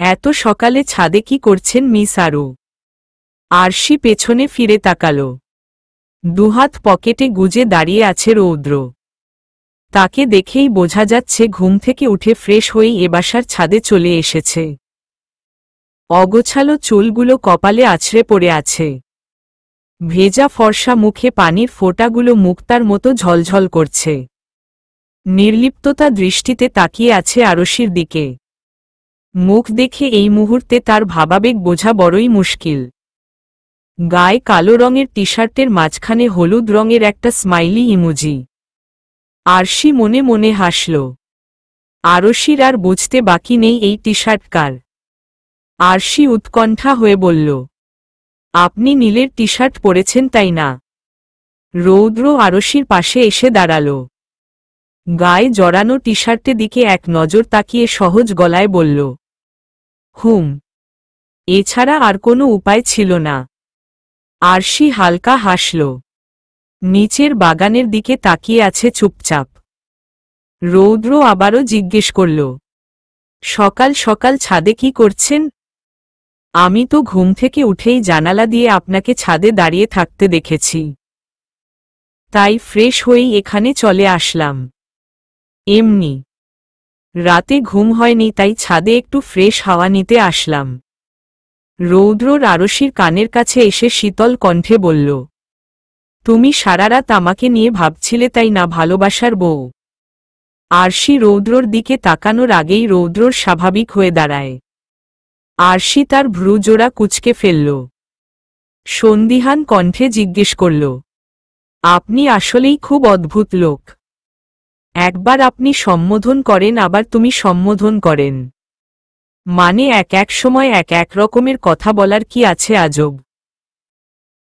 এত সকালে ছাদে কি করছেন মিস আরু? আরশি পেছনে ফিরে তাকাল। দুহাত পকেটে গুজে দাঁড়িয়ে আছে রৌদ্র। তাকে দেখেই বোঝা যাচ্ছে ঘুম থেকে উঠে ফ্রেশ হয়েই এ বাসার ছাদে চলে এসেছে। অগোছালো চুলগুলো কপালে আছড়ে পড়ে আছে। ভেজা ফর্সা মুখে পানির ফোঁটাগুলো মুক্তার মতো ঝলঝল করছে। নির্লিপ্ততা দৃষ্টিতে তাকিয়ে আছে আরশির দিকে। মুখ দেখে এই মুহূর্তে তার ভাবাবেগ বোঝা বড়ই মুশকিল। গায়ে কালো রঙের টি শার্টের মাঝখানে হলুদ রঙের একটা স্মাইলি ইমোজি। আরশি মনে মনে হাসল। আরশির আর বুঝতে বাকি নেই এই টি শার্ট কার। আরশি উৎকণ্ঠা হয়ে বলল, আপনি নীলের টি শার্ট পরেছেন তাই না? রৌদ্র আরশির পাশে এসে দাঁড়াল। গায়ে জড়ানো টি শার্টের দিকে এক নজর তাকিয়ে সহজ গলায় বলল, হুম। এছাড়া আর কোনো উপায় ছিল না। আরশি হালকা হাসল। নিচের বাগানের দিকে তাকিয়ে আছে চুপচাপ। রৌদ্র আবারও জিজ্ঞেস করল, সকাল সকাল ছাদে কি করছেন? আমি তো ঘুম থেকে উঠেই জানালা দিয়ে আপনাকে ছাদে দাঁড়িয়ে থাকতে দেখেছি, তাই ফ্রেশ হয়েই এখানে চলে আসলাম। এমনি রাতে ঘুম হয়নি, তাই ছাদে একটু ফ্রেশ হাওয়া নিতে আসলাম। রৌদ্রর আরশির কানের কাছে এসে শীতল কণ্ঠে বলল, তুমি সারা রাত আমাকে নিয়ে ভাবছিলে তাই না, ভালোবাসার বউ? আরশি রৌদ্রর দিকে তাকানোর আগেই রৌদ্রর স্বাভাবিক হয়ে দাঁড়ায়। আরশি তার ভ্রুজোড়া কুঁচকে ফেলল। সন্দিহান কণ্ঠে জিজ্ঞেস করল, আপনি আসলেই খুব অদ্ভুত লোক। একবার আপনি সম্বোধন করেন, আবার তুমি সম্বোধন করেন। মানে এক এক সময় এক এক রকমের কথা বলার কি আছে আজব?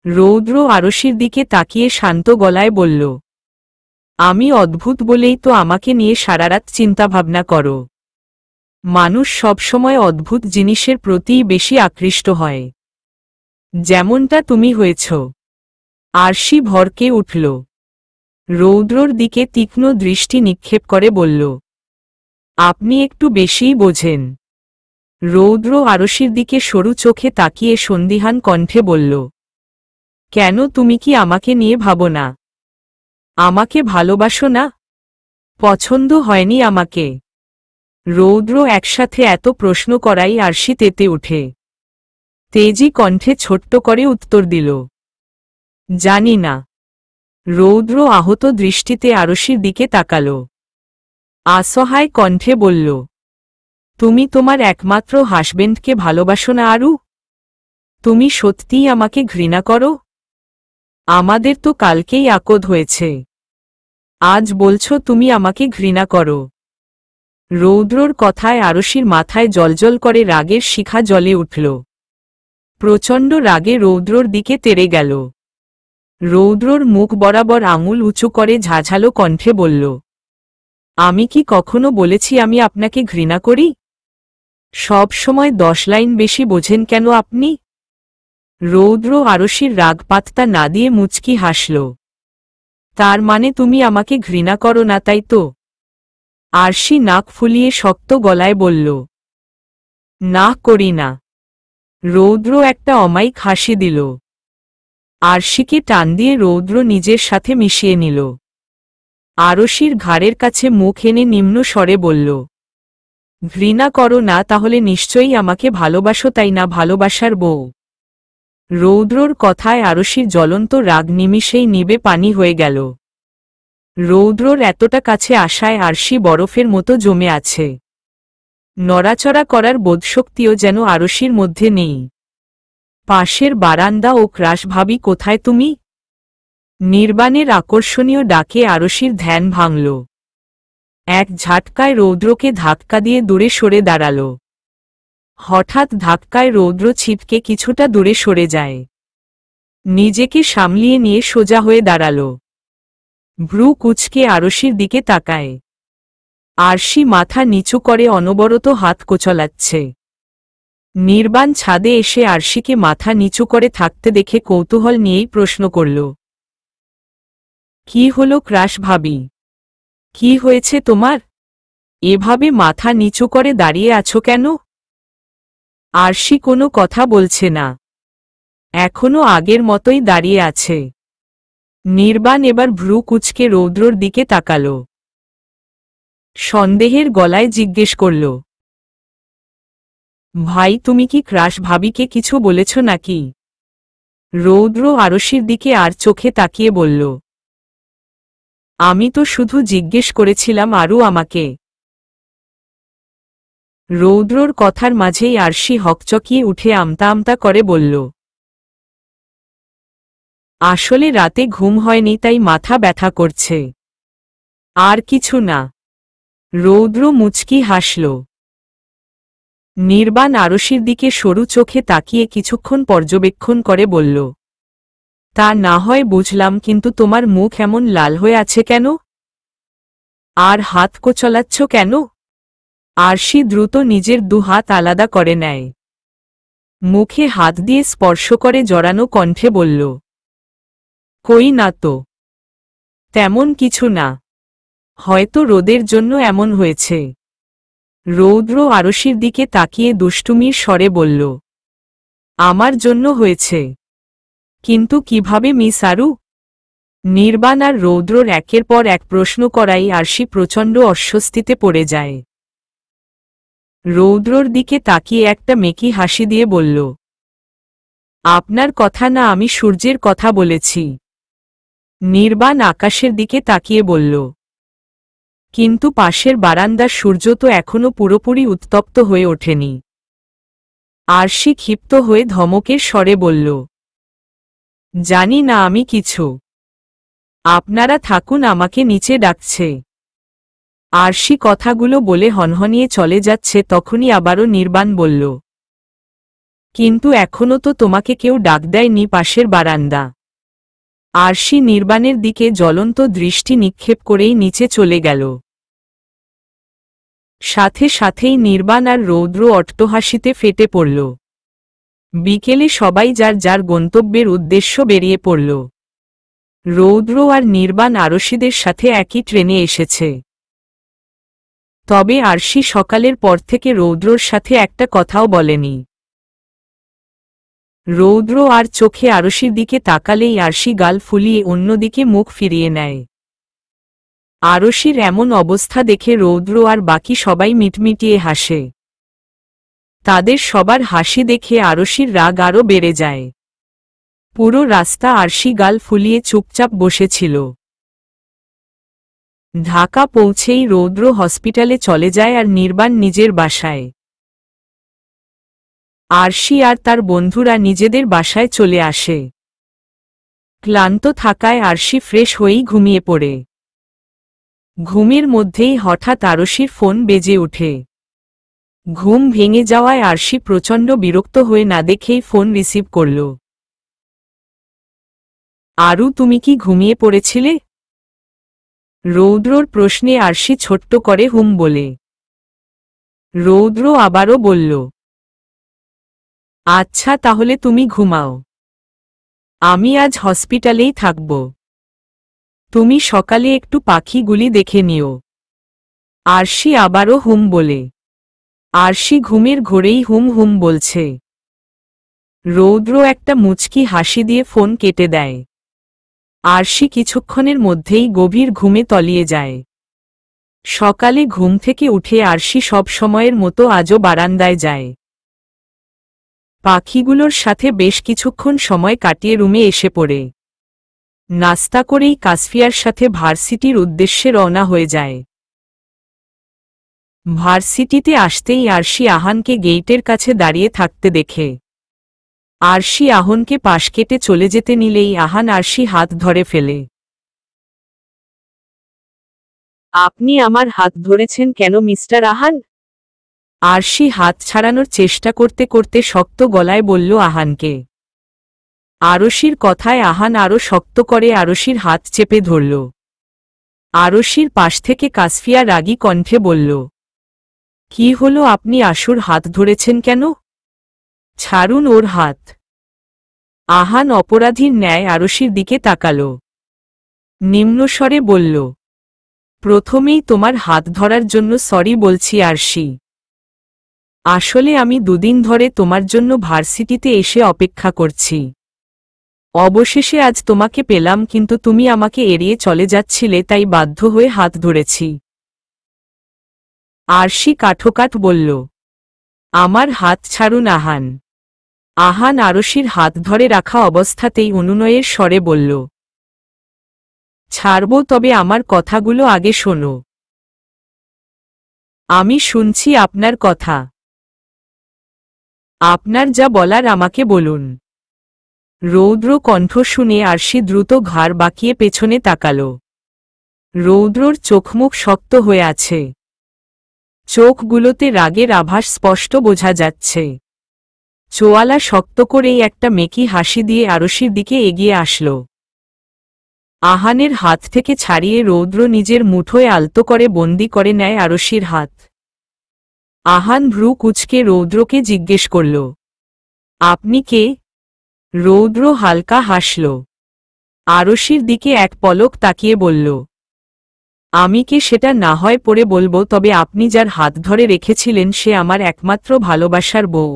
রৌদ্র আরশির দিকে তাকিয়ে শান্ত গলায় বলল, আমি অদ্ভুত বলেই তো আমাকে নিয়ে সারারাত চিন্তাভাবনা করো। মানুষ সবসময় অদ্ভুত জিনিসের প্রতিই বেশি আকৃষ্ট হয়, যেমনটা তুমি হয়েছ। আরশি ভরকে উঠল। রৌদ্রর দিকে তীক্ষ্ণ দৃষ্টি নিক্ষেপ করে বলল, আপনি একটু বেশিই বোঝেন। রৌদ্র আরশির দিকে সরু চোখে তাকিয়ে সন্দিহান কণ্ঠে বলল, কেন, তুমি কি আমাকে নিয়ে ভাবো না? আমাকে ভালোবাসো না? পছন্দ হয়নি আমাকে? রৌদ্র একসাথে এত প্রশ্ন করাই আরশি তেতে উঠে। তেজি কণ্ঠে ছোট্ট করে উত্তর দিল, জানি না। রৌদ্র আহত দৃষ্টিতে আরশির দিকে তাকাল। অসহায় কণ্ঠে বলল, তুমি তোমার একমাত্র হাসবেন্ডকে ভালোবাসো না আরু? তুমি সত্যিই আমাকে ঘৃণা করো? আমাদের তো কালকেই আকদ হয়েছে, আজ বলছো তুমি আমাকে ঘৃণা করো? রৌদ্রর কথায় আরশির মাথায় জ্বলজ্বল করে রাগের শিখা জ্বলে উঠল। প্রচণ্ড রাগে রৌদ্রর দিকে তেড়ে গেল। রৌদ্রর মুখ বরাবর আঙুল উঁচু করে ঝাঝালো কণ্ঠে বলল, আমি কি কখনো বলেছি আমি আপনাকে ঘৃণা করি? সব সময় 10 লাইন বেশি বোঝেন কেন আপনি? রৌদ্র আরশির রাগ পাত্তা না দিয়ে মুচকি হাসল। তার মানে তুমি আমাকে ঘৃণা করো না, তাই তো? আরশি নাক ফুলিয়ে শক্ত গলায় বলল, না, করি না। রৌদ্র একটা অমায়িক হাসি দিল। আরশিকে টান দিয়ে রৌদ্র নিজের সাথে মিশিয়ে নিল। আরশির ঘাড়ের কাছে মুখ এনে নিম্ন স্বরে বলল, ঘৃণা করো না, তাহলে নিশ্চয়ই আমাকে ভালোবাসো তাই না, ভালোবাসার বউ? রৌদ্রর কথায় আরশির জ্বলন্ত রাগ নিমিষেই নিবে পানি হয়ে গেল। রৌদ্রর এতটা কাছে আসায় আরশি বরফের মতো জমে আছে। নড়াচড়া করার বোধশক্তিও যেন আরশির মধ্যে নেই। পাশের বারান্দা ও ক্রাশ, ভাবি কোথায় তুমি? নির্বাণের আকর্ষণীয় ডাকে আরশির ধ্যান ভাঙল। এক ঝাটকায় রৌদ্রকে ধাক্কা দিয়ে দূরে সরে দাঁড়াল। হঠাৎ ধাক্কায় রৌদ্র ছিটকে কিছুটা দূরে সরে যায়। নিজেকে সামলিয়ে নিয়ে সোজা হয়ে দাঁড়াল। ভ্রু কুঁচকে আরশির দিকে তাকায়। আরশি মাথা নিচু করে অনবরত হাত কোচলাচ্ছে। নির্বাণ ছাদে এসে আরশিকে মাথা নিচু করে থাকতে দেখে কৌতূহল নিয়েই প্রশ্ন করল, কি হলো ক্রাশ ভাবি? কি হয়েছে তোমার? এভাবে মাথা নিচু করে দাঁড়িয়ে আছো কেন? আরশি কোনো কথা বলছে না, এখনো আগের মতোই দাঁড়িয়ে আছে। নির্বাণ এবার ভ্রু কুঁচকে রৌদ্রর দিকে তাকাল। সন্দেহের গলায় জিজ্ঞেস করল, ভাই তুমি কি ক্রাশ ভাবিকে কিছু বলেছ নাকি? রৌদ্র আরশির দিকে আর চোখে তাকিয়ে বলল, আমি তো শুধু জিজ্ঞেস করেছিলাম আরু আমাকে। রৌদ্রর কথার মাঝেই আরশি হকচকিয়ে উঠে আমতা আমতা করে বলল, আসলে রাতে ঘুম হয়নি তাই মাথা ব্যথা করছে, আর কিছু না। রৌদ্র মুচকি হাসল। নির্বাণ আরশির দিকে সরু চোখে তাকিয়ে কিছুক্ষণ পর্যবেক্ষণ করে বলল, তা না হয় বুঝলাম, কিন্তু তোমার মুখ এমন লাল হয়ে আছে কেন? আর হাত কোচলাচ্ছ কেন? আরশি দ্রুত নিজের দুহাত আলাদা করে নেয়, মুখে হাত দিয়ে স্পর্শ করে জড়ানো কণ্ঠে বলল, কই না তো, তেমন কিছু না, হয়তো রোদের জন্য এমন হয়েছে। রৌদ্র আরশির দিকে তাকিয়ে দুষ্টুমির স্বরে বলল, আমার জন্য হয়েছে? কিন্তু কিভাবে মিস আরু? নির্বাণ আর রৌদ্রর একের পর এক প্রশ্ন করাই আরশি প্রচণ্ড অস্বস্তিতে পড়ে যায়। রৌদ্রর দিকে তাকিয়ে একটা মেকি হাসি দিয়ে বলল, আপনার কথা না, আমি সূর্যের কথা বলেছি। নির্বাণ আকাশের দিকে তাকিয়ে বলল, কিন্তু পাশের বারান্দার সূর্য তো এখনো পুরোপুরি উত্তপ্ত হয়ে ওঠেনি। আরশি ক্ষিপ্ত হয়ে ধমকের স্বরে বলল, জানি না আমি কিছু, আপনারা থাকুন, আমাকে নিচে ডাকছে। আরশি কথাগুলো বলে হনহনিয়ে চলে যাচ্ছে, তখনই আবারও নির্বাণ বলল, কিন্তু এখনো তো তোমাকে কেউ ডাক দেয়নি পাশের বারান্দা। আরশি নির্বাণের দিকে জ্বলন্ত দৃষ্টি নিক্ষেপ করেই নিচে চলে গেল। সাথে সাথেই নির্বাণ আর রৌদ্র অট্টহাসিতে ফেটে পড়ল। বিকেলে সবাই যার যার গন্তব্যের উদ্দেশ্য বেরিয়ে পড়ল। রৌদ্র আর নির্বাণ আরশিদের সাথে একই ট্রেনে এসেছে। তবে আরশি সকালের পর থেকে রৌদ্রর সাথে একটা কথাও বলেনি। রৌদ্র আর চোখে আরশির দিকে তাকালেই আরশি গাল ফুলিয়ে অন্যদিকে মুখ ফিরিয়ে নেয়। আরশির এমন অবস্থা দেখে রৌদ্র আর বাকি সবাই মিটমিটিয়ে হাসে। তাদের সবার হাসি দেখে আরশির রাগ আরও বেড়ে যায়। পুরো রাস্তা আরশি গাল ফুলিয়ে চুপচাপ বসেছিল। ঢাকা পৌঁছেই রৌদ্র হসপিটালে চলে যায় আর নির্বাণ নিজের বাসায়। আরশি আর তার বন্ধুরা নিজেদের বাসায় চলে আসে। ক্লান্ত থাকায় আরশি ফ্রেশ হয়েই ঘুমিয়ে পড়ে। ঘুমের মধ্যেই হঠাৎ আরশির ফোন বেজে ওঠে। ঘুম ভেঙে যাওয়ায় আরশি প্রচণ্ড বিরক্ত হয়ে না দেখেই ফোন রিসিভ করল। আরু, তুমি কি ঘুমিয়ে পড়েছিলে? রৌদ্রর প্রশ্নে আরশি ছোট্ট করে হুম বলে। রৌদ্র আবারও বলল, আচ্ছা তাহলে তুমি ঘুমাও, আমি আজ হসপিটালেই থাকব। তুমি সকালে একটু পাখিগুলি দেখে নিও। আরশি আবারও হুম বলে। আরশি ঘুমের ঘোরেই হুম হুম বলছে। রৌদ্র একটা মুচকি হাসি দিয়ে ফোন কেটে দেয়। আরশি কিছুক্ষণের মধ্যেই গভীর ঘুমে তলিয়ে যায়। সকালে ঘুম থেকে উঠে আরশি সব সময়ের মতো আজও বারান্দায় যায়। পাখিগুলোর সাথে বেশ কিছুক্ষণ সময় কাটিয়ে রুমে এসে পড়ে। নাস্তা করেই কাসফিয়ার সাথে ভার্সিটির উদ্দেশ্যে রওনা হয়ে যায়। ভার্সিটিতে আসতেই আরশি আহানকে গেইটের কাছে দাঁড়িয়ে থাকতে দেখে। আরশি আহানকে পাশ কেটে চলে যেতে নিলেই আহান আরশি হাত ধরে ফেলে। আপনি আমার হাত ধরেছেন কেন মিস্টার আহান? আরশি হাত ছাড়ানোর চেষ্টা করতে করতে শক্ত গলায় বলল আহানকে। আরশির কথায় আহান আরও শক্ত করে আরশির হাত চেপে ধরল। আরশির পাশ থেকে কাসফিয়া রাগী কণ্ঠে বলল, কি হলো, আপনি আশুর হাত ধরেছেন কেন? ছাড়ুন ওর হাত। আহান অপরাধীর ন্যায় আরশির দিকে তাকাল। নিম্নস্বরে বলল, প্রথমেই তোমার হাত ধরার জন্য সরি বলছি আরশি। আসলে আমি দুদিন ধরে তোমার জন্য ভার্সিটিতে এসে অপেক্ষা করছি। অবশেষে আজ তোমাকে পেলাম, কিন্তু তুমি আমাকে এড়িয়ে চলে যাচ্ছিলে, তাই বাধ্য হয়ে হাত ধরেছি। আরশি কাঠোকাঠ বলল, আমার হাত ছাড়ুন আহান। আহান আরশির হাত ধরে রাখা অবস্থাতেই অনুনয়ের স্বরে বলল, ছাড়ব, তবে আমার কথাগুলো আগে শোনো। আমি শুনছি আপনার কথা। আপনার যা বলার আমাকে বলুন। রৌদ্র কণ্ঠ শুনে আরশি দ্রুত ঘাড় বাঁকিয়ে পেছনে তাকাল। রৌদ্রর চোখমুখ শক্ত হয়ে আছে। চোখগুলোতে রাগের আভাস স্পষ্ট বোঝা যাচ্ছে। চোয়ালা শক্ত করেই একটা মেকি হাসি দিয়ে আরশির দিকে এগিয়ে আসল। আহানের হাত থেকে ছাড়িয়ে রৌদ্র নিজের মুঠোয় আলতো করে বন্দি করে নেয় আরশির হাত। আহান ভ্রু কুঁচকে রৌদ্রকে জিজ্ঞেস করল, আপনি কে? রৌদ্র হালকা হাসল। আরশির দিকে এক পলক তাকিয়ে বলল, আমি কে সেটা না হয় পরে বলবো, তবে আপনি যার হাত ধরে রেখেছিলেন সে আমার একমাত্র ভালোবাসার বউ।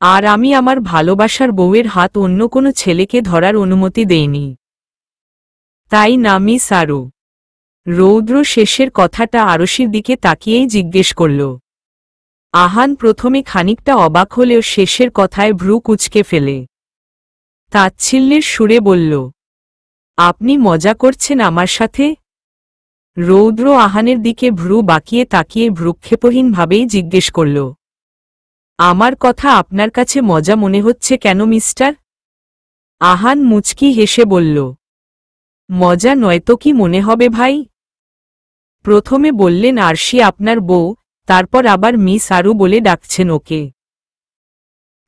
আর আমি আমার ভালোবাসার বউয়ের হাত অন্য কোনো ছেলেকে ধরার অনুমতি দেইনি। তাই না মিস আরু? রৌদ্র শেষের কথাটা আরশির দিকে তাকিয়েই জিজ্ঞেস করল। আহান প্রথমে খানিকটা অবাক হলেও শেষের কথায় ভ্রু কুঁচকে ফেলে তাচ্ছিল্যের সুরে বলল, আপনি মজা করছেন আমার সাথে? রৌদ্র আহানের দিকে ভ্রু বাঁকিয়ে তাকিয়ে ভ্রুক্ষেপহীনভাবেই জিজ্ঞেস করল, আমার কথা আপনার কাছে মজা মনে হচ্ছে কেন মিস্টার? আহান মুচকি হেসে বলল, মজা নয়তো কি মনে হবে ভাই? প্রথমে বললেন আরশি আপনার বউ, তারপর আবার মিস আরু বলে ডাকছেন ওকে।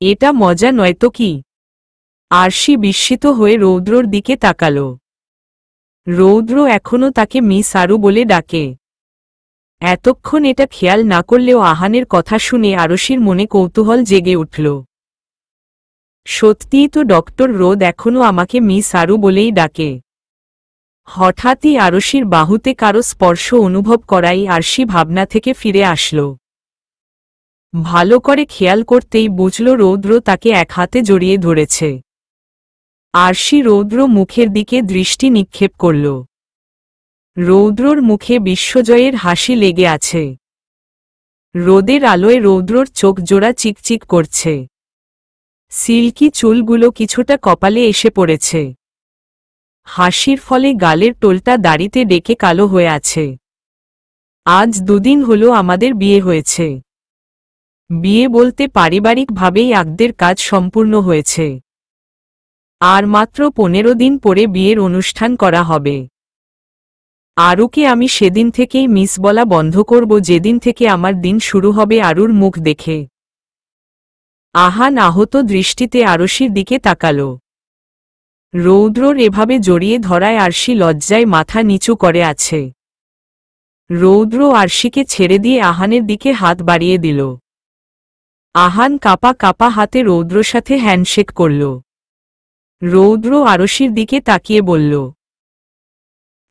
এটা মজা নয়তো কি? আরশি বিস্মিত হয়ে রৌদ্রর দিকে তাকাল। রৌদ্র এখনও তাকে মিস আরু বলে ডাকে। এতক্ষণ এটা খেয়াল না করলেও আহানের কথা শুনে আরশির মনে কৌতূহল জেগে উঠল। সত্যিই তো ডক্টর রোদ এখনও আমাকে মিস আরু বলেই ডাকে। হঠাৎই আরশির বাহুতে কারো স্পর্শ অনুভব করাই আরশি ভাবনা থেকে ফিরে আসল। ভালো করে খেয়াল করতেই বুঝল রৌদ্র তাকে এক হাতে জড়িয়ে ধরেছে। আরশি রৌদ্র মুখের দিকে দৃষ্টি নিক্ষেপ করল। রৌদ্রর মুখে বিশ্বজয়ের হাসি লেগে আছে। রোদের আলোয় রৌদ্রর চোখ জোড়া চিকচিক করছে। সিল্কি চুলগুলো কিছুটা কপালে এসে পড়েছে। হাসির ফলে গালের টোলটা দাড়িতে ডেকে কালো হয়ে আছে। আজ দুদিন হলো আমাদের বিয়ে হয়েছে। বিয়ে বলতে পারিবারিকভাবেই আগদের কাজ সম্পূর্ণ হয়েছে। আর মাত্র 15 দিন পরে বিয়ের অনুষ্ঠান করা হবে। আরুকে আমি সেদিন থেকেই মিস বলা বন্ধ করব, যেদিন থেকে আমার দিন শুরু হবে আরুর মুখ দেখে। আহান আহত দৃষ্টিতে আরশির দিকে তাকাল। রৌদ্রর এভাবে জড়িয়ে ধরায় আরশি লজ্জায় মাথা নিচু করে আছে। রৌদ্র আরশিকে ছেড়ে দিয়ে আহানের দিকে হাত বাড়িয়ে দিল। আহান কাপা কাপা হাতে রৌদ্রর সাথে হ্যান্ডশেক করল। রৌদ্র আরশির দিকে তাকিয়ে বলল,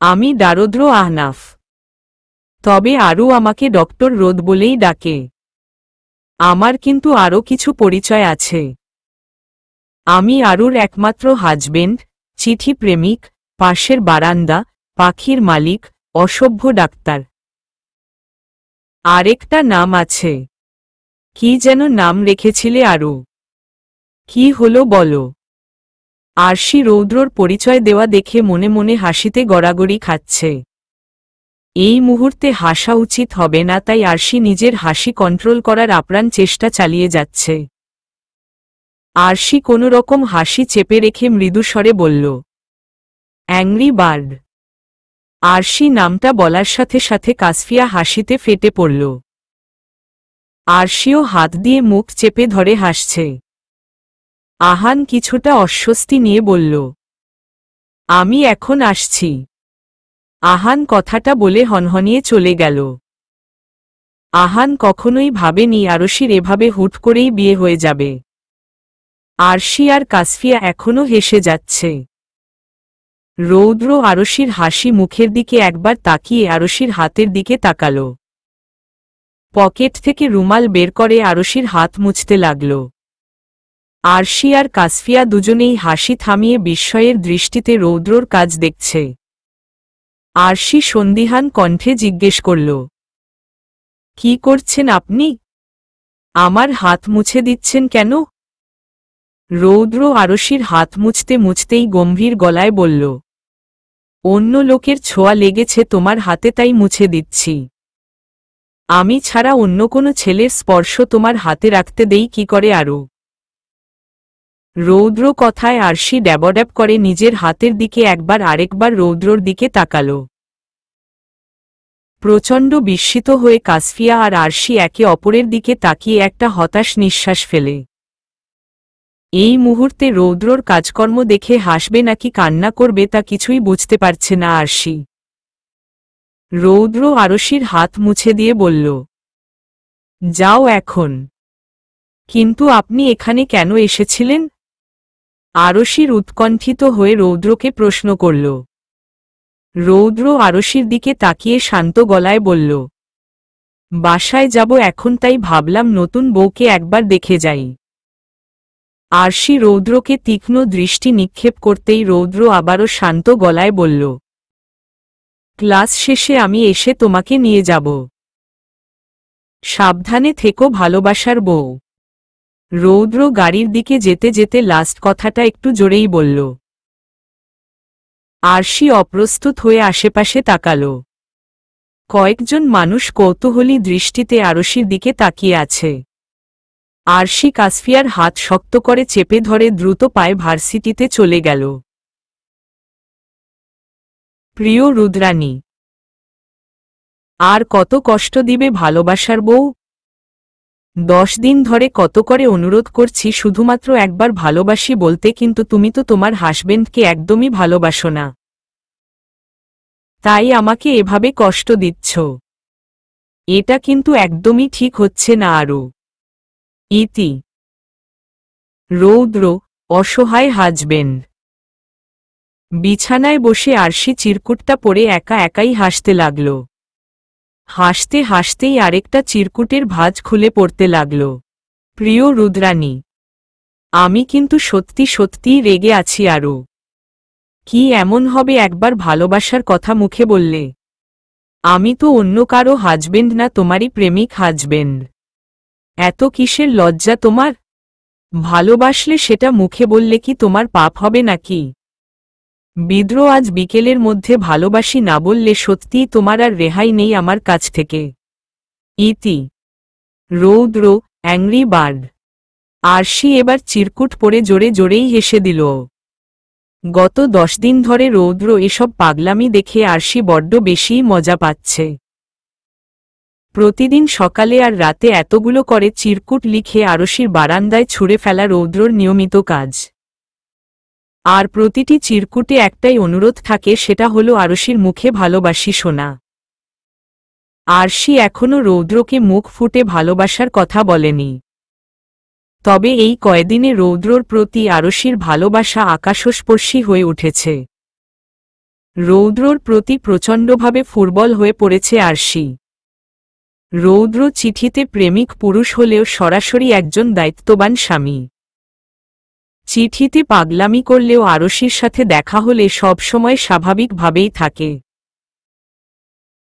আমি দারোদ্র আহনাফ। তবে আরু আমাকে ডক্টর রোদ বলেই ডাকে। আমার কিন্তু আরও কিছু পরিচয় আছে। আমি আরুর একমাত্র হাজবেন্ড, চিঠি প্রেমিক, পাশের বারান্দা, পাখির মালিক, অসভ্য ডাক্তার। আরেকটা নাম আছে। কি যেন নাম রেখেছিলে আরু? কি হলো বলো? আরশি রৌদ্রর পরিচয় দেওয়া দেখে মনে মনে হাসিতে গড়াগড়ি খাচ্ছে। এই মুহূর্তে হাসা উচিত হবে না, তাই আরশি নিজের হাসি কন্ট্রোল করার আপ্রাণ চেষ্টা চালিয়ে যাচ্ছে। আরশি কোনো রকম হাসি চেপে রেখে মৃদুস্বরে বলল, অ্যাংরি বার্ড। আরশি নামটা বলার সাথে সাথে কাসফিয়া হাসিতে ফেটে পড়ল। আরশিও হাত দিয়ে মুখ চেপে ধরে হাসছে। আহান কিছুটা অস্বস্তি নিয়ে বলল, আমি এখন আসছি। আহান কথাটা বলে হনহনিয়ে চলে গেল। আহান কখনোই ভাবেনি আরশির এভাবে হুট করেই বিয়ে হয়ে যাবে। আরশি আর কাসফিয়া এখনও হেসে যাচ্ছে। রৌদ্র আরশির হাসি মুখের দিকে একবার তাকিয়ে আরশির হাতের দিকে তাকাল। পকেট থেকে রুমাল বের করে আরশির হাত মুছতে লাগল। আরশি আর কাসফিয়া দুজনেই হাসি থামিয়ে বিস্ময়ের দৃষ্টিতে রৌদ্রর কাজ দেখছে। আরশি সন্দিহান কণ্ঠে জিজ্ঞেস করল, কি করছেন আপনি? আমার হাত মুছে দিচ্ছেন কেন? রৌদ্র আরশির হাত মুছতে মুছতেই গম্ভীর গলায় বলল, অন্য লোকের ছোঁয়া লেগেছে তোমার হাতে, তাই মুছে দিচ্ছি। আমি ছাড়া অন্য কোনো ছেলের স্পর্শ তোমার হাতে রাখতে দেই কি করে আরও? রৌদ্র কথায় আরশি ড্যাবড্যাব করে নিজের হাতের দিকে একবার আরেকবার রৌদ্রর দিকে তাকাল। প্রচণ্ড বিস্মিত হয়ে কাসফিয়া আর আরশি একে অপরের দিকে তাকিয়ে একটা হতাশ নিঃশ্বাস ফেলে। এই মুহূর্তে রৌদ্রর কাজকর্ম দেখে হাসবে নাকি কান্না করবে তা কিছুই বুঝতে পারছে না আরশি। রৌদ্র আরশির হাত মুছে দিয়ে বলল, যাও এখন। কিন্তু আপনি এখানে কেন এসেছিলেন? আরশির উৎকণ্ঠিত হয়ে রৌদ্রকে প্রশ্ন করল। রৌদ্র আরশির দিকে তাকিয়ে শান্ত গলায় বলল, বাসায় যাব এখন, তাই ভাবলাম নতুন বউকে একবার দেখে যাই। আরশি রৌদ্রকে তীক্ষ্ণ দৃষ্টি নিক্ষেপ করতেই রৌদ্র আবারও শান্ত গলায় বলল, ক্লাস শেষে আমি এসে তোমাকে নিয়ে যাব। সাবধানে থেকো ভালোবাসার বউ। রৌদ্র গাড়ির দিকে যেতে যেতে লাস্ট কথাটা একটু জোরেই বলল। আরশি অপ্রস্তুত হয়ে আশেপাশে তাকাল। কয়েকজন মানুষ কৌতূহলী দৃষ্টিতে আরশির দিকে তাকিয়ে আছে। আরশি কাসফিয়ার হাত শক্ত করে চেপে ধরে দ্রুত পায়ে ভার্সিটিতে চলে গেল। প্রিয় রুদ্রাণী, আর কত কষ্ট দিবে ভালোবাসার বউ? 10 দিন ধরে কত করে অনুরোধ করছি শুধুমাত্র একবার ভালোবাসি বলতে, কিন্তু তুমি তো তোমার হাসবেন্ডকে একদমই ভালোবাসো না, তাই আমাকে এভাবে কষ্ট দিচ্ছ। এটা কিন্তু একদমই ঠিক হচ্ছে না আরও। ইতি। রৌদ্র, অসহায় হাজবেন্ড। বিছানায় বসে আরশি চিরকুটটা পরে একা একাই হাসতে লাগল। হাসতে হাসতেই আরেকটা চিরকুটের ভাঁজ খুলে পড়তে লাগল। প্রিয় রুদ্রাণী, আমি কিন্তু সত্যি সত্যিই রেগে আছি আরও। কি এমন হবে একবার ভালোবাসার কথা মুখে বললে? আমি তো অন্য কারো হাজবেন্ড না, তোমারই প্রেমিক হাজবেন্ড। এত কিসের লজ্জা তোমার? ভালোবাসলে সেটা মুখে বললে কি তোমার পাপ হবে নাকি? বিদ্রোহ আজ বিকেলের মধ্যে ভালোবাসি না বললে সত্যিই তোমার আর রেহাই নেই আমার কাছ থেকে। ইতি। রৌদ্র, অ্যাংরি বার্ড। আরশি এবার চিরকুট পরে জোরে জোরেই হেসে দিল। গত 10 দিন ধরে রৌদ্র এসব পাগলামি দেখে আরশি বড্ড বেশিই মজা পাচ্ছে। প্রতিদিন সকালে আর রাতে এতগুলো করে চিরকুট লিখে আরশির বারান্দায় ছুঁড়ে ফেলা রৌদ্রর নিয়মিত কাজ। আর প্রতিটি চিরকুটে একটাই অনুরোধ থাকে, সেটা হলো আরশির মুখে ভালোবাসি শোনা। আরশি এখনও রৌদ্রকে মুখ ফুটে ভালোবাসার কথা বলেনি। তবে এই কয়দিনে রৌদ্রর প্রতি আরশির ভালোবাসা আকাশস্পর্শী হয়ে উঠেছে। রৌদ্রর প্রতি প্রচণ্ডভাবে ফুটবল হয়ে পড়েছে আরশি। রৌদ্র চিঠিতে প্রেমিক পুরুষ হলেও সরাসরি একজন দায়িত্ববান স্বামী। চিঠিতে পাগলামি করলেও আরশির সাথে দেখা হলে সবসময় স্বাভাবিকভাবেই থাকে।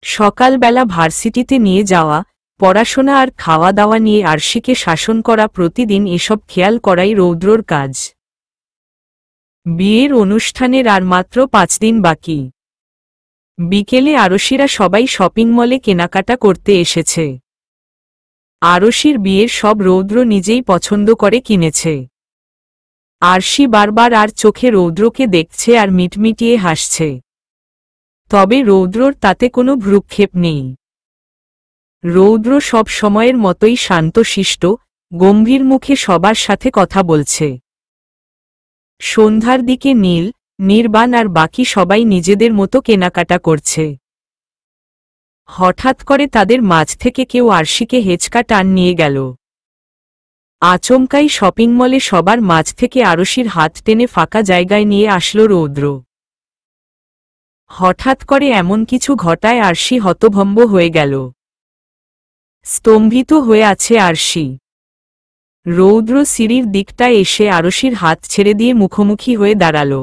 সকালবেলা ভার্সিটিতে নিয়ে যাওয়া, পড়াশোনা আর খাওয়া দাওয়া নিয়ে আরশিকে শাসন করা, প্রতিদিন এসব খেয়াল করাই রৌদ্রর কাজ। বিয়ের অনুষ্ঠানের আর মাত্র 5 দিন বাকি। বিকেলে আরশিরা সবাই শপিং মলে কেনাকাটা করতে এসেছে। আরশির বিয়ের সব রৌদ্র নিজেই পছন্দ করে কিনেছে। আরশি বারবার আর চোখে রৌদ্রকে দেখছে আর মিটমিটিয়ে হাসছে। তবে রৌদ্রর তাতে কোনো ভ্রুক্ষেপ নেই। রৌদ্র সব সময়ের মতোই শান্তশিষ্ট, গম্ভীর মুখে সবার সাথে কথা বলছে। সন্ধ্যার দিকে নীল, নির্বাণ আর বাকি সবাই নিজেদের মতো কেনাকাটা করছে। হঠাৎ করে তাদের মাঝ থেকে কেউ আরশিকে হেঁচকা টান নিয়ে গেল। আচমকাই শপিং মলে সবার মাঝ থেকে আরশির হাত টেনে ফাঁকা জায়গায় নিয়ে আসলো রৌদ্র। হঠাৎ করে এমন কিছু ঘটায় আরশি হতভম্ব হয়ে গেল। স্তম্ভিত হয়ে আছে আরশি। রৌদ্র সিঁড়ির দিকটায় এসে আরশির হাত ছেড়ে দিয়ে মুখোমুখি হয়ে দাঁড়াল।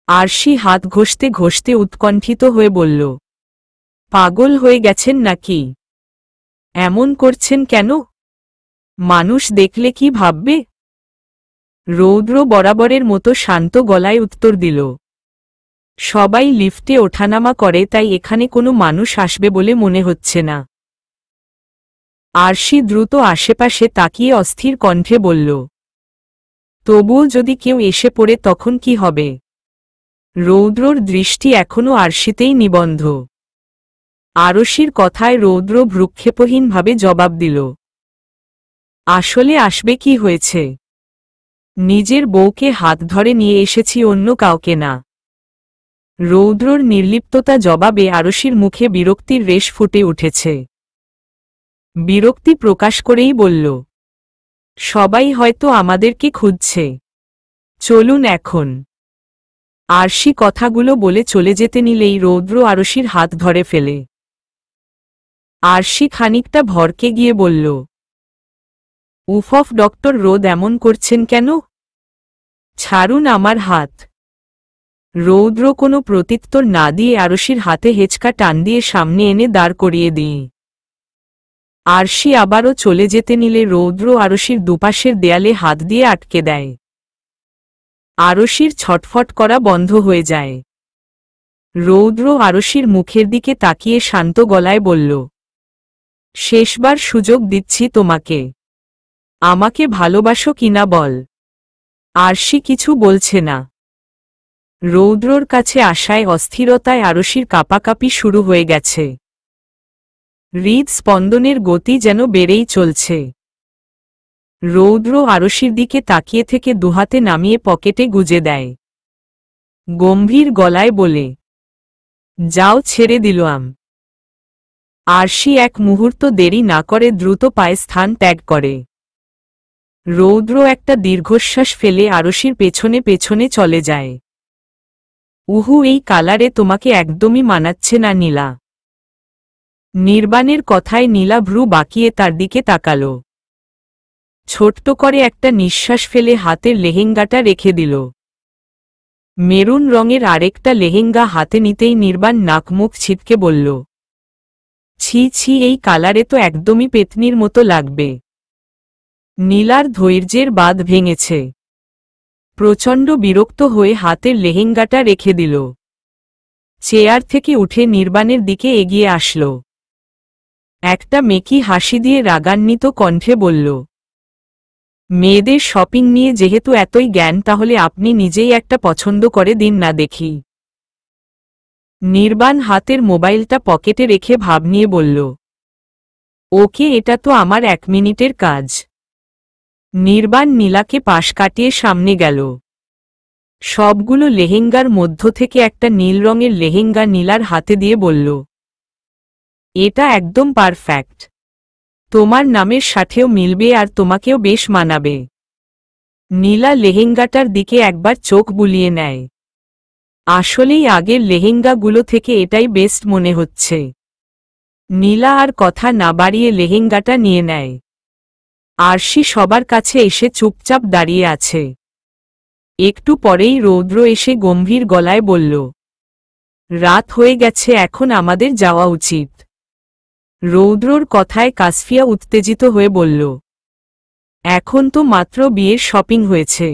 আরশি হাত ঘষতে ঘষতে উৎকণ্ঠিত হয়ে বলল, পাগল হয়ে গেছেন নাকি? এমন করছেন কেন? মানুষ দেখলে কি ভাববে? রৌদ্র বরাবরের মতো শান্ত গলায় উত্তর দিল, সবাই লিফটে ওঠানামা করে, তাই এখানে কোনো মানুষ আসবে বলে মনে হচ্ছে না। আরশি দ্রুত আশেপাশে তাকিয়ে অস্থির কণ্ঠে বলল, তবুও যদি কেউ এসে পড়ে তখন কি হবে? রৌদ্রর দৃষ্টি এখনও আরশিতেই নিবন্ধ। আরশির কথায় রৌদ্র ভ্রুক্ষেপহীনভাবে জবাব দিল, আসলে আসবে, কি হয়েছে? নিজের বউকে হাত ধরে নিয়ে এসেছি, অন্য কাউকে না। রৌদ্রর নির্লিপ্ততা জবাবে আরশির মুখে বিরক্তির রেশ ফুটে উঠেছে। বিরক্তি প্রকাশ করেই বলল, সবাই হয়তো আমাদেরকে খুঁজছে, চলুন এখন। আরশি কথাগুলো বলে চলে যেতে নিলেই রৌদ্র আরশির হাত ধরে ফেলে। আরশি খানিকটা ভরকে গিয়ে বলল, উফ ডক্টর রোদ, এমন করছেন কেন? ছাড়ুন আমার হাত। রৌদ্র কোনো প্রত্যুত্তর না দিয়ে আরশির হাতে হেঁচকা টান দিয়ে সামনে এনে দাঁড় করিয়ে দিই। আরশি আবারও চলে যেতে নিলে রৌদ্র আরশির দুপাশের দেয়ালে হাত দিয়ে আটকে দেয়। আরশির ছটফট করা বন্ধ হয়ে যায়। রৌদ্র আরশির মুখের দিকে তাকিয়ে শান্ত গলায় বলল, শেষবার সুযোগ দিচ্ছি তোমাকে, আমাকে ভালোবাসো কিনা বল। আরশি কিছু বলছে না। রৌদ্রর কাছে আসায় অস্থিরতায় আরশির কাঁপাকাঁপি শুরু হয়ে গেছে। হৃদ স্পন্দনের গতি যেন বেড়েই চলছে। রৌদ্র আরশির দিকে তাকিয়ে থেকে দুহাতে নামিয়ে পকেটে গুজে দেয়। গম্ভীর গলায় বলে, যাও, ছেড়ে দিলাম। আরশি এক মুহূর্ত দেরি না করে দ্রুত পায়ে স্থান ত্যাগ করে। রৌদ্র একটা দীর্ঘশ্বাস ফেলে আরশির পেছনে পেছনে চলে যায়। উহু, এই কালারে তোমাকে একদমই মানাচ্ছে না নীলা। নির্বাণের কথায় নীলা ভ্রু বাঁকিয়ে তার দিকে তাকাল। ছোট্ট করে একটা নিঃশ্বাস ফেলে হাতের লেহেঙ্গাটা রেখে দিল। মেরুন রঙের আরেকটা লেহেঙ্গা হাতে নিতেই নির্বাণ নাক মুখ ছিটকে বলল, ছি ছি, এই কালারে তো একদমই পেতনির মতো লাগবে। নীলার ধৈর্যের বাঁধ ভেঙেছে। প্রচণ্ড বিরক্ত হয়ে হাতের লেহেঙ্গাটা রেখে দিল। চেয়ার থেকে উঠে নির্বাণের দিকে এগিয়ে আসল। একটা মেকি হাসি দিয়ে রাগান্বিত কণ্ঠে বলল, মেয়েদের শপিং নিয়ে যেহেতু এতই জ্ঞান, তাহলে আপনি নিজেই একটা পছন্দ করে দিন না দেখি। নির্বাণ হাতের মোবাইলটা পকেটে রেখে ভাব নিয়ে বলল, ওকে, এটা তো আমার 1 মিনিটের কাজ। নির্বাণ নীলাকে পাশ কাটিয়ে সামনে গেল। সবগুলো লেহেঙ্গার মধ্য থেকে একটা নীল রঙের লেহেঙ্গা নীলার হাতে দিয়ে বলল, এটা একদম পারফেক্ট, তোমার নামের সাথেও মিলবে আর তোমাকেও বেশ মানাবে। নীলা লেহেঙ্গাটার দিকে একবার চোখ বুলিয়ে নেয়। আসলেই আগের লেহেঙ্গাগুলো থেকে এটাই বেস্ট মনে হচ্ছে। নীলা আর কথা না বাড়িয়ে লেহেঙ্গাটা নিয়ে নেয়। আরশি সবার কাছে এসে চুপচাপ দাঁড়িয়ে আছে। একটু পরেই রৌদ্র এসে গম্ভীর গলায় বলল, রাত হয়ে গেছে, এখন আমাদের যাওয়া উচিত। রৌদ্রর কথায় কাসফিয়া উত্তেজিত হয়ে বলল, এখন তো মাত্র বিয়ের শপিং হয়েছে,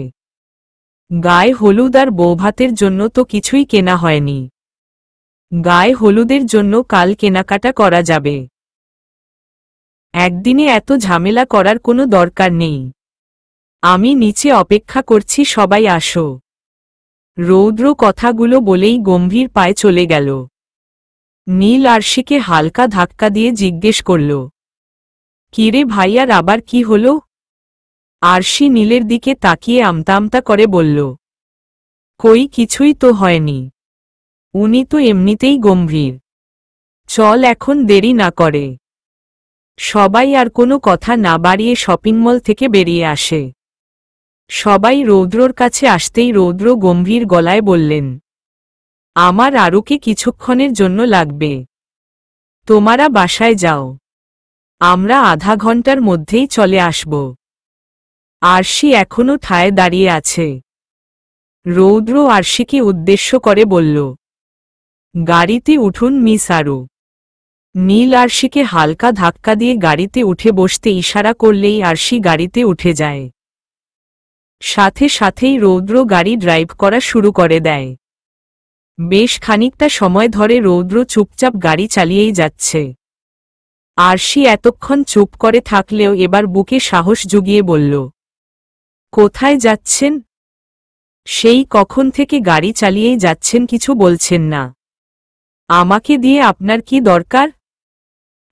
গায়ে হলুদ আর বৌভাতের জন্য তো কিছুই কেনা হয়নি। গায়ে হলুদের জন্য কাল কেনাকাটা করা যাবে। একদিনে এত ঝামেলা করার কোনো দরকার নেই। আমি নিচে অপেক্ষা করছি, সবাই আসো। রৌদ্র কথাগুলো বলেই গম্ভীর পায়ে চলে গেল। নীল আরশিকে হালকা ধাক্কা দিয়ে জিজ্ঞেস করল, কিরে ভাইয়ার আবার কি হলো? আরশি নীলের দিকে তাকিয়ে আমতা আমতা করে বলল, কই, কিছুই তো হয়নি। উনি তো এমনিতেই গম্ভীর। চল, এখন দেরি না করে। সবাই আর কোনো কথা না বাড়িয়ে শপিং মল থেকে বেরিয়ে আসে। সবাই রৌদ্রর কাছে আসতেই রৌদ্র গম্ভীর গলায় বললেন, আমার আরুকে কিছুক্ষণের জন্য লাগবে, তোমরা বাসায় যাও। আমরা আধা ঘন্টার মধ্যেই চলে আসব। আরশি এখনো ঠায় দাঁড়িয়ে আছে। রৌদ্র আরশিকে উদ্দেশ্য করে বলল, গাড়িতে উঠুন মিস আরু। নীল আরশিকে হালকা ধাক্কা দিয়ে গাড়িতে উঠে বসতে ইশারা করলেই আরশি গাড়িতে উঠে যায়। সাথে সাথেই রৌদ্র গাড়ি ড্রাইভ করা শুরু করে দেয়। বেশ খানিকটা সময় ধরে রৌদ্র চুপচাপ গাড়ি চালিয়েই যাচ্ছে। আরশি এতক্ষণ চুপ করে থাকলেও এবার বুকে সাহস জুগিয়ে বলল, কোথায় যাচ্ছেন? সেই কখন থেকে গাড়ি চালিয়েই যাচ্ছেন, কিছু বলছেন না। আমাকে দিয়ে আপনার কি দরকার?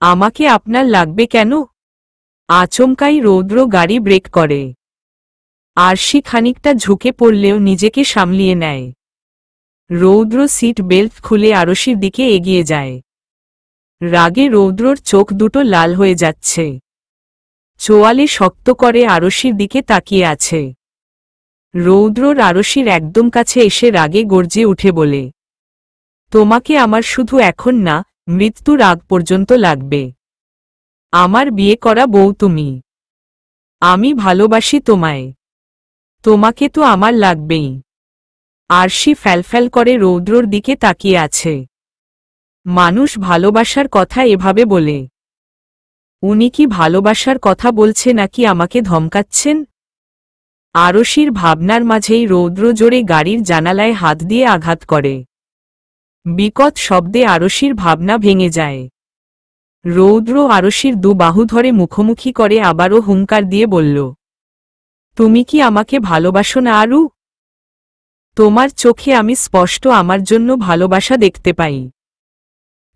আমাকে আপনার লাগবে কেন? আচমকাই রৌদ্র গাড়ি ব্রেক করে। আরশি খানিকটা ঝুঁকে পড়লেও নিজেকে সামলিয়ে নেয়। রৌদ্র সিট বেল্ট খুলে আরশির দিকে এগিয়ে যায়। রাগে রৌদ্রর চোখ দুটো লাল হয়ে যাচ্ছে। চোয়ালে শক্ত করে আরশির দিকে তাকিয়ে আছে। রৌদ্রর আরশির একদম কাছে এসে রাগে গর্জে উঠে বলে, তোমাকে আমার শুধু এখন না, মৃত্যুর আগ পর্যন্ত লাগবে। আমার বিয়ে করা বউ তুমি। আমি ভালোবাসি তোমায়। তোমাকে তো আমার লাগবেই। আরশি ফ্যালফ্যাল করে রৌদ্রর দিকে তাকিয়ে আছে। মানুষ ভালোবাসার কথা এভাবে বলে? উনি কি ভালোবাসার কথা বলছে নাকি আমাকে ধমকাচ্ছেন? আরশির ভাবনার মাঝেই রৌদ্র জোরে গাড়ির জানালায় হাত দিয়ে আঘাত করে। বিকট শব্দে আরশির ভাবনা ভেঙে যায়। রৌদ্র আরশির দু বাহু ধরে মুখোমুখি করে আবারও হুঙ্কার দিয়ে বলল, তুমি কি আমাকে ভালোবাসো না আরু? তোমার চোখে আমি স্পষ্ট আমার জন্য ভালোবাসা দেখতে পাই।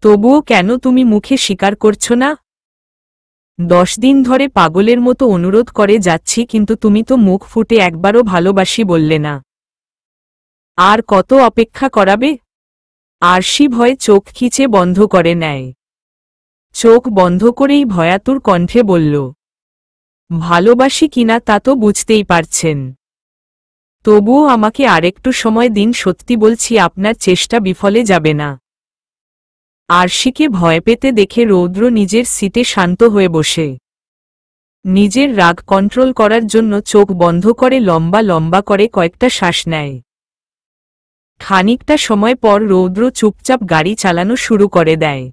তবুও কেন তুমি মুখে স্বীকার করছো না? 10 দিন ধরে পাগলের মতো অনুরোধ করে যাচ্ছি, কিন্তু তুমি তো মুখ ফুটে একবারও ভালোবাসি বললে না। আর কত অপেক্ষা করাবে? আরশি ভয়ে চোখ খিচে বন্ধ করে নেয়। চোখ বন্ধ করেই ভয়াতুর কণ্ঠে বলল, ভালোবাসি কিনা তা তো বুঝতেই পারছেন। তবুও আমাকে আরেকটু সময় দিন, সত্যি বলছি আপনার চেষ্টা বিফলে যাবে না। আরশিকে ভয় পেতে দেখে রৌদ্র নিজের সিটে শান্ত হয়ে বসে। নিজের রাগ কন্ট্রোল করার জন্য চোখ বন্ধ করে লম্বা লম্বা করে কয়েকটা শ্বাস নেয়। খানিকটা সময় পর রৌদ্র চুপচাপ গাড়ি চালানো শুরু করে দেয়।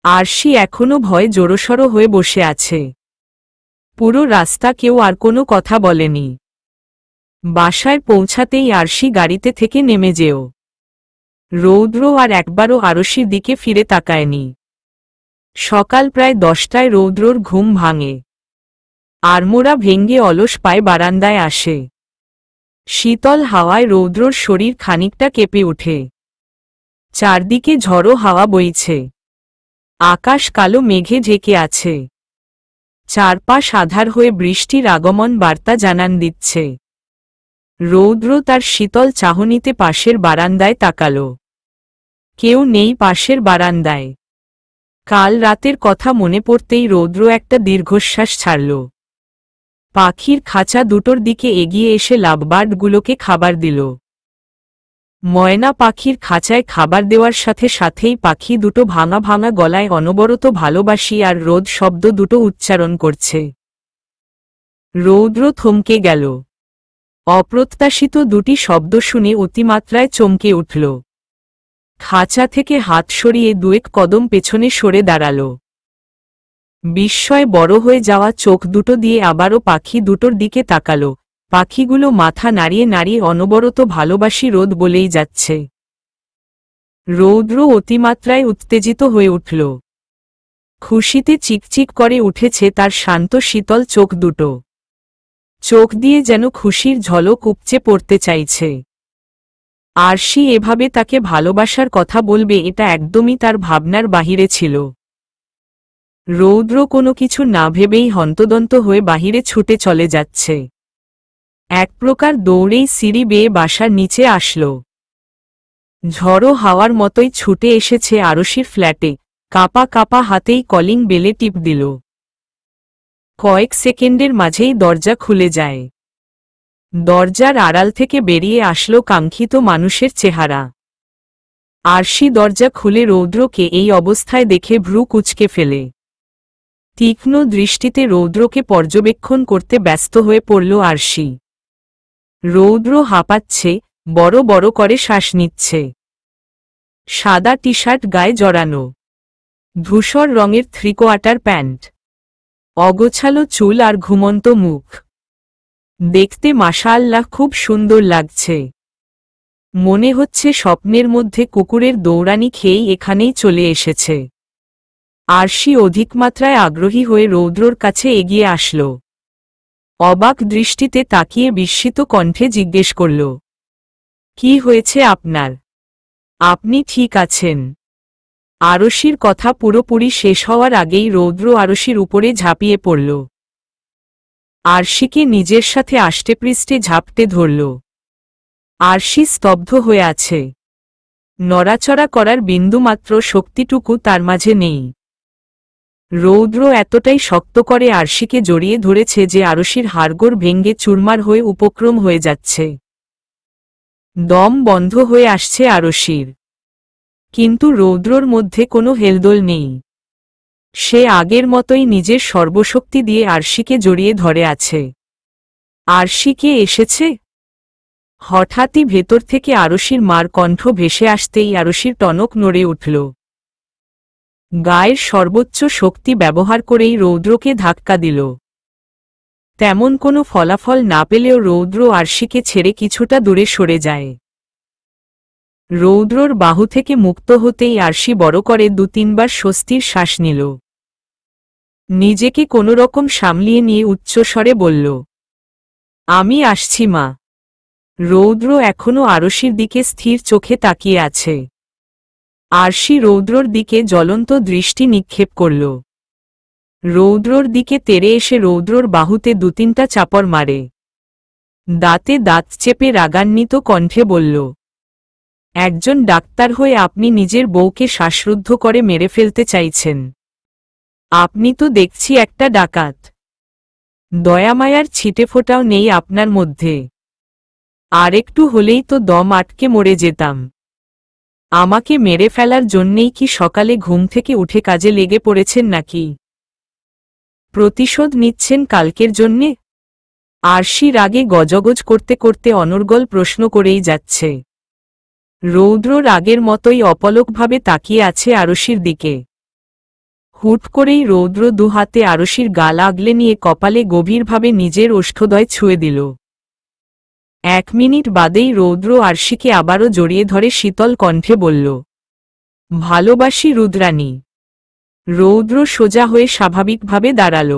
আরশি এখনো ভয়ে জোরসড়ো হয়ে বসে আছে। পুরো রাস্তা কেউ আর কোনো কথা বলেনি। বাসায় পৌঁছাতেই আরশি গাড়িতে থেকে নেমে যেও। রৌদ্র আর একবারও আরশির দিকে ফিরে তাকায়নি। সকাল প্রায় 10টায় রৌদ্রর ঘুম ভাঙে। আড়মোড়া ভেঙ্গে অলস পায়ে বারান্দায় আসে। শীতল হাওয়ায় রৌদ্রর শরীর খানিকটা কেঁপে ওঠে। চারদিকে ঝড়ো হাওয়া বইছে। আকাশ কালো মেঘে ঢেকে আছে। চারপাশ আঁধার হয়ে বৃষ্টির আগমন বার্তা জানান দিচ্ছে। রৌদ্র তার শীতল চাহনিতে পাশের বারান্দায় তাকাল। কেউ নেই পাশের বারান্দায়। কাল রাতের কথা মনে পড়তেই রৌদ্র একটা দীর্ঘশ্বাস ছাড়ল। পাখির খাঁচা দুটোর দিকে এগিয়ে এসে লাভবার্ডগুলোকে খাবার দিল। ময়না পাখির খাঁচায় খাবার দেওয়ার সাথে সাথেই পাখি দুটো ভাঙা ভাঙা গলায় অনবরত ভালোবাসি আর রোদ শব্দ দুটো উচ্চারণ করছে। রৌদ্র থমকে গেল। অপ্রত্যাশিত দুটি শব্দ শুনে অতিমাত্রায় চমকে উঠল। খাঁচা থেকে হাত সরিয়ে দুয়েক কদম পেছনে সরে দাঁড়াল। বিস্ময়ে বড় হয়ে যাওয়া চোখ দুটো দিয়ে আবারও পাখি দুটোর দিকে তাকাল। পাখিগুলো মাথা নাড়িয়ে নাড়িয়ে অনবরত ভালোবাসি রোদ বলেই যাচ্ছে। রৌদ্র অতিমাত্রায় উত্তেজিত হয়ে উঠল। খুশিতে চিকচিক করে উঠেছে তার শান্ত শীতল চোখ দুটো। চোখ দিয়ে যেন খুশির ঝলক উপচে পড়তে চাইছে। আরশি এভাবে তাকে ভালোবাসার কথা বলবে, এটা একদমই তার ভাবনার বাহিরে ছিল। রৌদ্র কোনো কিছু না ভেবেই হন্তদন্ত হয়ে বাহিরে ছুটে চলে যাচ্ছে। এক প্রকার দৌড়েই সিঁড়ি বেয়ে বাসার নিচে আসল। ঝড়ো হাওয়ার মতোই ছুটে এসেছে আরশির ফ্ল্যাটে। কাপা কাপা হাতেই কলিং বেলে টিপ দিল। কয়েক সেকেন্ডের মাঝেই দরজা খুলে যায়। দরজার আড়াল থেকে বেরিয়ে আসলো কাঙ্ক্ষিত মানুষের চেহারা। আরশি দরজা খুলে রৌদ্রকে এই অবস্থায় দেখে ভ্রু কুঁচকে ফেলে। তীক্ষ্ণ দৃষ্টিতে রৌদ্রকে পর্যবেক্ষণ করতে ব্যস্ত হয়ে পড়ল আরশি। রৌদ্র হাঁপাচ্ছে, বড় বড় করে শ্বাস নিচ্ছে। সাদা টি শার্ট গায়ে জড়ানো, ধূসর রঙের থ্রিকোয়ার্টার প্যান্ট, অগোছালো চুল আর ঘুমন্ত মুখ। দেখতে মাশাআল্লাহ খুব সুন্দর লাগছে। মনে হচ্ছে স্বপ্নের মধ্যে কুকুরের দৌড়ানি খেয়েই এখানেই চলে এসেছে। আরশি অধিকমাত্রায় আগ্রহী হয়ে রৌদ্রর কাছে এগিয়ে আসল। অবাক দৃষ্টিতে তাকিয়ে বিস্মিত কণ্ঠে জিজ্ঞেস করল, কি হয়েছে আপনার? আপনি ঠিক আছেন? আরশির কথা পুরোপুরি শেষ হওয়ার আগেই রৌদ্র আরশির উপরে ঝাঁপিয়ে পড়ল। আরশিকে নিজের সাথে আষ্টেপৃষ্ঠে ঝাপটে ধরল। আরশি স্তব্ধ হয়ে আছে। নড়াচড়া করার বিন্দুমাত্র শক্তিটুকু তার মাঝে নেই। রৌদ্র এতটাই শক্ত করে আরশিকে জড়িয়ে ধরেছে যে আরশির হাড়গোড় ভেঙে চুরমার হয়ে উপক্রম হয়ে যাচ্ছে। দম বন্ধ হয়ে আসছে আরশির। কিন্তু রৌদ্রর মধ্যে কোনো হেলদোল নেই। সে আগের মতোই নিজের সর্বশক্তি দিয়ে আরশিকে জড়িয়ে ধরে আছে। আরশি কে এসেছে? হঠাৎই ভেতর থেকে আরশির মার কণ্ঠ ভেসে আসতেই আরশির টনক নড়ে উঠল। গায়ের সর্বোচ্চ শক্তি ব্যবহার করেই রৌদ্রকে ধাক্কা দিল। তেমন কোনো ফলাফল না পেলেও রৌদ্র আরশিকে ছেড়ে কিছুটা দূরে সরে যায়। রৌদ্রর বাহু থেকে মুক্ত হতেই আরশি বড় করে 2-3 বার স্বস্তির শ্বাস নিল। নিজেকে কোনোরকম সামলিয়ে নিয়ে উচ্চস্বরে বলল, আমি আসছি মা। রৌদ্র এখনো আরশির দিকে স্থির চোখে তাকিয়ে আছে। আরশি রৌদ্রর দিকে জ্বলন্ত দৃষ্টি নিক্ষেপ করল। রৌদ্রর দিকে তেড়ে এসে রৌদ্রর বাহুতে 2-3টা চাপড় মারে। দাঁতে দাঁত চেপে রাগান্বিত কণ্ঠে বলল, একজন ডাক্তার হয়ে আপনি নিজের বউকে শ্বাসরুদ্ধ করে মেরে ফেলতে চাইছেন? আপনি তো দেখছি একটা ডাকাত। দয়ামায়ার ছিটেফোঁটাও নেই আপনার মধ্যে। আরেকটু হলেই তো দম আটকে মরে যেতাম। আমাকে মেরে ফেলার জন্যেই কি সকালে ঘুম থেকে উঠে কাজে লেগে পড়েছেন নাকি? প্রতিশোধ নিচ্ছেন কালকের জন্যে? আরশি রাগে গজগজ করতে করতে অনর্গল প্রশ্ন করেই যাচ্ছে। রৌদ্র রাগের মতোই অপলকভাবে তাকিয়ে আছে আরশির দিকে। হুট করেই রৌদ্র দুহাতে আরশির গাল আগলে নিয়ে কপালে গভীরভাবে নিজের ওষ্ঠদয় ছুঁয়ে দিল। 1 মিনিট বাদেই রৌদ্র আরশিকে আবারও জড়িয়ে ধরে শীতল কণ্ঠে বলল, ভালোবাসি রুদ্রাণী। রৌদ্র সোজা হয়ে স্বাভাবিকভাবে দাঁড়াল।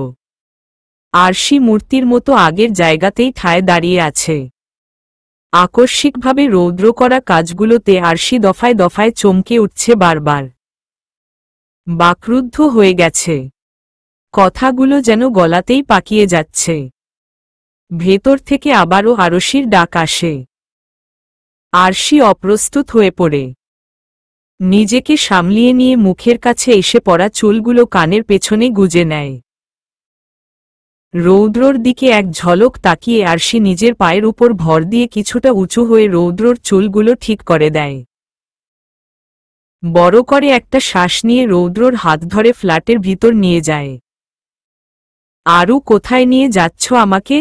আরশি মূর্তির মতো আগের জায়গাতেই ঠায় দাঁড়িয়ে আছে। আকস্মিকভাবে রৌদ্র করা কাজগুলোতে আরশি দফায় দফায় চমকে উঠছে বারবার। বাকরুদ্ধ হয়ে গেছে। কথাগুলো যেন গলাতেই পাকিয়ে যাচ্ছে। ভেতর থেকে আবারও আরশির ডাক আসে। আরশি অপ্রস্তুত হয়ে পড়ে। নিজেকে সামলিয়ে নিয়ে মুখের কাছে এসে পড়া চুলগুলো কানের পেছনে গুজে নেয়। রৌদ্রর দিকে এক ঝলক তাকিয়ে আরশি নিজের পায়ের উপর ভর দিয়ে কিছুটা উঁচু হয়ে রৌদ্রর চুলগুলো ঠিক করে দেয়। বড় করে একটা শ্বাস নিয়ে রৌদ্রর হাত ধরে ফ্ল্যাটের ভিতর নিয়ে যায়। আরু কোথায় নিয়ে যাচ্ছ আমাকে?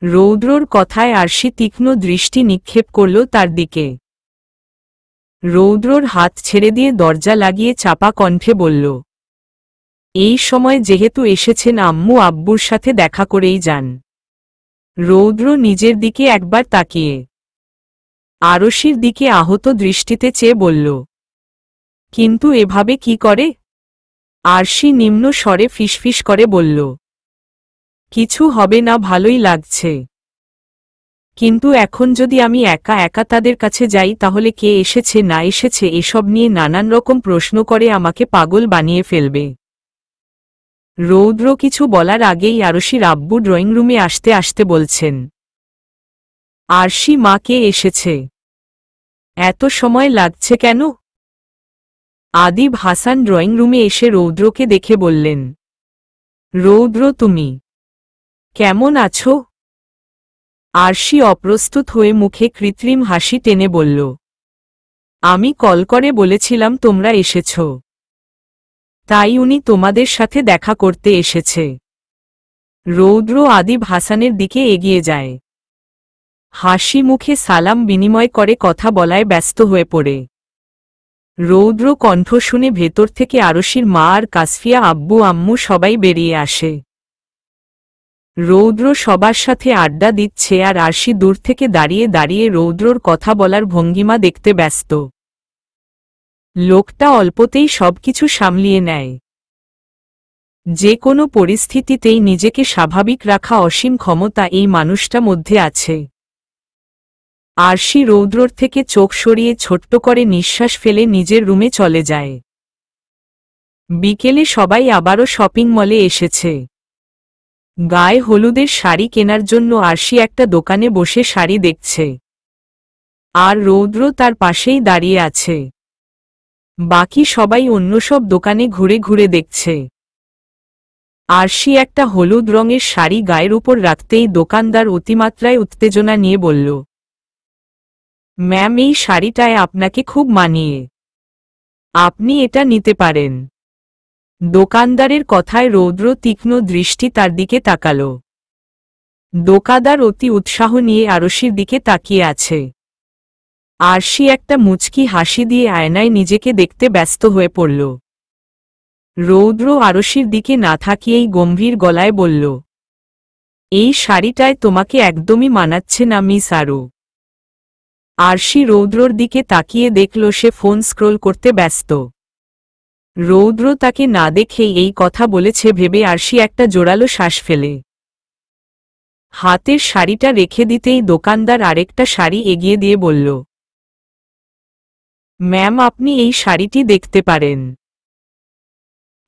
রৌদ্রর কথায় আরশি তীক্ষ্ণ দৃষ্টি নিক্ষেপ করল তার দিকে। রৌদ্রর হাত ছেড়ে দিয়ে দরজা লাগিয়ে চাপা কণ্ঠে বলল, এই সময় যেহেতু এসেছেন আম্মু আব্বুর সাথে দেখা করেই যান। রৌদ্র নিজের দিকে একবার তাকিয়ে আরশির দিকে আহত দৃষ্টিতে চেয়ে বলল, কিন্তু এভাবে কি করে? আরশি নিম্ন স্বরে ফিসফিস করে বলল, কিছু হবে না, ভালোই লাগছে। কিন্তু এখন যদি আমি একা একা তাদের কাছে যাই তাহলে কে এসেছে না এসেছে এসব নিয়ে নানান রকম প্রশ্ন করে আমাকে পাগল বানিয়ে ফেলবে। রৌদ্র কিছু বলার আগেই আরশির আব্বু ড্রয়িং রুমে আসতে আসতে বলছেন, আরশি মা কে এসেছে? এত সময় লাগছে কেন? আদিব হাসান ড্রয়িং রুমে এসে রৌদ্রকে দেখে বললেন, রৌদ্র তুমি কেমন আছো? আরশি অপ্রস্তুত হয়ে মুখে কৃত্রিম হাসি টেনে বলল, আমি কল করে বলেছিলাম তোমরা এসেছ। তাই উনি তোমাদের সাথে দেখা করতে এসেছে। রৌদ্র আদিব হাসানের দিকে এগিয়ে যায়। হাসি মুখে সালাম বিনিময় করে কথা বলায় ব্যস্ত হয়ে পড়ে। রৌদ্র কণ্ঠ শুনে ভেতর থেকে আরশির মা আর কাসফিয়া আব্বু আম্মু সবাই বেরিয়ে আসে। রৌদ্র সবার সাথে আড্ডা দিচ্ছে আর আরশি দূর থেকে দাঁড়িয়ে দাঁড়িয়ে রৌদ্রর কথা বলার ভঙ্গিমা দেখতে ব্যস্ত। লোকটা অল্পতেই সবকিছু সামলিয়ে নেয়। যে কোনো পরিস্থিতিতেই নিজেকে স্বাভাবিক রাখা অসীম ক্ষমতা এই মানুষটা মধ্যে আছে। আরশি রৌদ্রর থেকে চোখ সরিয়ে ছোট্ট করে নিঃশ্বাস ফেলে নিজের রুমে চলে যায়। বিকেলে সবাই আবারও শপিং মলে এসেছে। গায়ে হলুদের শাড়ি কেনার জন্য আরশি একটা দোকানে বসে শাড়ি দেখছে, আর রৌদ্র তার পাশেই দাঁড়িয়ে আছে। বাকি সবাই অন্য সব দোকানে ঘুরে ঘুরে দেখছে। আরশি একটা হলুদ রঙের শাড়ি গায়ের উপর রাখতেই দোকানদার অতিমাত্রায় উত্তেজনা নিয়ে বলল, ম্যাম, এই শাড়িটায় আপনাকে খুব মানিয়ে, আপনি এটা নিতে পারেন। দোকানদারের কথায় রৌদ্র তীক্ষ্ণ দৃষ্টি তার দিকে তাকাল। দোকানদার অতি উৎসাহ নিয়ে আরশির দিকে তাকিয়ে আছে। আরশি একটা মুচকি হাসি দিয়ে আয়নায় নিজেকে দেখতে ব্যস্ত হয়ে পড়ল। রৌদ্র আরশির দিকে না তাকিয়েই গম্ভীর গলায় বলল, এই শাড়িটায় তোমাকে একদমই মানাচ্ছে না মিস আরু। আরশি রৌদ্রর দিকে তাকিয়ে দেখল সে ফোন স্ক্রোল করতে ব্যস্ত। রৌদ্র তাকে না দেখেই এই কথা বলেছে ভেবে আরশি একটা জোরালো শ্বাস ফেলে হাতের শাড়িটা রেখে দিতেই দোকানদার আরেকটা শাড়ি এগিয়ে দিয়ে বলল, ম্যাম, আপনি এই শাড়িটি দেখতে পারেন,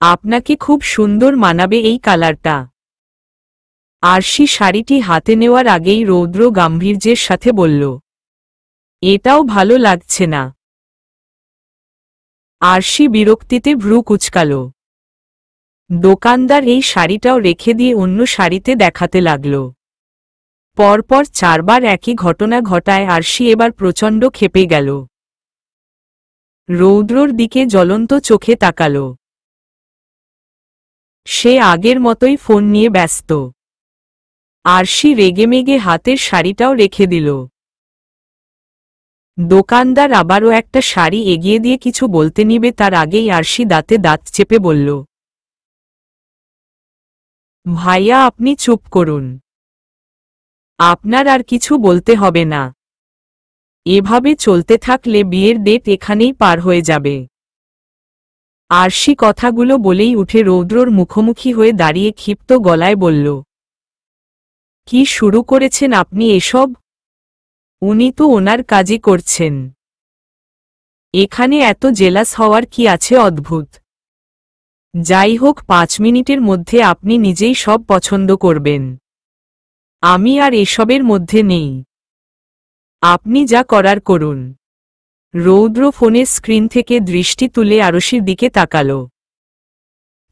আপনাকে খুব সুন্দর মানাবে এই কালারটা। আরশি শাড়িটি হাতে নেওয়ার আগেই রৌদ্র গাম্ভীর্যের সাথে বলল, এটাও ভালো লাগছে না। আরশি বিরক্তিতে ভ্রু কুঁচকাল। দোকানদার এই শাড়িটাও রেখে দিয়ে অন্য শাড়িতে দেখাতে লাগল। পরপর 4 বার একই ঘটনা ঘটায় আরশি এবার প্রচণ্ড ক্ষেপে গেল। রৌদ্রর দিকে জ্বলন্ত চোখে তাকাল। সে আগের মতোই ফোন নিয়ে ব্যস্ত। আরশি রেগেমেগে হাতের শাড়িটাও রেখে দিল। দোকানদার আবারও একটা শাড়ি এগিয়ে দিয়ে কিছু বলতে নিবে তার আগেই আরশি দাঁতে দাঁত চেপে বলল, ভাইয়া, আপনি চুপ করুন, আপনার আর কিছু বলতে হবে না। এভাবে চলতে থাকলে বিয়ের ডেট এখানেই পার হয়ে যাবে। আরশি কথাগুলো বলেই উঠে রৌদ্রর মুখোমুখি হয়ে দাঁড়িয়ে ক্ষিপ্ত গলায় বলল, কি শুরু করেছেন আপনি এসব? উনি তো ওনার কাজই করছেন, এখানে এত জেলাস হওয়ার কি আছে? অদ্ভুত। যাই হোক, 5 মিনিটের মধ্যে আপনি নিজেই সব পছন্দ করবেন। আমি আর এসবের মধ্যে নেই, আপনি যা করার করুন। রৌদ্র ফোনের স্ক্রিন থেকে দৃষ্টি তুলে আরশির দিকে তাকাল।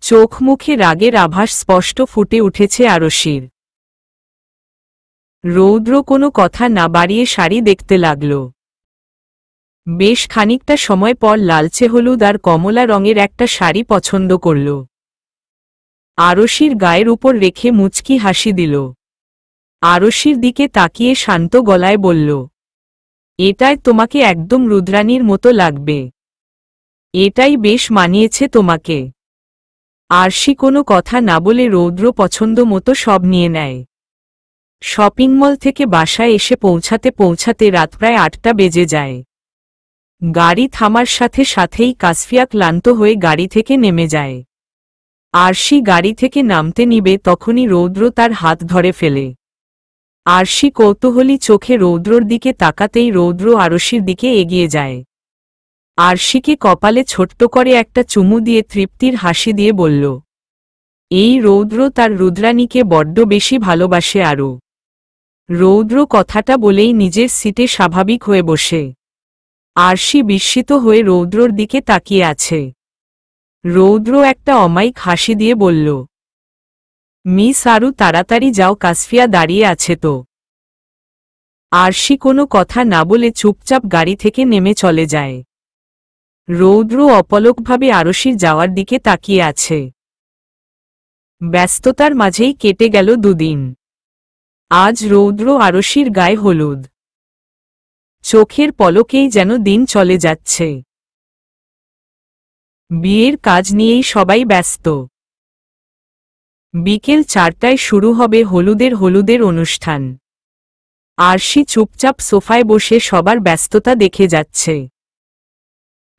চোখ মুখে রাগের আভাস স্পষ্ট ফুটে উঠেছে আরশির। রৌদ্র কোনো কথা না বাড়িয়ে শাড়ি দেখতে লাগল। বেশ খানিকটা সময় পর লালচে হলুদ আর কমলা রঙের একটা শাড়ি পছন্দ করল। আরশির গায়ের উপর রেখে মুচকি হাসি দিল। আরশির দিকে তাকিয়ে শান্ত গলায় বলল, এটায় তোমাকে একদম রুদ্রাণীর মতো লাগবে, এটাই বেশ মানিয়েছে তোমাকে। আরশি কোনো কথা না বলে রৌদ্র পছন্দ মতো সব নিয়ে নেয়। শপিং মল থেকে বাসায় এসে পৌঁছাতে পৌঁছাতে রাত প্রায় 8টা বেজে যায়। গাড়ি থামার সাথে সাথেই কাসফিয়া ক্লান্ত হয়ে গাড়ি থেকে নেমে যায়। আরশি গাড়ি থেকে নামতে নিবে তখনই রৌদ্র তার হাত ধরে ফেলে। আরশি কৌতূহলী চোখে রৌদ্রর দিকে তাকাতেই রৌদ্র আরশির দিকে এগিয়ে যায়। আরশিকে কপালে ছোট্ট করে একটা চুমু দিয়ে তৃপ্তির হাসি দিয়ে বলল, এই রৌদ্র তার রুদ্রাণীকে বড্ড বেশি ভালোবাসে আরও। রৌদ্র কথাটা বলেই নিজের সিটে স্বাভাবিক হয়ে বসে। আরশি বিস্মিত হয়ে রৌদ্রর দিকে তাকিয়ে আছে। রৌদ্র একটা অমায়িক হাসি দিয়ে বলল, মিস আরু, তাড়াতাড়ি যাও, কাসফিয়া দাঁড়িয়ে আছে তো। আরশি কোনো কথা না বলে চুপচাপ গাড়ি থেকে নেমে চলে যায়। রৌদ্র অপলকভাবে আরশির যাওয়ার দিকে তাকিয়ে আছে। ব্যস্ততার মাঝেই কেটে গেল দুদিন। আজ রৌদ্র আরশির গায়ে হলুদ। চোখের পলকেই যেন দিন চলে যাচ্ছে। বিয়ের কাজ নিয়েই সবাই ব্যস্ত। বিকেল 4টায় শুরু হবে হলুদের অনুষ্ঠান। আরশি চুপচাপ সোফায় বসে সবার ব্যস্ততা দেখে যাচ্ছে।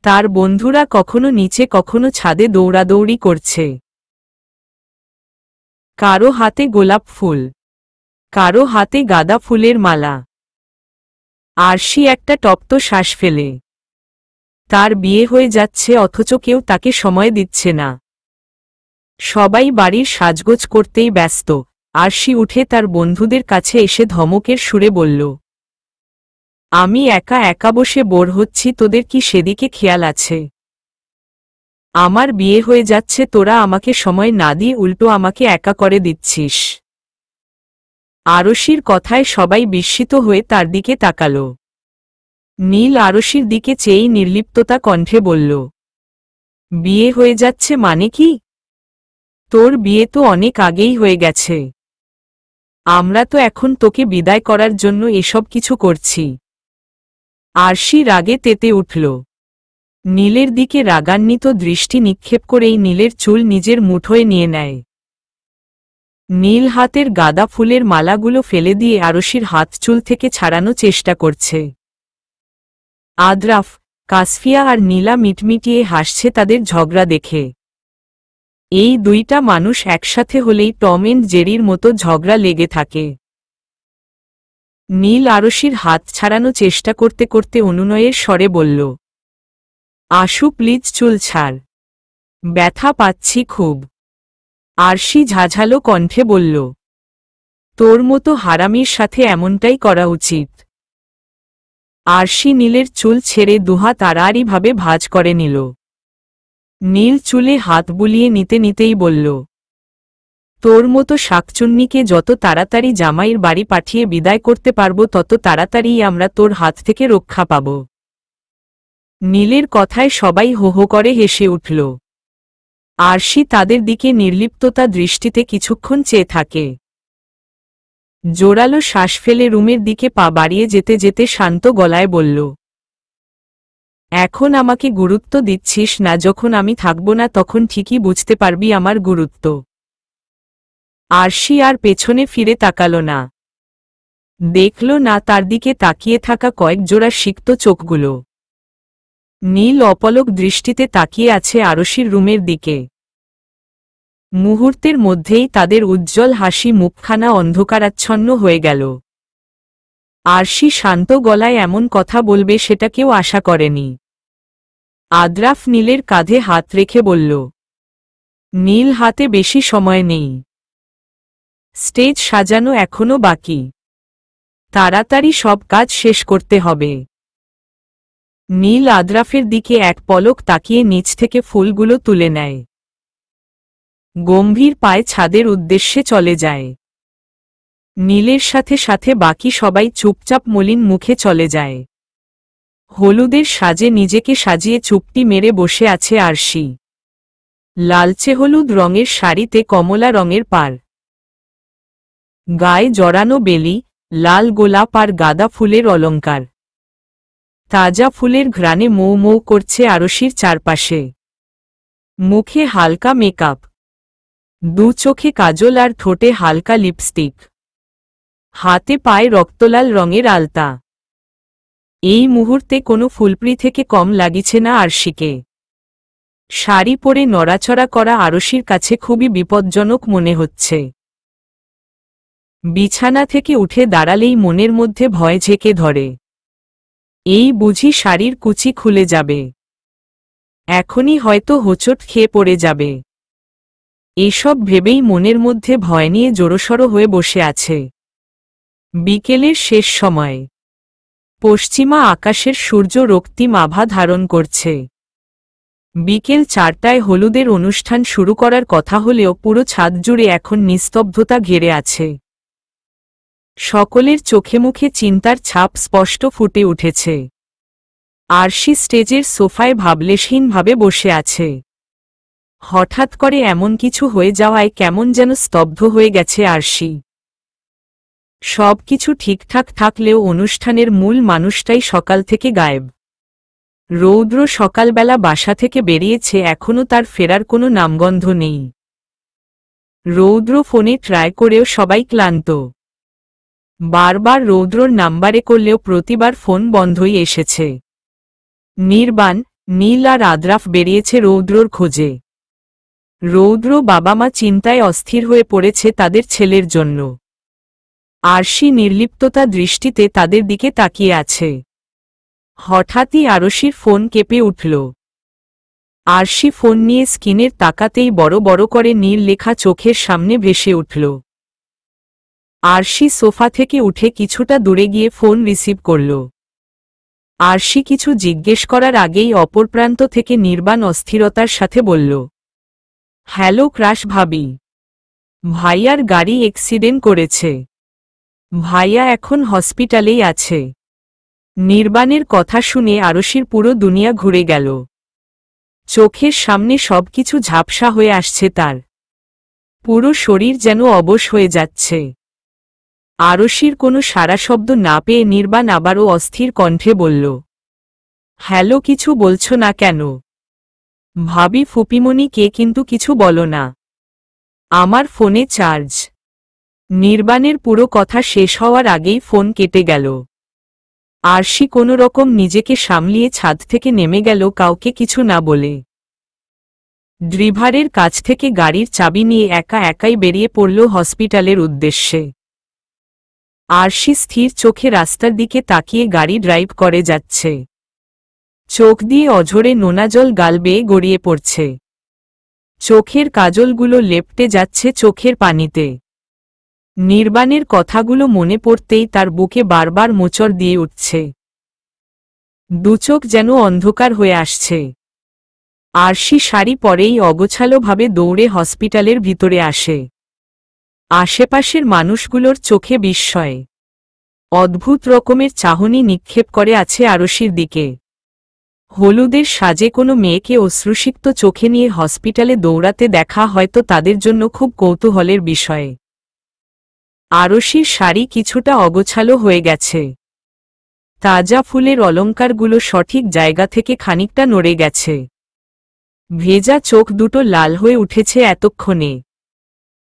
তার বন্ধুরা কখনো নিচে কখনো ছাদে দৌড়াদৌড়ি করছে। কারো হাতে গোলাপ ফুল, কারো হাতে গাঁদা ফুলের মালা। আরশি একটা তপ্ত শ্বাস ফেলে। তার বিয়ে হয়ে যাচ্ছে অথচ কেউ তাকে সময় দিচ্ছে না। সবাই বাড়ির সাজগোজ করতেই ব্যস্ত। আরশি উঠে তার বন্ধুদের কাছে এসে ধমকের সুরে বলল, আমি একা একা বসে বোর হচ্ছি, তোদের কি সেদিকে খেয়াল আছে? আমার বিয়ে হয়ে যাচ্ছে, তোরা আমাকে সময় না দিয়ে উল্টো আমাকে একা করে দিচ্ছিস। আরশির কথায় সবাই বিস্মিত হয়ে তার দিকে তাকাল। নীল আরশির দিকে চেয়েই নির্লিপ্ততা কণ্ঠে বলল, বিয়ে হয়ে যাচ্ছে মানে কি? তোর বিয়ে তো অনেক আগেই হয়ে গেছে। আমরা তো এখন তোকে বিদায় করার জন্য এসব কিছু করছি। আরশি রাগে তেতে উঠল। নীলের দিকে রাগান্বিত দৃষ্টি নিক্ষেপ করেই নীলের চুল নিজের মুঠোয় নিয়ে নেয়। নীল হাতের গাঁদা ফুলের মালাগুলো ফেলে দিয়ে আরশির হাত চুল থেকে ছাড়ানো চেষ্টা করছে। আদ্রাফ, কাসফিয়া আর নীলা মিটমিটিয়ে হাসছে তাদের ঝগড়া দেখে। এই দুইটা মানুষ একসাথে হলেই টম এন্ড জেরির মতো ঝগড়া লেগে থাকে। নীল আরশির হাত ছাড়ানো চেষ্টা করতে করতে অনুনয়ের স্বরে বলল, আশু প্লিজ চুল ছাড়, ব্যথা পাচ্ছি খুব। আরশি ঝাঝালো কণ্ঠে বলল, তোর মতো হারামির সাথে এমনটাই করা উচিত। আরশি নীলের চুল ছেড়ে দুহাত আড়াআড়িভাবে ভাঁজ করে নিল। নীল চুলে হাত বুলিয়ে নিতে নিতেই বলল, তোর মতো শাকচুন্নিকে যত তাড়াতাড়ি জামাইয়ের বাড়ি পাঠিয়ে বিদায় করতে পারবো তত তাড়াতাড়িই আমরা তোর হাত থেকে রক্ষা পাব। নীলের কথায় সবাই হো হো করে হেসে উঠল। আরশি তাদের দিকে নির্লিপ্ততা দৃষ্টিতে কিছুক্ষণ চেয়ে থাকে। জোরালো শ্বাস ফেলে রুমের দিকে পা বাড়িয়ে যেতে যেতে শান্ত গলায় বলল, এখন আমাকে গুরুত্ব দিচ্ছিস না, যখন আমি থাকব না তখন ঠিকই বুঝতে পারবি আমার গুরুত্ব। আরশি আর পেছনে ফিরে তাকাল না। দেখল না তার দিকে তাকিয়ে থাকা কয়েক জোড়া সিক্ত চোখগুলো। নীল অপলক দৃষ্টিতে তাকিয়ে আছে আরশির রুমের দিকে। মুহূর্তের মধ্যেই তাদের উজ্জ্বল হাসি মুখখানা অন্ধকারাচ্ছন্ন হয়ে গেল। আরশি শান্ত গলায় এমন কথা বলবে সেটা কেউ আশা করেনি। আদ্রাফ নীলের কাঁধে হাত রেখে বলল, নীল হাতে বেশি সময় নেই। স্টেজ সাজানো এখনো বাকি। তাড়াতাড়ি সব কাজ শেষ করতে হবে। নীল আদ্রাফের দিকে এক পলক তাকিয়ে নিচ থেকে ফুলগুলো তুলে নেয়। গম্ভীর পায়ে ছাদের উদ্দেশ্যে চলে যায়। নীলের সাথে সাথে বাকি সবাই চুপচাপ মলিন মুখে চলে যায়। হলুদের সাজে নিজেকে সাজিয়ে চুপটি মেরে বসে আছে আরশি। লালচে হলুদ রঙের শাড়িতে কমলা রঙের পাড়, গায়ে জড়ানো বেলি, লাল গোলাপ আর গাঁদা ফুলের অলঙ্কার। তাজা ফুলের ঘ্রাণে মৌ মৌ করছে আরশির চারপাশে। মুখে হালকা মেকআপ, দু চোখে কাজল আর ঠোঁটে হালকা লিপস্টিক, হাতে পায়ে রক্তলাল রঙের আলতা। এই মুহূর্তে কোনো ফুলপ্রি থেকে কম লাগিছে না আরশিকে। শাড়ি পরে নড়াচড়া করা আরশির কাছে খুবই বিপজ্জনক মনে হচ্ছে। বিছানা থেকে উঠে দাঁড়ালেই মনের মধ্যে ভয় ঝেঁকে ধরে। এই বুঝি শাড়ির কুচি খুলে যাবে, এখনই হয়তো হোঁচট খেয়ে পড়ে যাবে। এসব ভেবেই মনের মধ্যে ভয় নিয়ে জোড়সড় হয়ে বসে আছে। বিকেলের শেষ সময়। পশ্চিমা আকাশের সূর্য রক্তিম আভা ধারণ করছে। বিকেল 4টায় হলুদের অনুষ্ঠান শুরু করার কথা হলেও পুরো ছাদ জুড়ে এখন নিস্তব্ধতা ঘেরে আছে। সকলের চোখে মুখে চিন্তার ছাপ স্পষ্ট ফুটে উঠেছে। আরশি স্টেজের সোফায় ভাবলেশহীনভাবে বসে আছে। হঠাৎ করে এমন কিছু হয়ে যাওয়ায় কেমন যেন স্তব্ধ হয়ে গেছে আরশি। সবকিছু ঠিকঠাক থাকলেও অনুষ্ঠানের মূল মানুষটাই সকাল থেকে গায়েব। রৌদ্র সকালবেলা বাসা থেকে বেরিয়েছে, এখনও তার ফেরার কোনো নামগন্ধ নেই। রৌদ্র ফোনে ট্রাই করেও সবাই ক্লান্ত। বারবার রৌদ্রর নাম্বারে করলেও প্রতিবার ফোন বন্ধই এসেছে। নির্বাণ, নীল আর আদ্রাফ বেরিয়েছে রৌদ্রর খোঁজে। রৌদ্র বাবা মা চিন্তায় অস্থির হয়ে পড়েছে তাদের ছেলের জন্য। আরশি নির্লিপ্ততা দৃষ্টিতে তাদের দিকে তাকিয়ে আছে। হঠাৎই আরশির ফোন কেঁপে উঠল। আরশি ফোন নিয়ে স্ক্রিনের তাকাতেই বড় বড় করে নীল লেখা চোখের সামনে ভেসে উঠল। আরশি সোফা থেকে উঠে কিছুটা দূরে গিয়ে ফোন রিসিভ করল। আরশি কিছু জিজ্ঞেস করার আগেই অপর প্রান্ত থেকে নির্বাণ অস্থিরতার সাথে বলল, হ্যালো ক্রাশ ভাবি, ভাইয়ার গাড়ি অ্যাক্সিডেন্ট করেছে, ভাইয়া এখন হসপিটালেই আছে। নির্বাণের কথা শুনে আরশির পুরো দুনিয়া ঘুরে গেল। চোখের সামনে সবকিছু ঝাপসা হয়ে আসছে তার। পুরো শরীর যেন অবশ হয়ে যাচ্ছে। আরশির কোনো সাড়া শব্দ না পেয়ে নির্বাণ আবারও অস্থির কণ্ঠে বলল, হ্যালো কিছু বলছো না কেন? ভাবি ফুপিমণি কে কিন্তু কিছু বলো না, আমার ফোনে চার্জ। নির্বাণের পুরো কথা শেষ হওয়ার আগেই ফোন কেটে গেল। আরশি কোনো রকম নিজেকে সামলিয়ে ছাদ থেকে নেমে গেল কাউকে কিছু না বলে। ড্রাইভারের কাছ থেকে গাড়ির চাবি নিয়ে একা একাই বেরিয়ে পড়ল হসপিটালের উদ্দেশ্যে। আরশি স্থির চোখে রাস্তার দিকে তাকিয়ে গাড়ি ড্রাইভ করে যাচ্ছে। চোখ দিয়ে অঝরে নোনা জল গাল বেয়ে গড়িয়ে পড়ছে। চোখের কাজলগুলো লেপটে যাচ্ছে চোখের পানিতে। নির্বাণের কথাগুলো মনে পড়তেই তার বুকে বারবার মোচড় দিয়ে উঠছে। দুচোখ যেন অন্ধকার হয়ে আসছে। আরশি শাড়ি পরেই অগোছালোভাবে দৌড়ে হসপিটালের ভিতরে আসে। আশেপাশের মানুষগুলোর চোখে বিস্ময়। অদ্ভুত রকমের চাহনি নিক্ষেপ করে আছে আরশির দিকে। হলুদের সাজে কোনো মেয়েকে অশ্রুসিক্ত চোখে নিয়ে হসপিটালে দৌড়াতে দেখা হয়তো তাদের জন্য খুব কৌতূহলের বিষয়। আরশির শাড়ি কিছুটা অগোছালো হয়ে গেছে। তাজা ফুলের অলংকারগুলো সঠিক জায়গা থেকে খানিকটা নড়ে গেছে। ভেজা চোখ দুটো লাল হয়ে উঠেছে এতক্ষণে।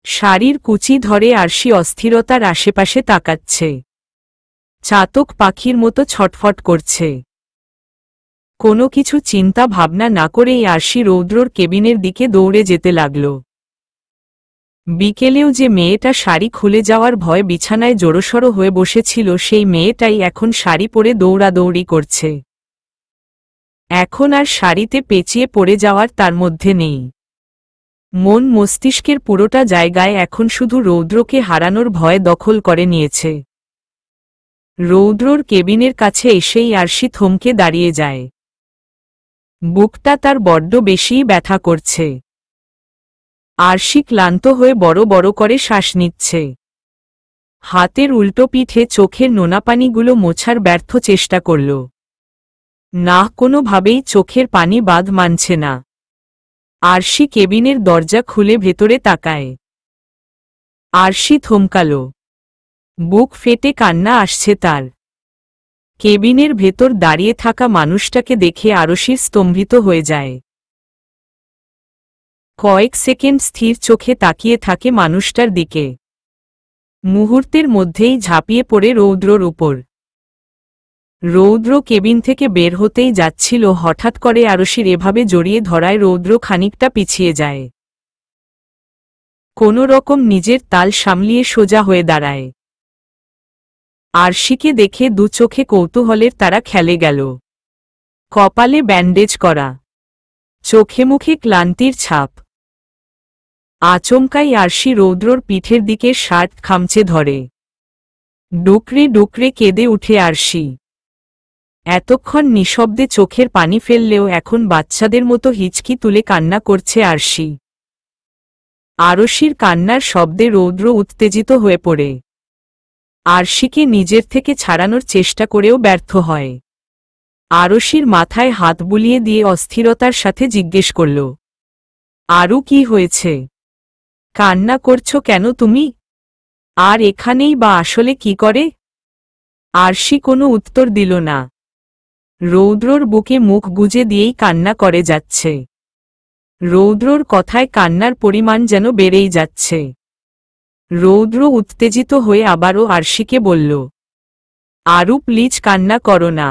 শাড়ির কুচি ধরে আরশি অস্থিরতার আশেপাশে তাকাচ্ছে। চাতক পাখির মতো ছটফট করছে। কোনো কিছু চিন্তা ভাবনা না করেই আরশি রৌদ্রর কেবিনের দিকে দৌড়ে যেতে লাগল। বিকেলেও যে মেয়েটা শাড়ি খুলে যাওয়ার ভয় বিছানায় জড়সড় হয়ে বসেছিল সেই মেয়েটাই এখন শাড়ি পরে দৌড়াদৌড়ি করছে। এখন আর শাড়িতে পেঁচিয়ে পড়ে যাওয়ার তার মধ্যে নেই। মন মস্তিষ্কের পুরোটা জায়গায় এখন শুধু রৌদ্রকে হারানোর ভয় দখল করে নিয়েছে। রৌদ্রর কেবিনের কাছে এসেই আরশি থমকে দাঁড়িয়ে যায়। বুকটা তার বড্ড বেশিই ব্যথা করছে। আরশি ক্লান্ত হয়ে বড় বড় করে শ্বাস নিচ্ছে। হাতের উল্টো পিঠে চোখের নোনাপানিগুলো মোছার ব্যর্থ চেষ্টা করল। না, কোনোভাবেই চোখের পানি বাঁধ মানছে না। আরশি কেবিনের দরজা খুলে ভেতরে তাকায়। আরশি থমকাল। বুক ফেটে কান্না আসছে তার। কেবিনের ভেতর দাঁড়িয়ে থাকা মানুষটাকে দেখে আরশির স্তম্ভিত হয়ে যায়। কয়েক সেকেন্ড স্থির চোখে তাকিয়ে থাকে মানুষটার দিকে। মুহূর্তের মধ্যেই ঝাঁপিয়ে পড়ে রৌদ্রর উপর। রৌদ্র কেবিন থেকে বের হতেই যাচ্ছিল, হঠাৎ করে আরশির এভাবে জড়িয়ে ধরায় রৌদ্র খানিকটা পিছিয়ে যায়। কোনো রকম নিজের তাল সামলিয়ে সোজা হয়ে দাঁড়ায়। আরশিকে দেখে দু চোখে কৌতূহলের তারা খেলে গেল। কপালে ব্যান্ডেজ করা, চোখে মুখে ক্লান্তির ছাপ। আচমকাই আরশি রৌদ্রর পিঠের দিকে শার্ট খামচে ধরে। ডুকরে ডুকরে কেঁদে উঠে আরশি। এতক্ষণ নিঃশব্দে চোখের পানি ফেললেও এখন বাচ্চাদের মতো হিচকি তুলে কান্না করছে আরশি। আরশির কান্নার শব্দে রৌদ্র উত্তেজিত হয়ে পড়ে। আরশিকে নিজের থেকে ছাড়ানোর চেষ্টা করেও ব্যর্থ হয়। আরশির মাথায় হাত বুলিয়ে দিয়ে অস্থিরতার সাথে জিজ্ঞেস করল, আরু কি হয়েছে? কান্না করছো কেন তুমি? আর এখানেই বা আসলে কি করে? আরশি কোনো উত্তর দিল না। রৌদ্রর বুকে মুখ গুজে দিয়েই কান্না করে যাচ্ছে। রৌদ্রর কথায় কান্নার পরিমাণ যেন বেড়েই যাচ্ছে। রৌদ্র উত্তেজিত হয়ে আবারও আরশিকে বলল, আরু প্লিজ কান্না করো না।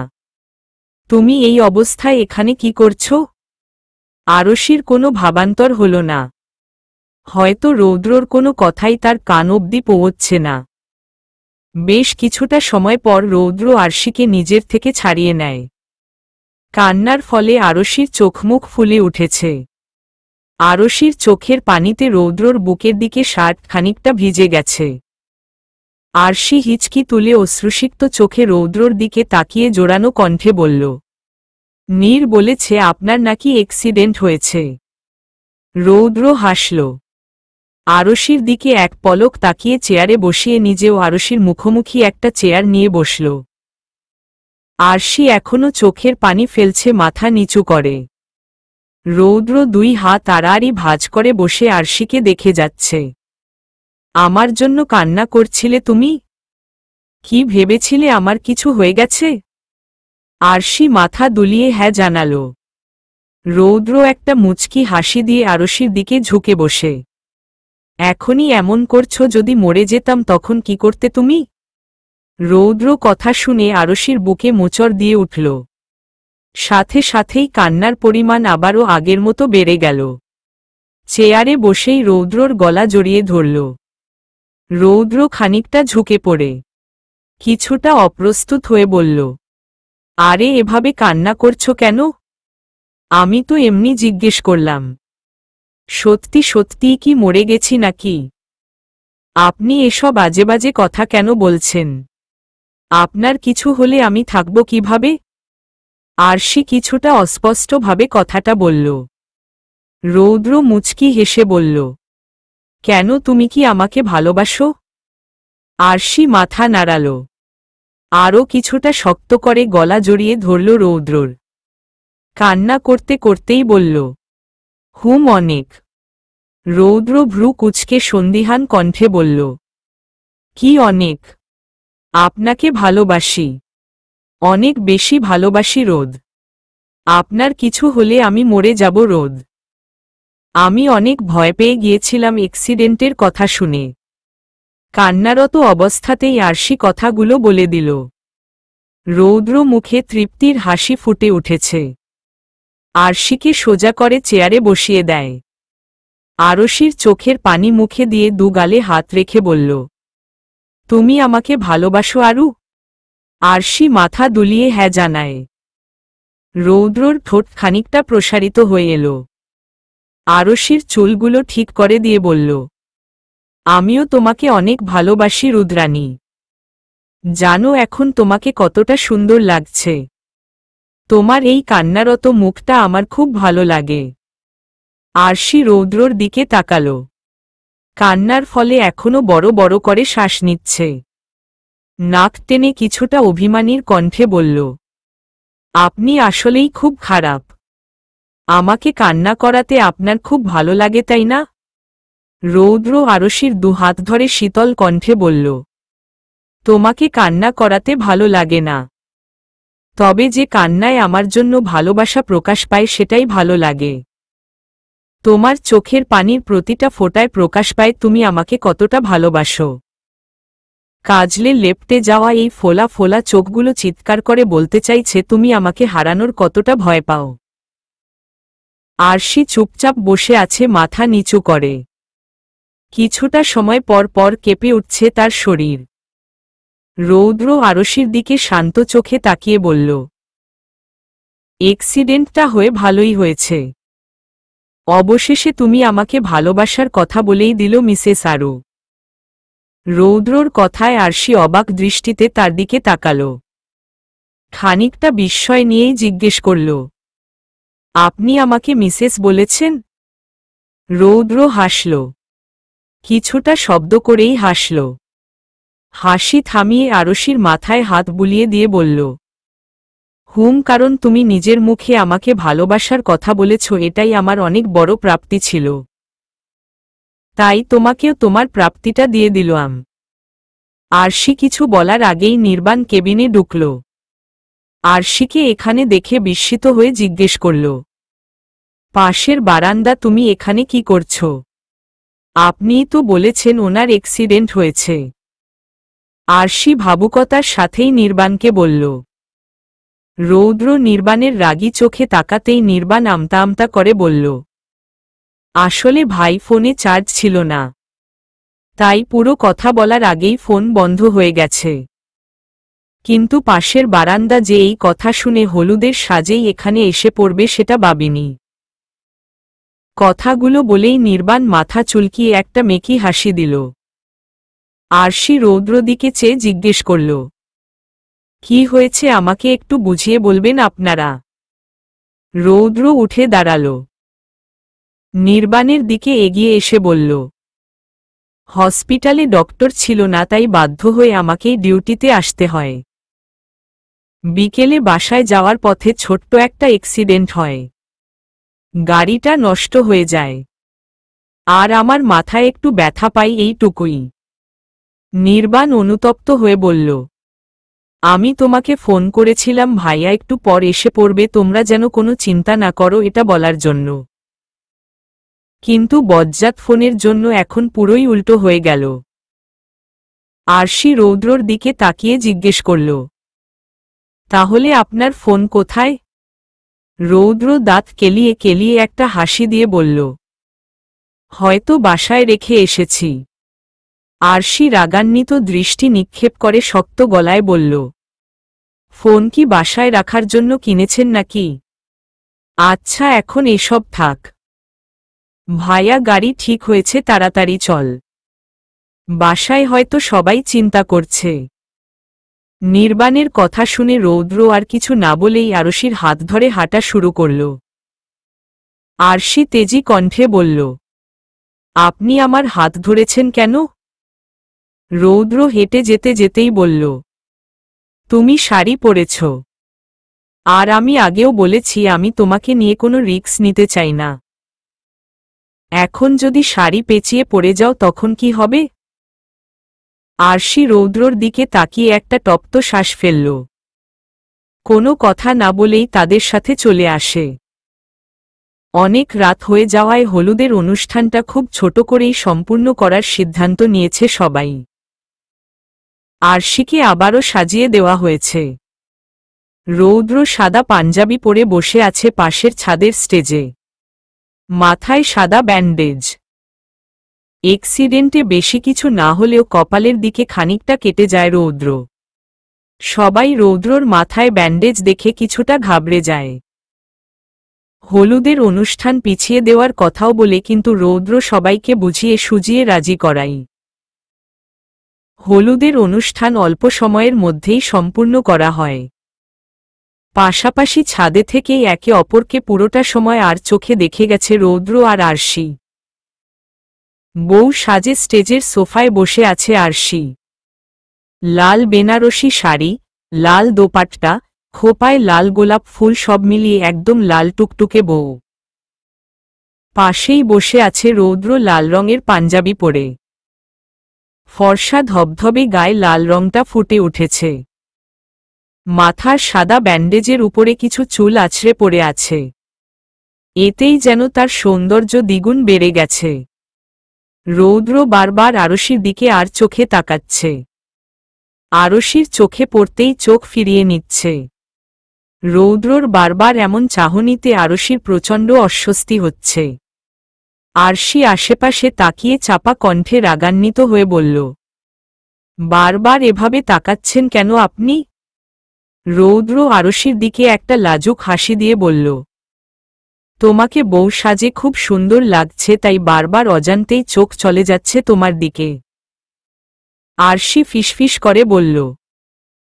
তুমি এই অবস্থায় এখানে কি করছো? আরশির কোনো ভাবান্তর হল না। হয়তো রৌদ্রর কোনো কথাই তার কান অবধি পৌঁছছে না। বেশ কিছুটা সময় পর রৌদ্র আরশিকে নিজের থেকে ছাড়িয়ে নেয়। কান্নার ফলে আরশির চোখমুখ ফুলে উঠেছে। আরশির চোখের পানিতে রৌদ্রর বুকের দিকে শার্ট খানিকটা ভিজে গেছে। আরশি হিচকি তুলে অশ্রুসিক্ত চোখে রৌদ্রর দিকে তাকিয়ে জোরানো কণ্ঠে বলল, নীর বলেছে আপনার নাকি অ্যাক্সিডেন্ট হয়েছে। রৌদ্র হাসল। আরশির দিকে এক পলক তাকিয়ে চেয়ারে বসিয়ে নিজেও আরশির মুখোমুখি একটা চেয়ার নিয়ে বসল। আরশি এখনো চোখের পানি ফেলছে, মাথা নিচু করে। রৌদ্র দুই হাত আড়াআড়ি ভাঁজ করে বসে আরশিকে দেখে যাচ্ছে। আমার জন্য কান্না করছিলে তুমি? কি ভেবেছিলে আমার কিছু হয়ে গেছে? আরশি মাথা দুলিয়ে হ্যাঁ জানাল। রৌদ্র একটা মুচকি হাসি দিয়ে আরশির দিকে ঝুঁকে বসে, এখনই এমন করছো, যদি মরে যেতাম তখন কি করতে তুমি? রৌদ্র কথা শুনে আরশির বুকে মোচড় দিয়ে উঠল। সাথে সাথেই কান্নার পরিমাণ আবারও আগের মতো বেড়ে গেল। চেয়ারে বসেই রৌদ্রর গলা জড়িয়ে ধরল। রৌদ্র খানিকটা ঝুঁকে পড়ে কিছুটা অপ্রস্তুত হয়ে বলল, আরে এভাবে কান্না করছো কেন? আমি তো এমনি জিজ্ঞেস করলাম। সত্যি সত্যিই কি মরে গেছি নাকি? আপনি এসব আজে বাজে কথা কেন বলছেন? আপনার কিছু হলে আমি থাকব কিভাবে? আরশি কিছুটা অস্পষ্টভাবে কথাটা বলল। রৌদ্র মুচকি হেসে বলল, কেন, তুমি কি আমাকে ভালোবাসো? আরশি মাথা নাড়াল। আরও কিছুটা শক্ত করে গলা জড়িয়ে ধরল রৌদ্রর। কান্না করতে করতেই বলল, হুম অনেক। রৌদ্র ভ্রু কুঁচকে সন্দিহান কণ্ঠে বলল, কি অনেক? আপনাকে ভালোবাসি, অনেক বেশি ভালোবাসি রোদ। আপনার কিছু হলে আমি মরে যাব রোদ। আমি অনেক ভয় পেয়ে গিয়েছিলাম অ্যাক্সিডেন্টের কথা শুনে। কান্নারত অবস্থাতেই আরশি কথাগুলো বলে দিল। রৌদ্র মুখে তৃপ্তির হাসি ফুটে উঠেছে। আরশিকে সোজা করে চেয়ারে বসিয়ে দেয়। আরশির চোখের পানি মুখে দিয়ে দু গালে হাত রেখে বলল, তুমি আমাকে ভালোবাসো আরু? আরশি মাথা দুলিয়ে হ্যাঁ জানায়। রৌদ্রর ঠোঁট খানিকটা প্রসারিত হয়ে এল। আরশির চুলগুলো ঠিক করে দিয়ে বলল, আমিও তোমাকে অনেক ভালোবাসি রুদ্রাণী। জানো এখন তোমাকে কতটা সুন্দর লাগছে। তোমার এই কান্নারত মুখটা আমার খুব ভালো লাগে। আরশি রৌদ্রর দিকে তাকাল। কান্নার ফলে এখনো বড় বড় করে শ্বাস নিচ্ছে। নাক টেনে কিছুটা অভিমানীর কণ্ঠে বলল, আপনি আসলেই খুব খারাপ। আমাকে কান্না করাতে আপনার খুব ভালো লাগে তাই না? রৌদ্র আরশির দুহাত ধরে শীতল কণ্ঠে বলল, তোমাকে কান্না করাতে ভালো লাগে না, তবে যে কান্নায় আমার জন্য ভালোবাসা প্রকাশ পায় সেটাই ভালো লাগে। তোমার চোখের পানির প্রতিটা ফোঁটায় প্রকাশ পায় তুমি আমাকে কতটা ভালোবাসো। কাজলে লেপ্টে যাওয়া এই ফোলা ফোলা চোখগুলো চিৎকার করে বলতে চাইছে তুমি আমাকে হারানোর কতটা ভয় পাও। আরশি চুপচাপ বসে আছে, মাথা নিচু করে। কিছুটা সময় পর পর কেঁপে উঠছে তার শরীর। রৌদ্র আরশির দিকে শান্ত চোখে তাকিয়ে বলল, অ্যাক্সিডেন্টটা হয়ে ভালোই হয়েছে। অবশেষে তুমি আমাকে ভালোবাসার কথা বলেই দিল মিসেস আরু। রৌদ্রর কথায় আরশি অবাক দৃষ্টিতে তার দিকে তাকাল। খানিকটা বিস্ময় নিয়েই জিজ্ঞেস করল, আপনি আমাকে মিসেস বলেছেন? রৌদ্র হাসল, কিছুটা শব্দ করেই হাসল। হাসি থামিয়ে আরশির মাথায় হাত বুলিয়ে দিয়ে বলল, কারণ তুমি নিজের মুখে আমাকে ভালোবাসার কথা বলেছ, এটাই আমার অনেক বড় প্রাপ্তি ছিল। তাই তোমাকেও তোমার প্রাপ্তিটা দিয়ে দিলাম। আরশি কিছু বলার আগেই নির্বাণ কেবিনে ঢুকল। আরশিকে এখানে দেখে বিস্মিত হয়ে জিজ্ঞেস করল, পাশের বারান্দা, তুমি এখানে কি করছো? আপনিই তো বলেছেন ওনার অ্যাক্সিডেন্ট হয়েছে। আরশি ভাবুকতার সাথেই নির্বাণকে বলল। রৌদ্র নির্বাণের রাগী চোখে তাকাতেই নির্বাণ আমতা আমতা করে বলল, আসলে ভাই ফোনে চার্জ ছিল না, তাই পুরো কথা বলার আগেই ফোন বন্ধ হয়ে গেছে। কিন্তু পাশের বারান্দা যে এই কথা শুনে হলুদের সাজেই এখানে এসে পড়বে সেটা ভাবিনি। কথাগুলো বলেই নির্বাণ মাথা চুলকিয়ে একটা মেকি হাসি দিল। আরশি রৌদ্র দিকে চেয়ে জিজ্ঞেস করল, কি হয়েছে আমাকে একটু বুঝিয়ে বলবেন আপনারা? রৌদ্র উঠে দাঁড়াল। নির্বাণের দিকে এগিয়ে এসে বলল, হসপিটালে ডক্টর ছিল না, তাই বাধ্য হয়ে আমাকেই ডিউটিতে আসতে হয়। বিকেলে বাসায় যাওয়ার পথে ছোট্ট একটা অ্যাক্সিডেন্ট হয়, গাড়িটা নষ্ট হয়ে যায়, আর আমার মাথায় একটু ব্যথা পাই, এইটুকুই। নির্বাণ অনুতপ্ত হয়ে বলল, আমি তোমাকে ফোন করেছিলাম ভাইয়া একটু পর এসে পড়বে, তোমরা যেন কোনো চিন্তা না করো এটা বলার জন্য। কিন্তু বজ্জাত ফোনের জন্য এখন পুরোই উল্টো হয়ে গেল। আরশি রৌদ্রর দিকে তাকিয়ে জিজ্ঞেস করল, তাহলে আপনার ফোন কোথায়? রৌদ্র দাঁত কেলিয়ে কেলিয়ে একটা হাসি দিয়ে বলল, হয়তো বাসায় রেখে এসেছি। আরশি রাগান্বিত দৃষ্টি নিক্ষেপ করে শক্ত গলায় বলল, ফোন কি বাসায় রাখার জন্য কিনেছেন নাকি? আচ্ছা, এখন এসব থাক। ভাইয়া, গাড়ি ঠিক হয়েছে, তাড়াতাড়ি চল, বাসায় হয়তো সবাই চিন্তা করছে। নির্বাণের কথা শুনে রৌদ্র আর কিছু না বলেই আরশির হাত ধরে হাঁটা শুরু করল। আরশি তেজি কণ্ঠে বলল, আপনি আমার হাত ধরেছেন কেন? রৌদ্র হেঁটে যেতে যেতেই বলল, তুমি শাড়ি পরেছ, আর আমি আগেও বলেছি আমি তোমাকে নিয়ে কোনো রিস্ক নিতে চাই না। এখন যদি শাড়ি পেঁচিয়ে পড়ে যাও তখন কি হবে? আরশি রৌদ্রর দিকে তাকিয়ে একটা তপ্ত শ্বাস ফেলল। কোনো কথা না বলেই তাদের সাথে চলে আসে। অনেক রাত হয়ে যাওয়ায় হলুদের অনুষ্ঠানটা খুব ছোট করেই সম্পূর্ণ করার সিদ্ধান্ত নিয়েছে সবাই। আরশিকে আবারও সাজিয়ে দেওয়া হয়েছে। রৌদ্র সাদা পাঞ্জাবি পরে বসে আছে পাশের ছাদের স্টেজে, মাথায় সাদা ব্যান্ডেজ। অ্যাক্সিডেন্টে বেশি কিছু না হলেও কপালের দিকে খানিকটা কেটে যায় রৌদ্র। সবাই রৌদ্রর মাথায় ব্যান্ডেজ দেখে কিছুটা ঘাবড়ে যায়। হলুদের অনুষ্ঠান পিছিয়ে দেওয়ার কথাও বলে, কিন্তু রৌদ্র সবাইকে বুঝিয়ে সুজিয়ে রাজি করায়। হলুদের অনুষ্ঠান অল্প সময়ের মধ্যেই সম্পূর্ণ করা হয়। পাশাপাশি ছাদে থেকেই একে অপরকে পুরোটা সময় আর চোখে দেখে গেছে রৌদ্র আর আরশি। বউ সাজে স্টেজের সোফায় বসে আছে আরশি। লাল বেনারসি শাড়ি, লাল দোপাট্টা, খোপায় লাল গোলাপ ফুল, সব মিলিয়ে একদম লাল টুকটুকে বউ। পাশেই বসে আছে রৌদ্র লাল রঙের পাঞ্জাবি পরে। ফর্সা ধবধবে গায়ে লাল রংটা ফুটে উঠেছে। মাথার সাদা ব্যান্ডেজের উপরে কিছু চুল আছড়ে পড়ে আছে, এতেই যেন তার সৌন্দর্য দ্বিগুণ বেড়ে গেছে। রৌদ্র বারবার আরশির দিকে আর চোখে তাকাচ্ছে। আরশির চোখে পড়তেই চোখ ফিরিয়ে নিচ্ছে। রৌদ্রর বারবার এমন চাহনিতে আরশির প্রচণ্ড অস্বস্তি হচ্ছে। আরশি আশেপাশে তাকিয়ে চাপা কণ্ঠে রাগান্বিত হয়ে বলল, বারবার এভাবে তাকাচ্ছেন কেন আপনি? রৌদ্র আরশির দিকে একটা লাজুক হাসি দিয়ে বলল, তোমাকে বউ সাজে খুব সুন্দর লাগছে, তাই বারবার অজান্তেই চোখ চলে যাচ্ছে তোমার দিকে। আরশি ফিসফিস করে বলল,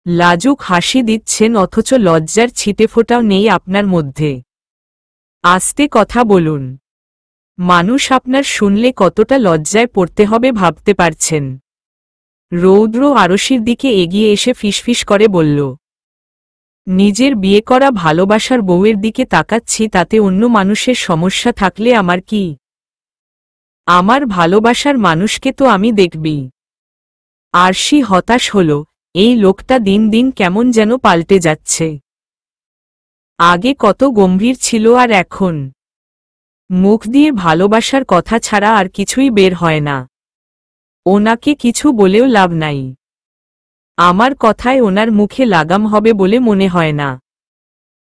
লাজুক হাসি দিচ্ছেন অথচ লজ্জার ছিটেফোঁটাও নেই আপনার মধ্যে। আস্তে কথা বলুন, মানুষ আপনার শুনলে কতটা লজ্জায় পড়তে হবে ভাবতে পারছেন? রৌদ্র আরশির দিকে এগিয়ে এসে ফিসফিস করে বলল, নিজের বিয়ে করা ভালোবাসার বউয়ের দিকে তাকাচ্ছি, তাতে অন্য মানুষের সমস্যা থাকলে আমার কি? আমার ভালোবাসার মানুষকে তো আমি দেখবি। আরশি হতাশ হল, এই লোকটা দিন দিন কেমন যেন পাল্টে যাচ্ছে। আগে কত গম্ভীর ছিল আর এখন মুখ দিয়ে ভালোবাসার কথা ছাড়া আর কিছুই বের হয় না। ওনাকে কিছু বলেও লাভ নাই। আমার কথায় ওনার মুখে লাগাম হবে বলে মনে হয় না।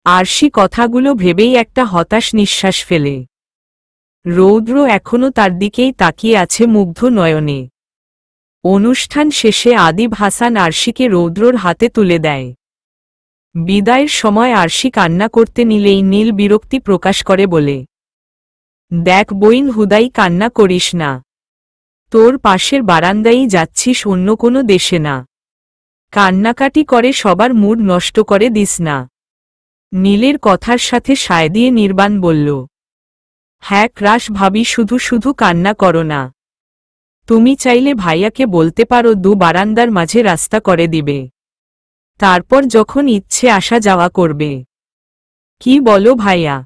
আরশি কথাগুলো ভেবেই একটা হতাশ নিঃশ্বাস ফেলে। রৌদ্র এখনো তার দিকেই তাকিয়ে আছে মুগ্ধ নয়নে। অনুষ্ঠান শেষে আদিব হাসান আরশিকে রৌদ্রর হাতে তুলে দেয়। বিদায়ের সময় আরশি কান্না করতে নিলেই নীল বিরক্তি প্রকাশ করে বলে, দেখ বইন, হুদাই কান্না করিস না। তোর পাশের বারান্দায় যাচ্ছিস, অন্য কোনো দেশে না। কান্নাকাটি করে সবার মুড নষ্ট করে দিস না। নীলের কথার সাথে সায় দিয়ে নির্বাণ বলল, হ্যাঁ ক্রাশ ভাবি, শুধু শুধু কান্না করো না। তুমি চাইলে ভাইয়াকে বলতে পারো বারান্দার মাঝে রাস্তা করে দিবে, তারপর যখন ইচ্ছে আসা যাওয়া করবে। কি বলো ভাইয়া?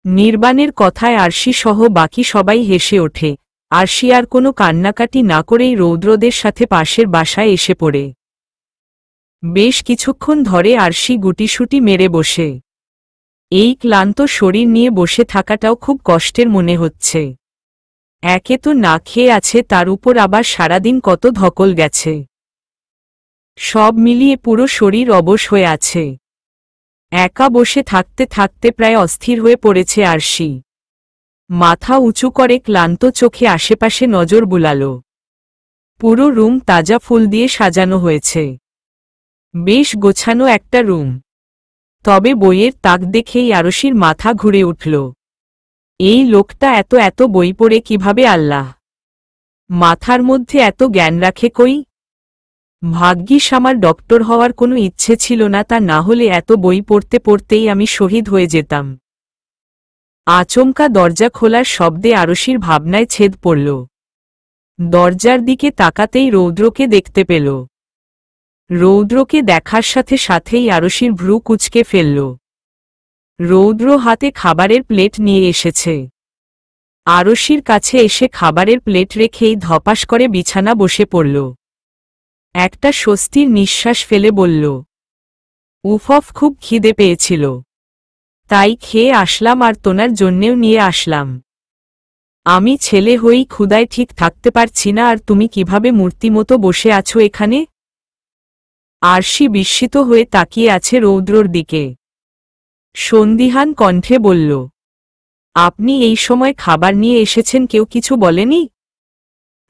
নির্বাণের কথায় আরশি সহ বাকি সবাই হেসে ওঠে। আরশি আর কোনো কান্নাকাটি না করেই রৌদ্রদের সাথে পাশের বাসায় এসে পড়ে। বেশ কিছুক্ষণ ধরে আরশি গুটিসুটি মেরে বসে। এই ক্লান্ত শরীর নিয়ে বসে থাকাটাও খুব কষ্টের মনে হচ্ছে। একে তো না খেয়ে আছে, তার উপর আবার সারাদিন কত ধকল গেছে। সব মিলিয়ে পুরো শরীর অবশ হয়ে আছে। একা বসে থাকতে থাকতে প্রায় অস্থির হয়ে পড়েছে আরশি। মাথা উঁচু করে ক্লান্ত চোখে আশেপাশে নজর বুলাল। পুরো রুম তাজা ফুল দিয়ে সাজানো হয়েছে। বেশ গোছানো একটা রুম। তবে বইয়ের তাক দেখেই আরশির মাথা ঘুরে উঠল। এই লোকটা এত এত বই পড়ে কিভাবে? আল্লাহ, মাথার মধ্যে এত জ্ঞান রাখে কই? ভাগ্যিস আমার ডক্টর হওয়ার কোনো ইচ্ছে ছিল না, তা না হলে এত বই পড়তে পড়তেই আমি শহীদ হয়ে যেতাম। আচমকা দরজা খোলার শব্দে আরশির ভাবনায় ছেদ পড়ল। দরজার দিকে তাকাতেই রৌদ্রকে দেখতে পেল। রৌদ্রকে দেখার সাথে সাথেই আরশির ভ্রু কুঁচকে ফেলল। রৌদ্র হাতে খাবারের প্লেট নিয়ে এসেছে। আরশির কাছে এসে খাবারের প্লেট রেখেই ধপাস করে বিছানা বসে পড়ল। একটা স্বস্তির নিঃশ্বাস ফেলে বলল, উফ, খুব খিদে পেয়েছিল, তাই খেয়ে আসলাম, আর তোনার জন্যেও নিয়ে আসলাম। আমি ছেলে হয়েই ক্ষুধায় ঠিক থাকতে পারছি না, আর তুমি কিভাবে মূর্তিমতো বসে আছো এখানে? আরশি বিস্মিত হয়ে তাকিয়ে আছে রৌদ্রর দিকে। সন্দিহান কণ্ঠে বলল, আপনি এই সময় খাবার নিয়ে এসেছেন, কেউ কিছু বলেনি?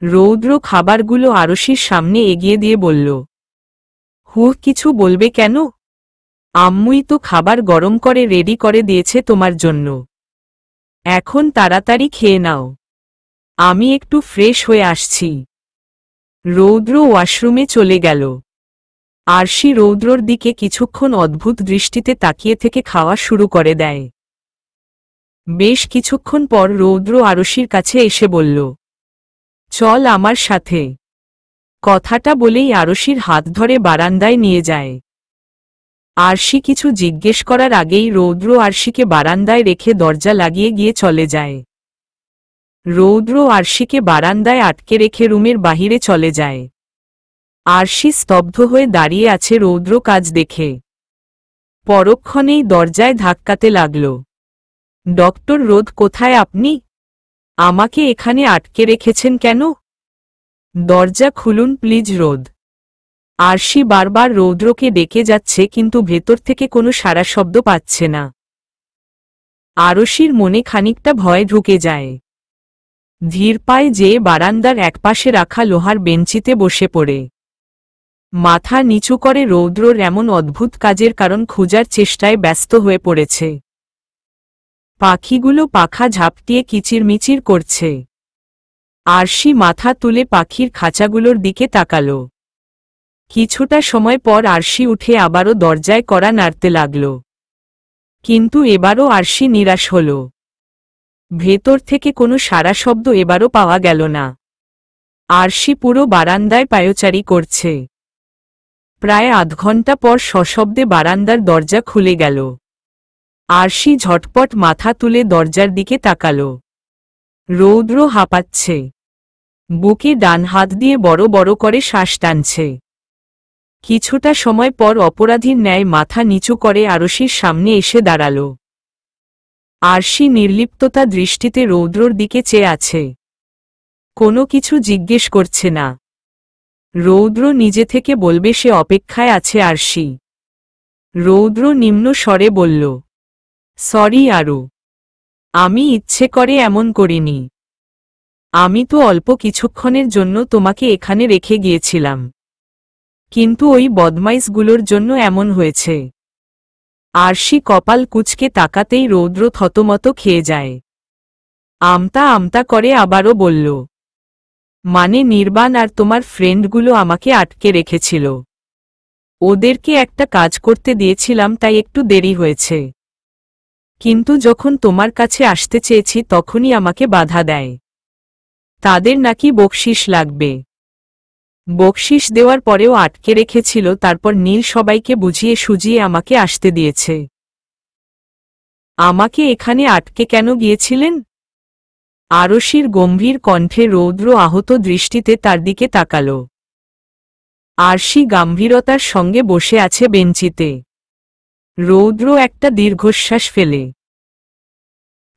রৌদ্র খাবারগুলো আরশির সামনে এগিয়ে দিয়ে বলল, কিছু বলবে কেন? আম্মুই তো খাবার গরম করে রেডি করে দিয়েছে তোমার জন্য। এখন তাড়াতাড়ি খেয়ে নাও, আমি একটু ফ্রেশ হয়ে আসছি। রৌদ্র ওয়াশরুমে চলে গেল। আরশি রৌদ্রর দিকে কিছুক্ষণ অদ্ভুত দৃষ্টিতে তাকিয়ে থেকে খাওয়া শুরু করে দেয়। বেশ কিছুক্ষণ পর রৌদ্র আরশির কাছে এসে বলল, চল আমার সাথে। কথাটা বলেই আরশির হাত ধরে বারান্দায় নিয়ে যায়। আরশি কিছু জিজ্ঞেস করার আগেই রৌদ্র আরশিকে বারান্দায় রেখে দরজা লাগিয়ে গিয়ে চলে যায়। রৌদ্র আরশিকে বারান্দায় আটকে রেখে রুমের বাহিরে চলে যায়। আরশি স্তব্ধ হয়ে দাঁড়িয়ে আছে রৌদ্র কাজ দেখে। পরক্ষণেই দরজায় ধাক্কাতে লাগল। ডক্টর রোদ, কোথায় আপনি? আমাকে এখানে আটকে রেখেছেন কেন? দরজা খুলুন প্লিজ রোদ। আরশি বারবার রৌদ্রকে ডেকে যাচ্ছে, কিন্তু ভেতর থেকে কোনো সাড়া শব্দ পাচ্ছে না। আরশির মনে খানিকটা ভয় ঢুকে যায়। ধীর পায়ে যেয়ে বারান্দার একপাশে রাখা লোহার বেঞ্চিতে বসে পড়ে মাথা নিচু করে রৌদ্রর এমন অদ্ভুত কাজের কারণ খোঁজার চেষ্টায় ব্যস্ত হয়ে পড়েছে। পাখিগুলো পাখা ঝাপটিয়ে কিচিরমিচির করছে। আরশি মাথা তুলে পাখির খাঁচাগুলোর দিকে তাকাল। কিছুটা সময় পর আরশি উঠে আবারও দরজায় কড়া নাড়তে লাগল। কিন্তু এবারও আরশি নিরাশ হল। ভেতর থেকে কোনো সাড়া শব্দ এবারও পাওয়া গেল না। আরশি পুরো বারান্দায় পায়চারি করছে। প্রায় আধ ঘন্টা পর সশব্দে বারান্দার দরজা খুলে গেল। আরশি ঝটপট মাথা তুলে দরজার দিকে তাকাল। রৌদ্র হাঁপাচ্ছে, বুকে ডান হাত দিয়ে বড় বড় করে শ্বাস টানছে। কিছুটা সময় পর অপরাধীর ন্যায় মাথা নিচু করে আরশির সামনে এসে দাঁড়াল। আরশি নির্লিপ্ততা দৃষ্টিতে রৌদ্রর দিকে চেয়ে আছে, কোনো কিছু জিজ্ঞেস করছে না। রৌদ্র নিজে থেকে বলবে সে অপেক্ষায় আছে আরশি। রৌদ্র নিম্ন স্বরে বলল, সরি আরু, আমি ইচ্ছে করে এমন করিনি। আমি তো অল্প কিছুক্ষণের জন্য তোমাকে এখানে রেখে গিয়েছিলাম, কিন্তু ওই বদমাইশগুলোর জন্য এমন হয়েছে। আরশি কপাল কুঁচকে তাকাতেই রৌদ্র থতমত খেয়ে যায়। আমতা আমতা করে আবারও বলল, মানে নির্বাণ আর তোমার ফ্রেন্ডগুলো আমাকে আটকে রেখেছিল। ওদেরকে একটা কাজ করতে দিয়েছিলাম, তাই একটু দেরি হয়েছে। কিন্তু যখন তোমার কাছে আসতে চেয়েছি তখনই আমাকে বাধা দেয়। তাদের নাকি বকশিশ লাগবে। বকশিশ দেওয়ার পরেও আটকে রেখেছিল, তারপর নীল সবাইকে বুঝিয়ে সুজিয়ে আমাকে আসতে দিয়েছে। আমাকে এখানে আটকে কেন গিয়েছিলেন? আরশির গম্ভীর কণ্ঠে রৌদ্র আহত দৃষ্টিতে তার দিকে তাকাল। আরশি গম্ভীরতার সঙ্গে বসে আছে বেঞ্চিতে। রৌদ্র একটা দীর্ঘশ্বাস ফেলে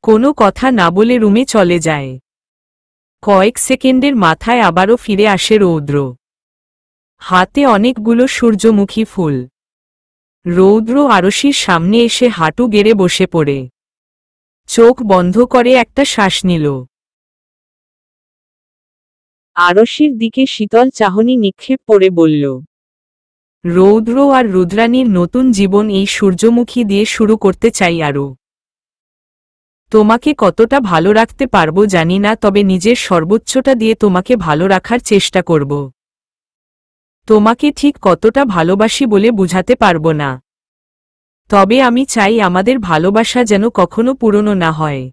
কোনো কথা না বলে রুমে চলে যায়। কয়েক সেকেন্ডের মাথায় আবারও ফিরে আসে রৌদ্র, হাতে অনেকগুলো সূর্যমুখী ফুল। রৌদ্র আরশির সামনে এসে হাঁটু গেড়ে বসে পড়ে চোখ বন্ধ করে একটা শ্বাস নিল। আরশির দিকে শীতল চাহনি নিক্ষেপ করে বলল, রৌদ্র আর রুদ্রাণীর নতুন জীবন এই সূর্যমুখী দিয়ে শুরু করতে চাই আরও। তোমাকে কতটা ভালো রাখতে পারবো জানি না, তবে নিজের সর্বোচ্চটা দিয়ে তোমাকে ভালো রাখার চেষ্টা করব। তোমাকে ঠিক কতটা ভালোবাসি বলে বুঝাতে পারবো না, তবে আমি চাই আমাদের ভালোবাসা যেন কখনো পুরনো না হয়।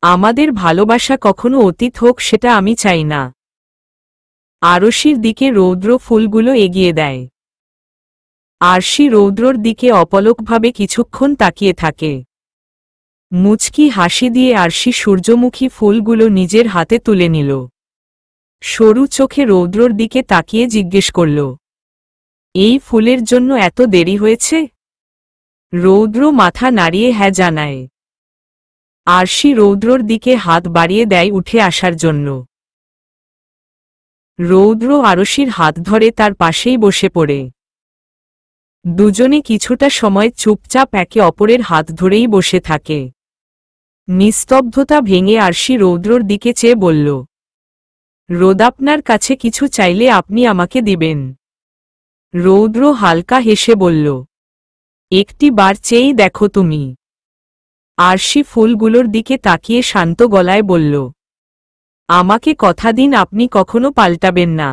আমাদের ভালোবাসা কখনো অতীত হোক, সেটা আমি চাই না। আরশির দিকে রৌদ্র ফুলগুলো এগিয়ে দেয়। আরশি রৌদ্রর দিকে অপলকভাবে কিছুক্ষণ তাকিয়ে থাকে। মুচকি হাসি দিয়ে আরশি সূর্যমুখী ফুলগুলো নিজের হাতে তুলে নিল। সরু চোখে রৌদ্রর দিকে তাকিয়ে জিজ্ঞেস করল, এই ফুলের জন্য এত দেরি হয়েছে? রৌদ্র মাথা নাড়িয়ে হ্যাঁ জানায়। আরশি রৌদ্রর দিকে হাত বাড়িয়ে দেয় উঠে আসার জন্য। রৌদ্র আরশির হাত ধরে তার পাশেই বসে পড়ে। দুজনে কিছুটা সময় চুপচাপ একে অপরের হাত ধরেই বসে থাকে। নিস্তব্ধতা ভেঙে আরশি রৌদ্রর দিকে চেয়ে বলল, রোদ, আপনার কাছে কিছু চাইলে আপনি আমাকে দিবেন? রৌদ্র হালকা হেসে বলল, একটি বার চেয়েই দেখো তুমি। আরশি ফুলগুলোর দিকে তাকিয়ে শান্ত গলায় বলল, আমাকে কথা দিন আপনি কখনো পাল্টাবেন না।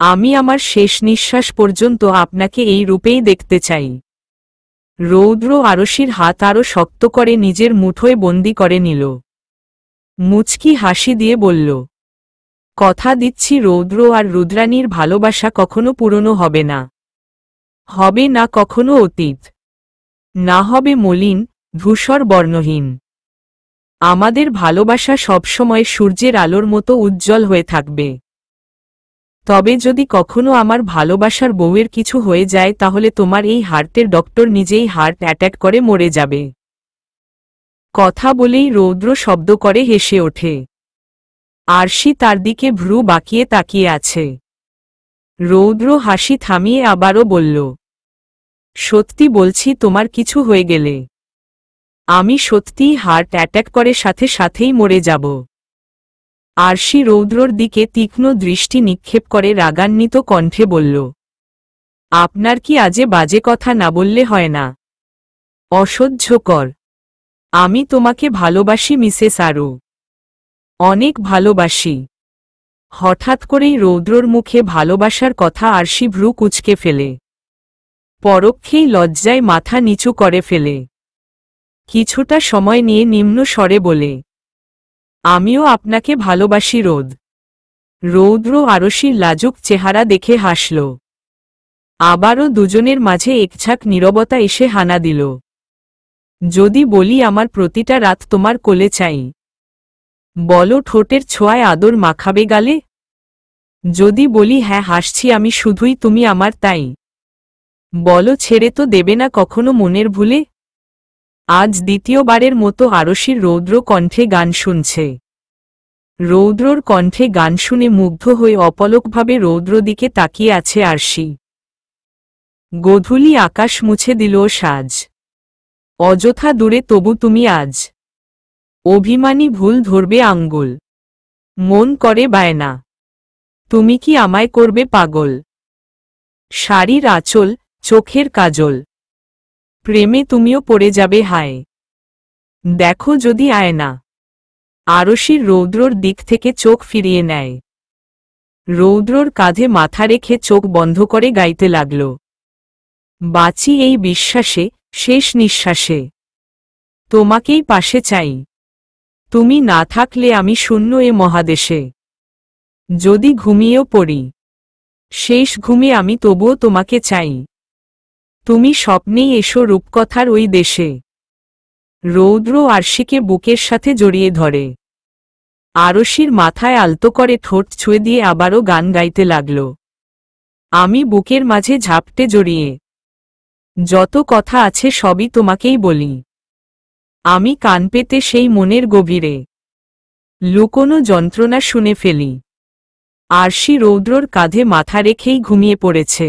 আমি আমার শেষ নিঃশ্বাস পর্যন্ত আপনাকে এই রূপেই দেখতে চাই। রৌদ্র আরশির হাত আরও শক্ত করে নিজের মুঠোয় বন্দি করে নিল। মুচকি হাসি দিয়ে বলল, কথা দিচ্ছি রৌদ্র আর রুদ্রাণীর ভালোবাসা কখনো পুরনো হবে না। হবে না কখনো অতীত। না হবে মলিন, ধূসর বর্ণহীন। আমাদের ভালোবাসা সবসময় সূর্যের আলোর মতো উজ্জ্বল হয়ে থাকবে। তবে যদি কখনো আমার ভালোবাসার বউয়ের কিছু হয়ে যায় তাহলে তোমার এই হার্টের ডক্টর নিজেই হার্ট অ্যাটাক করে মরে যাবে। কথা বলেই রৌদ্র শব্দ করে হেসে ওঠে। আরশি তার দিকে ভ্রু বাঁকিয়ে তাকিয়ে আছে। রৌদ্র হাসি থামিয়ে আবারও বলল, সত্যি বলছি, তোমার কিছু হয়ে গেলে আমি সত্যিই হার্ট অ্যাটাক করে সাথে সাথেই মরে যাব। আরশি রৌদ্রর দিকে তীক্ষ্ণ দৃষ্টি নিক্ষেপ করে রাগান্বিত কণ্ঠে বলল, আপনার কি আজে বাজে কথা না বললে হয় না? অসহ্যকর। আমি তোমাকে ভালোবাসি মিসেস আরু, অনেক ভালোবাসি। হঠাৎ করেই রৌদ্রর মুখে ভালোবাসার কথা আরশি ভ্রু কুঁচকে ফেলে। পরক্ষেই লজ্জায় মাথা নিচু করে ফেলে। কিছুটা সময় নিয়ে নিম্ন স্বরে বলে, আমিও আপনাকে ভালোবাসি রোদ। রৌদ্র আরশির লাজুক চেহারা দেখে হাসল। আবারও দুজনের মাঝে একঝাঁক নীরবতা এসে হানা দিল। যদি বলি আমার প্রতিটা রাত তোমার কোলে চাই, বলো ঠোঁটের ছোঁয়ায় আদর মাখাবে গালে? যদি বলি হ্যাঁ হাসছি আমি শুধুই তুমি আমার তাই, বলো ছেড়ে তো দেবে না কখনো মনের ভুলে? আজ দ্বিতীয়বারের মতো আরশির রৌদ্র কণ্ঠে গান শুনছে। রৌদ্রর কণ্ঠে গান শুনে মুগ্ধ হয়ে অপলকভাবে রৌদ্র দিকে তাকিয়ে আছে আরশি। গোধূলি আকাশ মুছে দিল সাজ। অযথা দূরে তবু তুমি আজ, অভিমানী ভুল ধরবে আঙ্গুল, মন করে বায়না, তুমি কি আমায় করবে পাগল? শাড়ির আঁচল, চোখের কাজল, প্রেমে তুমিও পড়ে যাবে হায়, দেখো যদি আয়না। আরশির রৌদ্রর দিক থেকে চোখ ফিরিয়ে নেয়। রৌদ্রর কাঁধে মাথা রেখে চোখ বন্ধ করে গাইতে লাগল। বাঁচি এই বিশ্বাসে, শেষ নিঃশ্বাসে তোমাকেই পাশে চাই, তুমি না থাকলে আমি শূন্য এ মহাদেশে। যদি ঘুমিয়েও পড়ি, শেষ ঘুমে আমি তবুও তোমাকে চাই, তুমি স্বপ্নেই এসো রূপকথার ওই দেশে। রৌদ্র আরশিকে বুকের সাথে জড়িয়ে ধরে। আরশির মাথায় আলতো করে ঠোঁট ছুঁয়ে দিয়ে আবারও গান গাইতে লাগল। আমি বুকের মাঝে ঝাপটে জড়িয়ে, যত কথা আছে সবই তোমাকেই বলি, আমি কান পেতে সেই মনের গভীরে লুকোনো যন্ত্রণা শুনে ফেলি। আরশি রৌদ্রর কাঁধে মাথা রেখেই ঘুমিয়ে পড়েছে।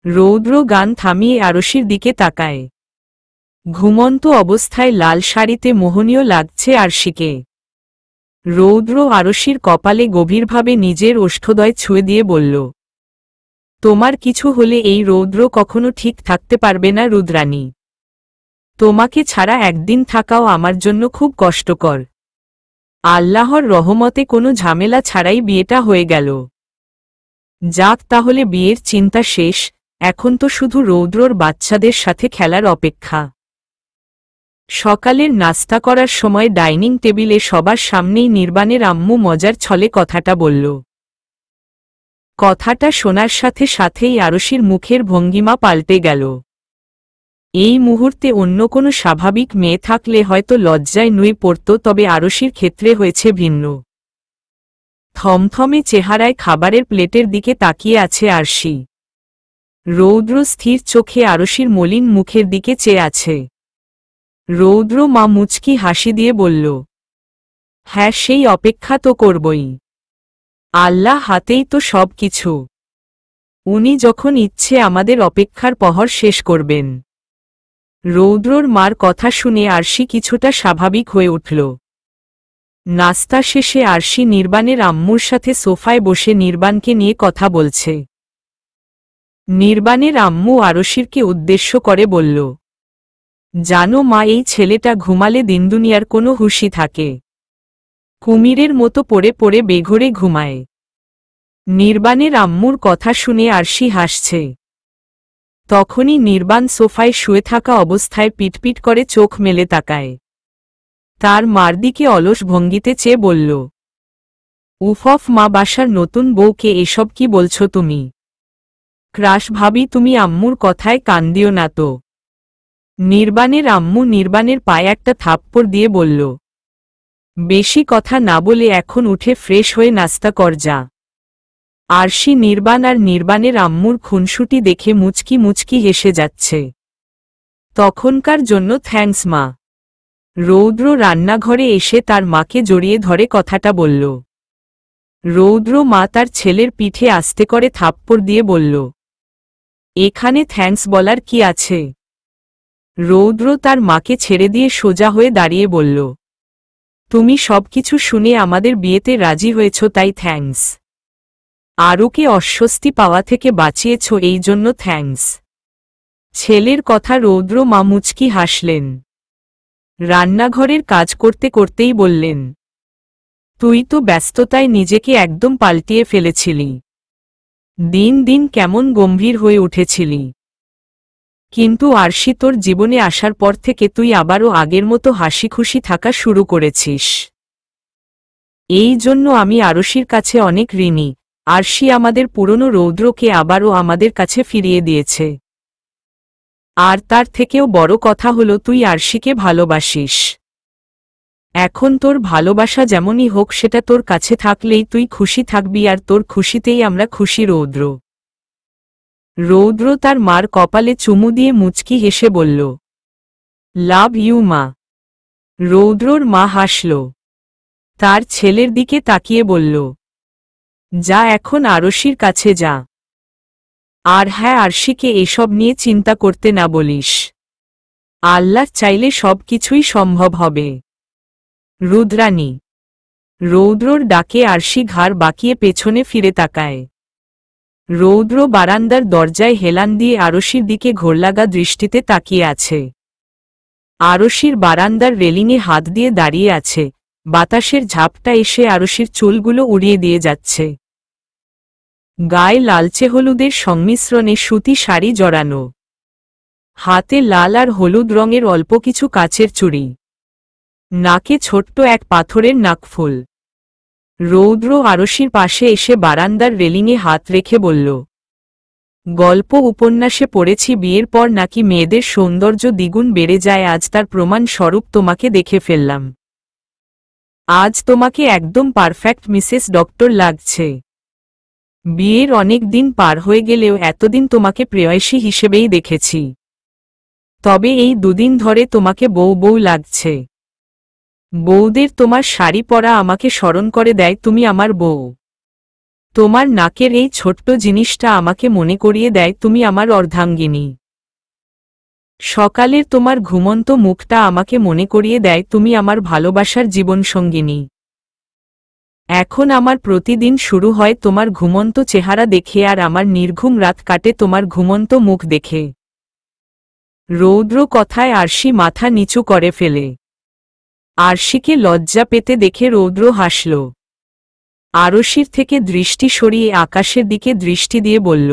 রৌদ্র গান থামিয়ে আরশির দিকে তাকায়। ঘুমন্ত অবস্থায় লাল শাড়িতে মোহনীয় লাগছে আরশিকে। রৌদ্র আরশির কপালে গভীরভাবে নিজের ওষ্ঠদয় ছুঁয়ে দিয়ে বলল, তোমার কিছু হলে এই রৌদ্র কখনো ঠিক থাকতে পারবে না রুদ্রাণী। তোমাকে ছাড়া একদিন থাকাও আমার জন্য খুব কষ্টকর। আল্লাহর রহমতে কোনো ঝামেলা ছাড়াই বিয়েটা হয়ে গেল। যাক তাহলে বিয়ের চিন্তা শেষ, এখন তো শুধু রৌদ্রর বাচ্চাদের সাথে খেলার অপেক্ষা। সকালের নাস্তা করার সময় ডাইনিং টেবিলে সবার সামনেই নির্বাণের আম্মু মজার ছলে কথাটা বলল। কথাটা শোনার সাথে সাথেই আরশির মুখের ভঙ্গিমা পাল্টে গেল। এই মুহূর্তে অন্য কোনো স্বাভাবিক মেয়ে থাকলে হয়তো লজ্জায় নুয়ে পড়ত, তবে আরশির ক্ষেত্রে হয়েছে ভিন্ন। থমথমে চেহারায় খাবারের প্লেটের দিকে তাকিয়ে আছে আরশি। রৌদ্র স্থির চোখে আরশির মলিন মুখের দিকে চেয়ে আছে। রৌদ্র মা মুচকি হাসি দিয়ে বলল, হ্যাঁ সেই অপেক্ষা তো করবই, আল্লাহ হাতেই তো সব কিছু, উনি যখন ইচ্ছে আমাদের অপেক্ষার পহর শেষ করবেন। রৌদ্রর মার কথা শুনে আরশি কিছুটা স্বাভাবিক হয়ে উঠল। নাস্তা শেষে আরশি নির্বাণের আম্মুর সাথে সোফায় বসে নির্বাণকে নিয়ে কথা বলছে। নির্বাণের আম্মু আরশিরকে উদ্দেশ্য করে বলল, জানো মা এই ছেলেটা ঘুমালে দিনদুনিয়ার কোনো হুঁশই থাকে, কুমিরের মতো পড়ে পড়ে বেঘরে ঘুমায়। নির্বাণের আম্মুর কথা শুনে আরশি হাসছে। তখনই নির্বাণ সোফায় শুয়ে থাকা অবস্থায় পিটপিট করে চোখ মেলে তাকায়। তার মার দিকে অলস ভঙ্গিতে চেয়ে বলল, উফফ মা বাসার নতুন বউকে এসব কি বলছো তুমি? ক্রাশ ভাবি তুমি আম্মুর কথায় কান দিও না তো। নির্বাণের আম্মু নির্বাণের পায়ে একটা থাপ্পড় দিয়ে বলল, বেশি কথা না বলে এখন উঠে ফ্রেশ হয়ে নাস্তা কর যা। আরশি নির্বাণ আর নির্বাণের আম্মুর খুনসুটি দেখে মুচকি মুচকি হেসে যাচ্ছে। তখনকার জন্য থ্যাঙ্কস মা। রৌদ্র রান্নাঘরে এসে তার মাকে জড়িয়ে ধরে কথাটা বলল। রৌদ্র মা তার ছেলের পিঠে আস্তে করে থাপ্পড় দিয়ে বলল, এখানে থ্যাঙ্কস বলার কি আছে? রৌদ্র তার মাকে ছেড়ে দিয়ে সোজা হয়ে দাঁড়িয়ে বলল, তুমি সবকিছু শুনে আমাদের বিয়েতে রাজি হয়েছ তাই থ্যাঙ্কস। আরুকে অস্বস্তি পাওয়া থেকে বাঁচিয়েছ এই জন্য থ্যাঙ্কস। ছেলের কথা রৌদ্র মা মুচকি হাসলেন। রান্নাঘরের কাজ করতে করতেই বললেন, তুই তো ব্যস্ততায় নিজেকে একদম পাল্টিয়ে ফেলেছিলি, দিন দিন কেমন গম্ভীর হয়ে উঠেছিলি। কিন্তু আরশি তোর জীবনে আসার পর থেকে তুই আবারও আগের মতো হাসি খুশি থাকা শুরু করেছিস। এই জন্য আমি আরশির কাছে অনেক ঋণী। আরশি আমাদের পুরনো রৌদ্রকে আবারও আমাদের কাছে ফিরিয়ে দিয়েছে। আর তার থেকেও বড় কথা হলো তুই আরশিকে ভালোবাসিস। এখন তোর ভালোবাসা যেমনই হোক সেটা তোর কাছে থাকলেই তুই খুশি থাকবি, আর তোর খুশিতেই আমরা খুশি। রৌদ্র রৌদ্র তার মার কপালে চুমু দিয়ে মুচকি হেসে বলল, লাভ ইউ মা। রৌদ্রর মা হাসল, তার ছেলের দিকে তাকিয়ে বলল, যা এখন আরশির কাছে যা। আর হ্যাঁ, আরশিকে এসব নিয়ে চিন্তা করতে না বলিস। আল্লাহ চাইলে সব কিছুই সম্ভব হবে। রুদ্রাণী। রৌদ্রর ডাকে আরশি ঘাড় বাঁকিয়ে পেছনে ফিরে তাকায়। রৌদ্র বারান্দার দরজায় হেলান দিয়ে আরশির দিকে ঘোরলাগা দৃষ্টিতে তাকিয়ে আছে। আরশির বারান্দার রেলিংয়ে হাত দিয়ে দাঁড়িয়ে আছে, বাতাসের ঝাপটা এসে আরশির চুলগুলো উড়িয়ে দিয়ে যাচ্ছে। গায়ে লালচে হলুদের সংমিশ্রণে সুতি শাড়ি জড়ানো, হাতে লাল আর হলুদ রঙের অল্প কিছু কাচের চুড়ি, নাকে ছোট্ট এক পাথরের নাকফুল। রৌদ্র আরশির পাশে এসে বারান্দার রেলিংয়ে হাত রেখে বলল, গল্প উপন্যাসে পড়েছি বিয়ের পর নাকি মেয়েদের সৌন্দর্য দ্বিগুণ বেড়ে যায়, আজ তার প্রমাণ স্বরূপ তোমাকে দেখে ফেললাম। আজ তোমাকে একদম পারফেক্ট মিসেস ডক্টর লাগছে। বিয়ের অনেক দিন পার হয়ে গেলেও এতদিন তোমাকে প্রেয়সী হিসেবেই দেখেছি, তবে এই দুদিন ধরে তোমাকে বউ বউ লাগছে। বউদের তোমার শাড়ি পরা আমাকে স্মরণ করে দেয় তুমি আমার বউ। তোমার নাকের এই ছোট্ট জিনিসটা আমাকে মনে করিয়ে দেয় তুমি আমার অর্ধাঙ্গিনী। সকালের তোমার ঘুমন্ত মুখটা আমাকে মনে করিয়ে দেয় তুমি আমার ভালোবাসার জীবনসঙ্গিনী। এখন আমার প্রতিদিন শুরু হয় তোমার ঘুমন্ত চেহারা দেখে, আর আমার নির্ঘুম রাত কাটে তোমার ঘুমন্ত মুখ দেখে। রৌদ্র কথায় আরশি মাথা নিচু করে ফেলে। আরশিকে লজ্জা পেতে দেখে রৌদ্র হাসল। আরশির থেকে দৃষ্টি সরিয়ে আকাশের দিকে দৃষ্টি দিয়ে বলল,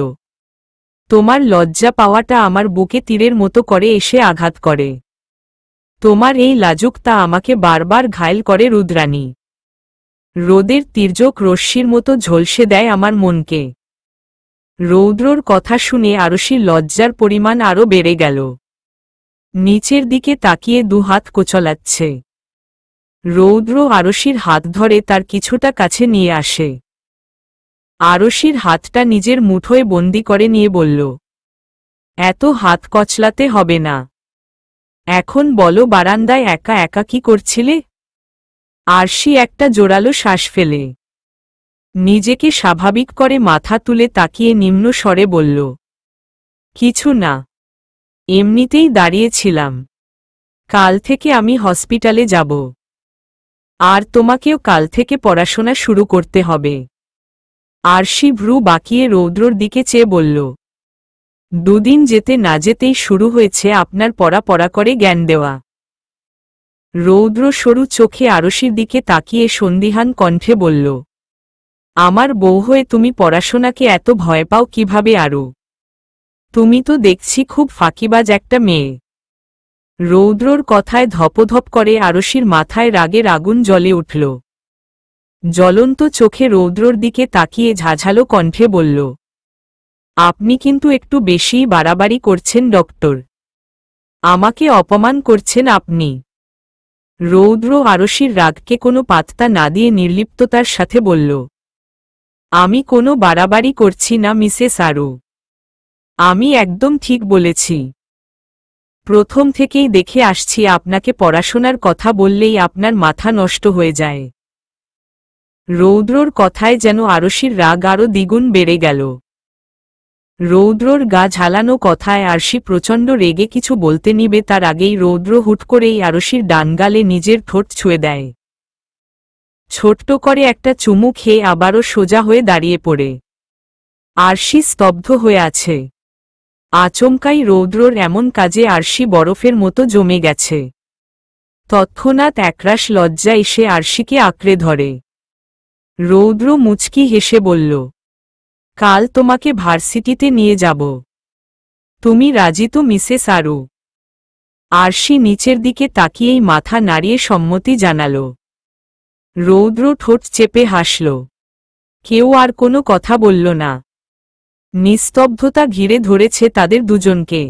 তোমার লজ্জা পাওয়াটা আমার বুকে তীরের মতো করে এসে আঘাত করে। তোমার এই লাজুকতা আমাকে বারবার ঘায়েল করে রুদ্রাণী। রোদের তির্যক রশ্মির মতো ঝলসে দেয় আমার মনকে। রৌদ্রর কথা শুনে আরশির লজ্জার পরিমাণ আরও বেড়ে গেল। নিচের দিকে তাকিয়ে দুহাত কোচলাচ্ছে। রৌদ্র আরশির হাত ধরে তার কিছুটা কাছে নিয়ে আসে। আরশির হাতটা নিজের মুঠোয় বন্দি করে নিয়ে বলল, এত হাত কচলাতে হবে না। এখন বলো, বারান্দায় একা একা কি করছিলে? আরশি একটা জোরালো শ্বাস ফেলে নিজেকে স্বাভাবিক করে মাথা তুলে তাকিয়ে নিম্ন স্বরে বলল, কিছু না, এমনিতেই দাঁড়িয়েছিলাম। কাল থেকে আমি হসপিটালে যাব, আর তোমাকেও কাল থেকে পড়াশোনা শুরু করতে হবে। আরশি ভ্রু বাঁকিয়ে রৌদ্রর দিকে চেয়ে বলল, দুদিন যেতে না যেতেই শুরু হয়েছে আপনার পড়া করে জ্ঞান দেওয়া। রৌদ্র সরু চোখে আরশির দিকে তাকিয়ে সন্দিহান কণ্ঠে বলল, আমার বউ হয়ে তুমি পড়াশোনাকে এত ভয় পাও কিভাবে? আরও তুমি তো দেখছি খুব ফাঁকিবাজ একটা মেয়ে। রৌদ্রর কথায় ধপধপ করে আরশির মাথায় রাগের আগুন জ্বলে উঠল। জ্বলন্ত চোখে রৌদ্রর দিকে তাকিয়ে ঝাঝালো কণ্ঠে বলল, আপনি কিন্তু একটু বেশিই বাড়াবাড়ি করছেন ডক্টর। আমাকে অপমান করছেন আপনি। রৌদ্র আরশির রাগকে কোনো পাত্তা না দিয়ে নির্লিপ্ততার সাথে বলল, আমি কোনো বাড়াবাড়ি করছি না মিসেস আরু। আমি একদম ঠিক বলেছি। প্রথম থেকেই দেখে আসছি আপনাকে পড়াশোনার কথা বললেই আপনার মাথা নষ্ট হয়ে যায়। রৌদ্রর কথায় যেন আরশির রাগ আরও দ্বিগুণ বেড়ে গেল। রৌদ্রর গা ঝালানো কথায় আরশি প্রচণ্ড রেগে কিছু বলতে নিবে তার আগেই রৌদ্র হুট করেই আরশির ডান গালে নিজের ঠোঁট ছুঁয়ে দেয়। ছোট্ট করে একটা চুমু খেয়ে আবারও সোজা হয়ে দাঁড়িয়ে পড়ে। আরশি স্তব্ধ হয়ে আছে। আচমকাই রৌদ্রর এমন কাজে আরশি বরফের মতো জমে গেছে। তৎক্ষণাৎ একরাশ লজ্জা এসে আরশিকে আঁকড়ে ধরে। রৌদ্র মুচকি হেসে বলল, কাল তোমাকে ভার্সিটিতে নিয়ে যাব। তুমি রাজি তো মিসেস আরু? আরশি নিচের দিকে তাকিয়েই মাথা নাড়িয়ে সম্মতি জানাল। রৌদ্র ঠোঁট চেপে হাসল। কেউ আর কোনো কথা বলল না। নিস্তব্ধতা ঘিরে ধরেছে তাদের দুজনকে।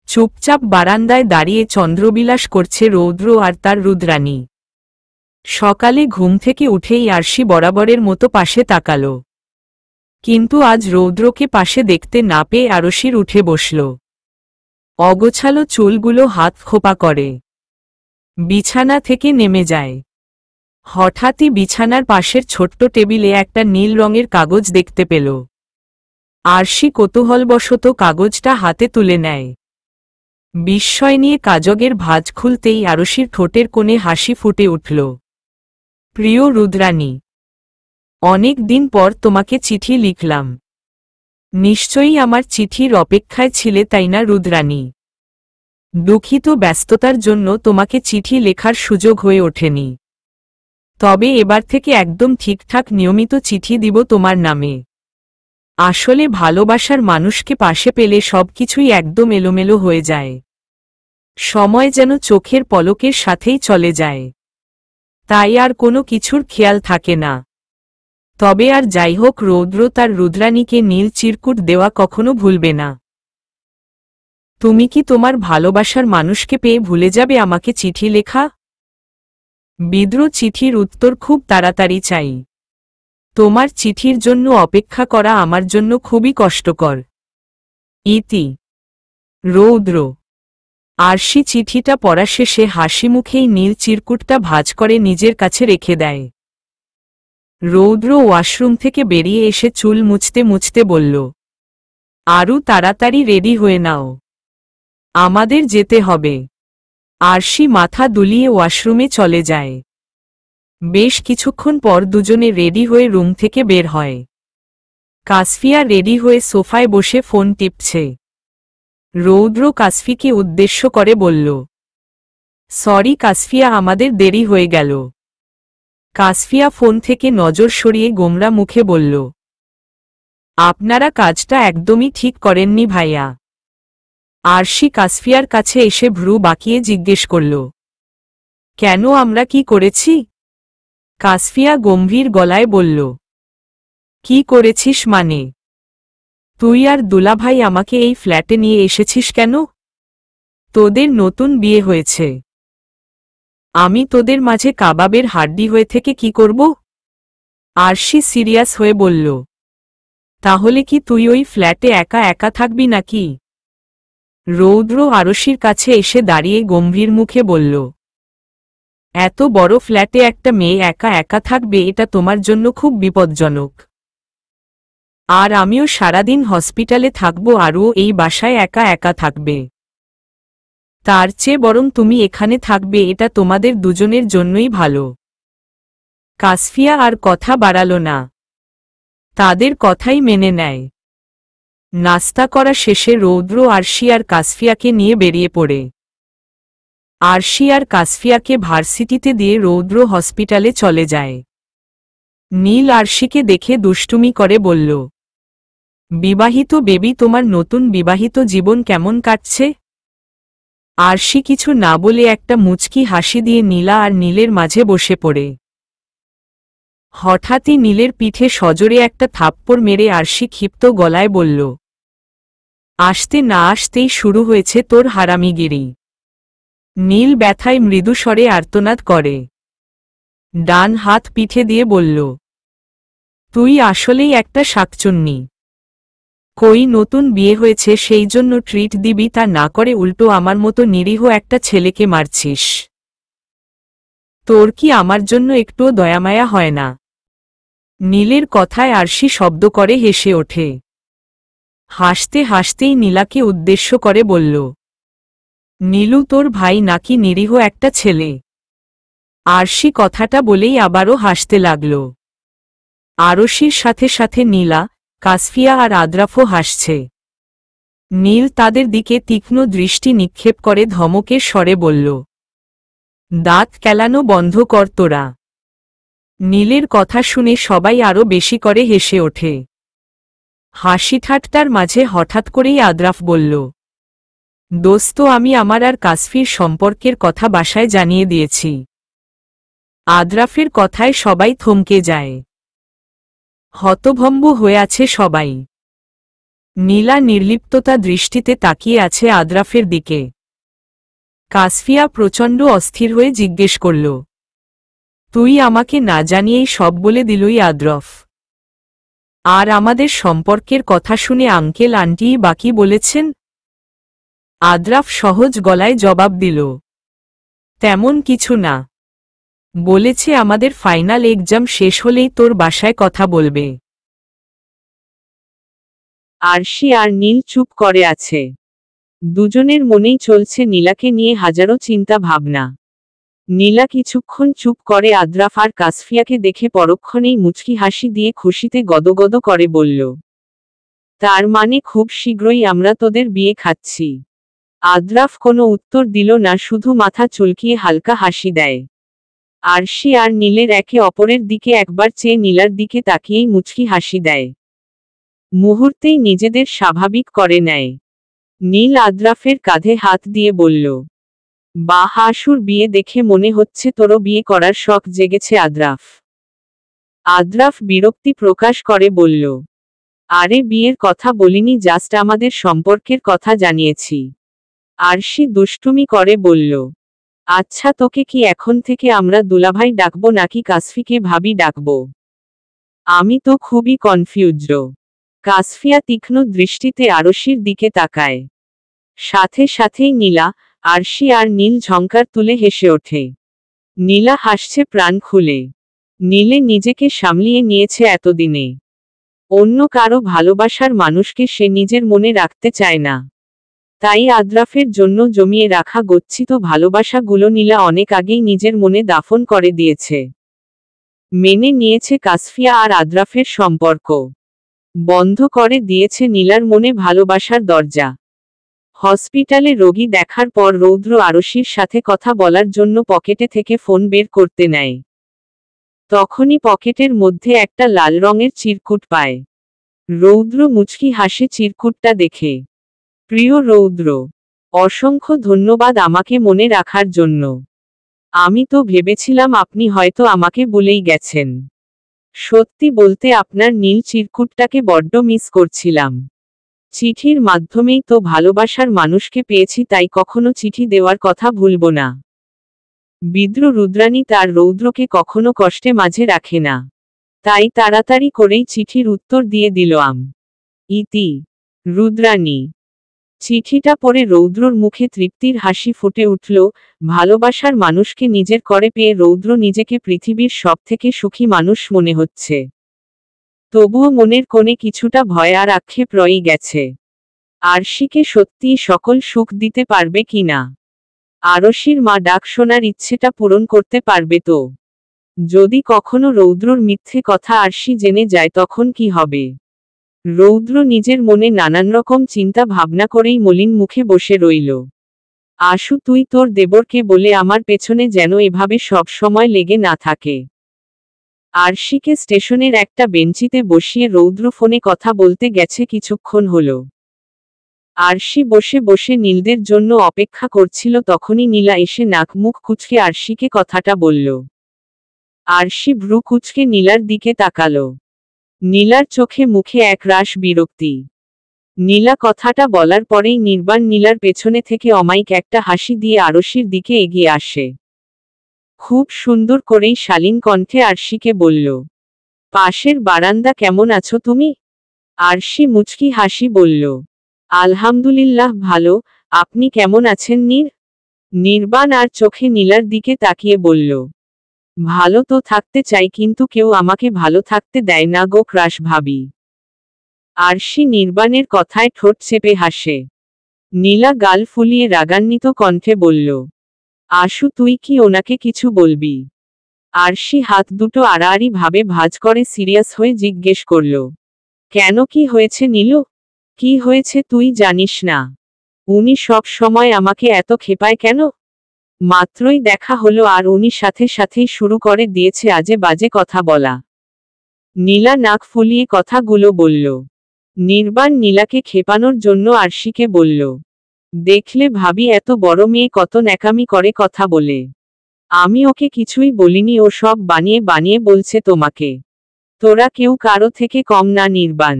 চুপচাপ বারান্দায় দাঁড়িয়ে চন্দ্রবিলাস করছে রৌদ্র আর তার রুদ্রাণী। সকালে ঘুম থেকে উঠেই আরশি বরাবরের মতো পাশে তাকাল, কিন্তু আজ রৌদ্রকে পাশে দেখতে না পেয়ে আরশির উঠে বসল। অগোছালো চুলগুলো হাত খোপা করে বিছানা থেকে নেমে যায়। হঠাৎই বিছানার পাশের ছোট্ট টেবিলে একটা নীল রঙের কাগজ দেখতে পেল। আরশি কৌতূহলবশত কাগজটা হাতে তুলে নেয়। বিস্ময় নিয়ে কাগজের ভাঁজ খুলতেই আরশির ঠোঁটের কোণে হাসি ফুটে উঠল। প্রিয় রুদ্রাণী, অনেক দিন পর তোমাকে চিঠি লিখলাম। নিশ্চয়ই আমার চিঠির অপেক্ষায় ছিলে, তাই না রুদ্রাণী? দুঃখিত, ব্যস্ততার জন্য তোমাকে চিঠি লেখার সুযোগ হয়ে ওঠেনি। তবে এবার থেকে একদম ঠিকঠাক নিয়মিত চিঠি দিব তোমার নামে। আসলে ভালোবাসার মানুষকে পাশে পেলে সবকিছুই একদম এলোমেলো হয়ে যায়। সময় যেন চোখের পলকের সাথেই চলে যায়, তাই আর কোনো কিছুর খেয়াল থাকে না। তবে আর যাই হোক, রৌদ্র তার রুদ্রাণীকে নীল চিরকুট দেওয়া কখনো ভুলবে না। তুমি কি তোমার ভালোবাসার মানুষকে পেয়ে ভুলে যাবে আমাকে চিঠি লেখা? বিদ্র চিঠির উত্তর খুব তাড়াতাড়ি চাই। তোমার চিঠির জন্য অপেক্ষা করা আমার জন্য খুবই কষ্টকর। ইতি। রৌদ্র। আরশি চিঠিটা পড়া শেষে হাসি মুখেই নীল চিরকুটটা ভাঁজ করে নিজের কাছে রেখে দেয়। রৌদ্র ওয়াশরুম থেকে বেরিয়ে এসে চুল মুছতে মুছতে বলল, আরও তাড়াতাড়ি রেডি হয়ে নাও, আমাদের যেতে হবে। আরশি মাথা দুলিয়ে ওয়াশরুমে চলে যায়। বেশ কিছুক্ষণ পর দুজনে রেডি হয়ে রুম থেকে বের হয়। কাসফিয়া রেডি হয়ে সোফায় বসে ফোন টিপছে। রৌদ্র কাসফিকে উদ্দেশ্য করে বলল, সরি কাসফিয়া, আমাদের দেরি হয়ে গেল। কাসফিয়া ফোন থেকে নজর সরিয়ে গোমরা মুখে বলল, আপনারা কাজটা একদমই ঠিক করেননি ভাইয়া। আরশি কাসফিয়ার কাছে এসে ভ্রু বাঁকিয়ে জিজ্ঞেস করল, কেন, আমরা কি করেছি? কাসফিয়া গম্ভীর গলায় বলল, কি করেছিস মানে? তুই আর দুলাভাই আমাকে এই ফ্ল্যাটে নিয়ে এসেছিস কেন? তোদের নতুন বিয়ে হয়েছে, আমি তোদের মাঝে কাবাবের হাড্ডি হয়ে থেকে কি করব? আরশি সিরিয়াস হয়ে বলল, তাহলে কি তুই ওই ফ্ল্যাটে একা একা থাকবি নাকি? রৌদ্র আরশির কাছে এসে দাঁড়িয়ে গম্ভীর মুখে বলল, এত বড় ফ্ল্যাটে একটা মেয়ে একা একা থাকবে, এটা তোমার জন্য খুব বিপজ্জনক। আর আমিও সারাদিন হসপিটালে থাকব, আরও এই বাসায় একা একা থাকবে। তার চেয়ে বরং তুমি এখানে থাকবে, এটা তোমাদের দুজনের জন্যই ভালো। কাসফিয়া আর কথা বাড়াল না, তাদের কথাই মেনে নেয়। নাস্তা করা শেষে রৌদ্র আরশি আর কাসফিয়াকে নিয়ে বেরিয়ে পড়ে। আরশি আর কাসফিয়াকে ভার্সিটিতে দিয়ে রৌদ্র হসপিটালে চলে যায়। নীল আরশিকে দেখে দুষ্টুমি করে বলল, বিবাহিত বেবি, তোমার নতুন বিবাহিত জীবন কেমন কাটছে? আরশি কিছু না বলে একটা মুচকি হাসি দিয়ে নীলা আর নীলের মাঝে বসে পড়ে। হঠাৎই নীলের পিঠে সজোরে একটা থাপ্পড় মেরে আরশি ক্ষিপ্ত গলায় বলল, আসতে না আসতেই শুরু হয়েছে তোর হারামিগিরি। নীল ব্যথায় মৃদু স্বরে আর্তনাদ করে। ডান হাত পিঠে দিয়ে বলল, তুই আসলেই একটা শাকচুন্নি। কই, নতুন বিয়ে হয়েছে সেই জন্য ট্রিট দিবি, তা না করে উল্টো আমার মতো নিরীহ একটা ছেলেকে মারছিস। তোর কি আমার জন্য একটুও দয়ামায়া হয় না? নীলের কথায় আরশি শব্দ করে হেসে ওঠে। হাসতে হাসতেই নীলাকে উদ্দেশ্য করে বলল, নীলু, তোর ভাই নাকি নিরীহ একটা ছেলে? আরশি কথাটা বলেই আবারও হাসতে লাগল। আরশির সাথে সাথে নীলা, কাসফিয়া আর আদ্রাফও হাসছে। নীল তাদের দিকে তীক্ষ্ণ দৃষ্টি নিক্ষেপ করে ধমকের স্বরে বলল, দাঁত কেলানো বন্ধ কর তোরা। নীলের কথা শুনে সবাই আরও বেশি করে হেসে ওঠে। হাসি ঠাট্টার মাঝে হঠাৎ করেই আদ্রাফ বলল, দোস্ত, আমি আমার আর কাসফির সম্পর্কের কথা বাসায় জানিয়ে দিয়েছি। আদ্রাফের কথায় সবাই থমকে যায়। হতভম্ব হয়ে আছে সবাই। নীলা নির্লিপ্ততা দৃষ্টিতে তাকিয়ে আছে আদ্রাফের দিকে। কাসফিয়া প্রচণ্ড অস্থির হয়ে জিজ্ঞেস করল, তুই আমাকে না জানিয়েই সব বলে দিলই আদ্রফ? আর আমাদের সম্পর্কের কথা শুনে আঙ্কেল আন্টিই বাকি বলেছেন? আদ্রাফ সহজ গলায় জবাব দিল, তেমন কিছু না। বলেছে আমাদের ফাইনাল এক্সাম শেষ হলেই তোর বাসায় কথা বলবে। আরশি আর নীল চুপ করে আছে। দুজনের মনেই চলছে নীলাকে নিয়ে হাজারো চিন্তা ভাবনা। নীলা কিছুক্ষণ চুপ করে আদ্রাফ আর কাসফিয়াকে দেখে পরক্ষণেই মুচকি হাসি দিয়ে খুশিতে গদগদ করে বলল, তার মানে খুব শীঘ্রই আমরা তোদের বিয়ে খাচ্ছি। আদ্রাফ কোনো উত্তর দিল না, শুধু মাথা চুলকিয়ে হালকা হাসি দেয়। আরশি আর নীলের একে অপরের দিকে একবার চেয়ে নীলার দিকে তাকিয়েই মুচকি হাসি দেয়। মুহূর্তেই নিজেদের স্বাভাবিক করে নেয়। নীল আদ্রাফের কাঁধে হাত দিয়ে বলল, বাহ, আশুর বিয়ে দেখে মনে হচ্ছে তোরও বিয়ে করার শখ জেগেছে আদ্রাফ। আদ্রাফ বিরক্তি প্রকাশ করে বলল, আরে বিয়ের কথা বলিনি, জাস্ট আমাদের সম্পর্কের কথা জানিয়েছি। আরশি দুষ্টুমি করে বলল, আচ্ছা, তোকে কি এখন থেকে আমরা দুলাভাই ডাকবো নাকি কাসফিকে ভাবি ডাকবো? আমি তো খুবই কনফিউজড। কাসফিয়া তীক্ষ্ণ দৃষ্টিতে আরশির দিকে তাকায়। সাথে সাথেই নীলা, আরশি আর নীল ঝংকার তুলে হেসে ওঠে। নীলা হাসছে প্রাণ খুলে। নীলে নিজেকে সামলিয়ে নিয়েছে এতদিনে। অন্য কারো ভালোবাসার মানুষকে সে নিজের মনে রাখতে চায় না। তাই আদ্রাফের জন্য জমিয়ে রাখা গচ্ছিত ভালোবাসাগুলো নীলা অনেক আগেই নিজের মনে দাফন করে দিয়েছে। মেনে নিয়েছে কাসফিয়া আর আদ্রাফের সম্পর্ক। বন্ধ করে দিয়েছে নীলার মনে ভালোবাসার দরজা। হসপিটালে রোগী দেখার পর রৌদ্র আরশির সাথে কথা বলার জন্য পকেটে থেকে ফোন বের করতে নেয়। তখনই পকেটের মধ্যে একটা লাল রঙের চিরকুট পায়। রৌদ্র মুচকি হাসে চিরকুটটা দেখে। প্রিয় রৌদ্র, অসংখ্য ধন্যবাদ আমাকে মনে রাখার জন্য। আমি তো ভেবেছিলাম আপনি হয়তো আমাকে ভুলেই গেছেন। সত্যি বলতে আপনার নীল চিরকুটটাকে বড্ড মিস করছিলাম। চিঠির মাধ্যমেই তো ভালোবাসার মানুষকে পেয়েছি, তাই কখনো চিঠি দেওয়ার কথা ভুলব না। বিদ্র রুদ্রাণী তার রৌদ্রকে কখনো কষ্টে মাঝে রাখে না। তাই তাড়াতাড়ি করেই চিঠির উত্তর দিয়ে দিল ইতি রুদ্রাণী। চিঠিটা পড়ে রৌদ্রর মুখে তৃপ্তির হাসি ফুটে উঠল। ভালোবাসার মানুষকে নিজের করে পেয়ে রৌদ্র নিজেকে পৃথিবীর সবথেকে সুখী মানুষ মনে হচ্ছে। তবুও মনের কোণে কিছুটা ভয় আর আক্ষেপ রয়েই গেছে। আরশিকে সত্যিই সকল সুখ দিতে পারবে কিনা? আরশির মা ডাক শোনার ইচ্ছেটা পূরণ করতে পারবে তো? যদি কখনো রৌদ্রর মিথ্যে কথা আরশি জেনে যায় তখন কি হবে? রৌদ্র নিজের মনে নানান রকম চিন্তা ভাবনা করেই মলিন মুখে বসে রইল। আশু, তুই তোর দেবরকে বলে আমার পেছনে যেন এভাবে সব সময় লেগে না থাকে। আরশিকে স্টেশনের একটা বেঞ্চিতে বসিয়ে রৌদ্র ফোনে কথা বলতে গেছে কিছুক্ষণ হলো। আরশি বসে বসে নীলদের জন্য অপেক্ষা করছিল, তখনই নীলা এসে নাক মুখ কুঁচকে আরশিকে কথাটা বলল। আরশি ভ্রু কুঁচকে নীলার দিকে তাকালো। নীলার চোখে মুখে এক রাশ বিরক্তি। নীলা কথাটা বলার পরেই নির্বাণ নীলার পেছনে থেকে অমায়িক একটা হাসি দিয়ে আরশির দিকে এগিয়ে আসে। খুব সুন্দর করেই শালীন কণ্ঠে আরশিকে বলল, পাশের বারান্দা কেমন আছো তুমি? আরশি মুচকি হাসি বলল, আলহামদুলিল্লাহ ভালো, আপনি কেমন আছেন নির্বাণ আর চোখে নীলার দিকে তাকিয়ে বলল, ভালো তো থাকতে চাই, কিন্তু কেউ আমাকে ভালো থাকতে দেয় না গো ক্রাশ ভাবি। আরশি নির্বাণের কথায় ঠোঁট চেপে হাসে। নীলা গাল ফুলিয়ে রাগান্বিত কণ্ঠে বলল, আশু, তুই কি ওনাকে কিছু বলবি? আরশি হাত দুটো আড়াআড়ি ভাবে ভাঁজ করে সিরিয়াস হয়ে জিজ্ঞেস করল, কেন, কি হয়েছে নীলু? কি হয়েছে তুই জানিস না? উনি সব সময় আমাকে এত খেপায় কেন? মাত্রই দেখা হলো আর উনি সাথে সাথেই শুরু করে দিয়েছে আজে বাজে কথা বলা। নীলা নাক ফুলিয়ে কথাগুলো বলল। নির্বাণ নীলাকে খেপানোর জন্য আরশিকে বলল, দেখলে ভাবি এত বড় মেয়ে কত ন্যাকামি করে কথা বলে। আমি ওকে কিছুই বলিনি, ও সব বানিয়ে বানিয়ে বলছে তোমাকে। তোরা কেউ কারো থেকে কম না নির্বাণ।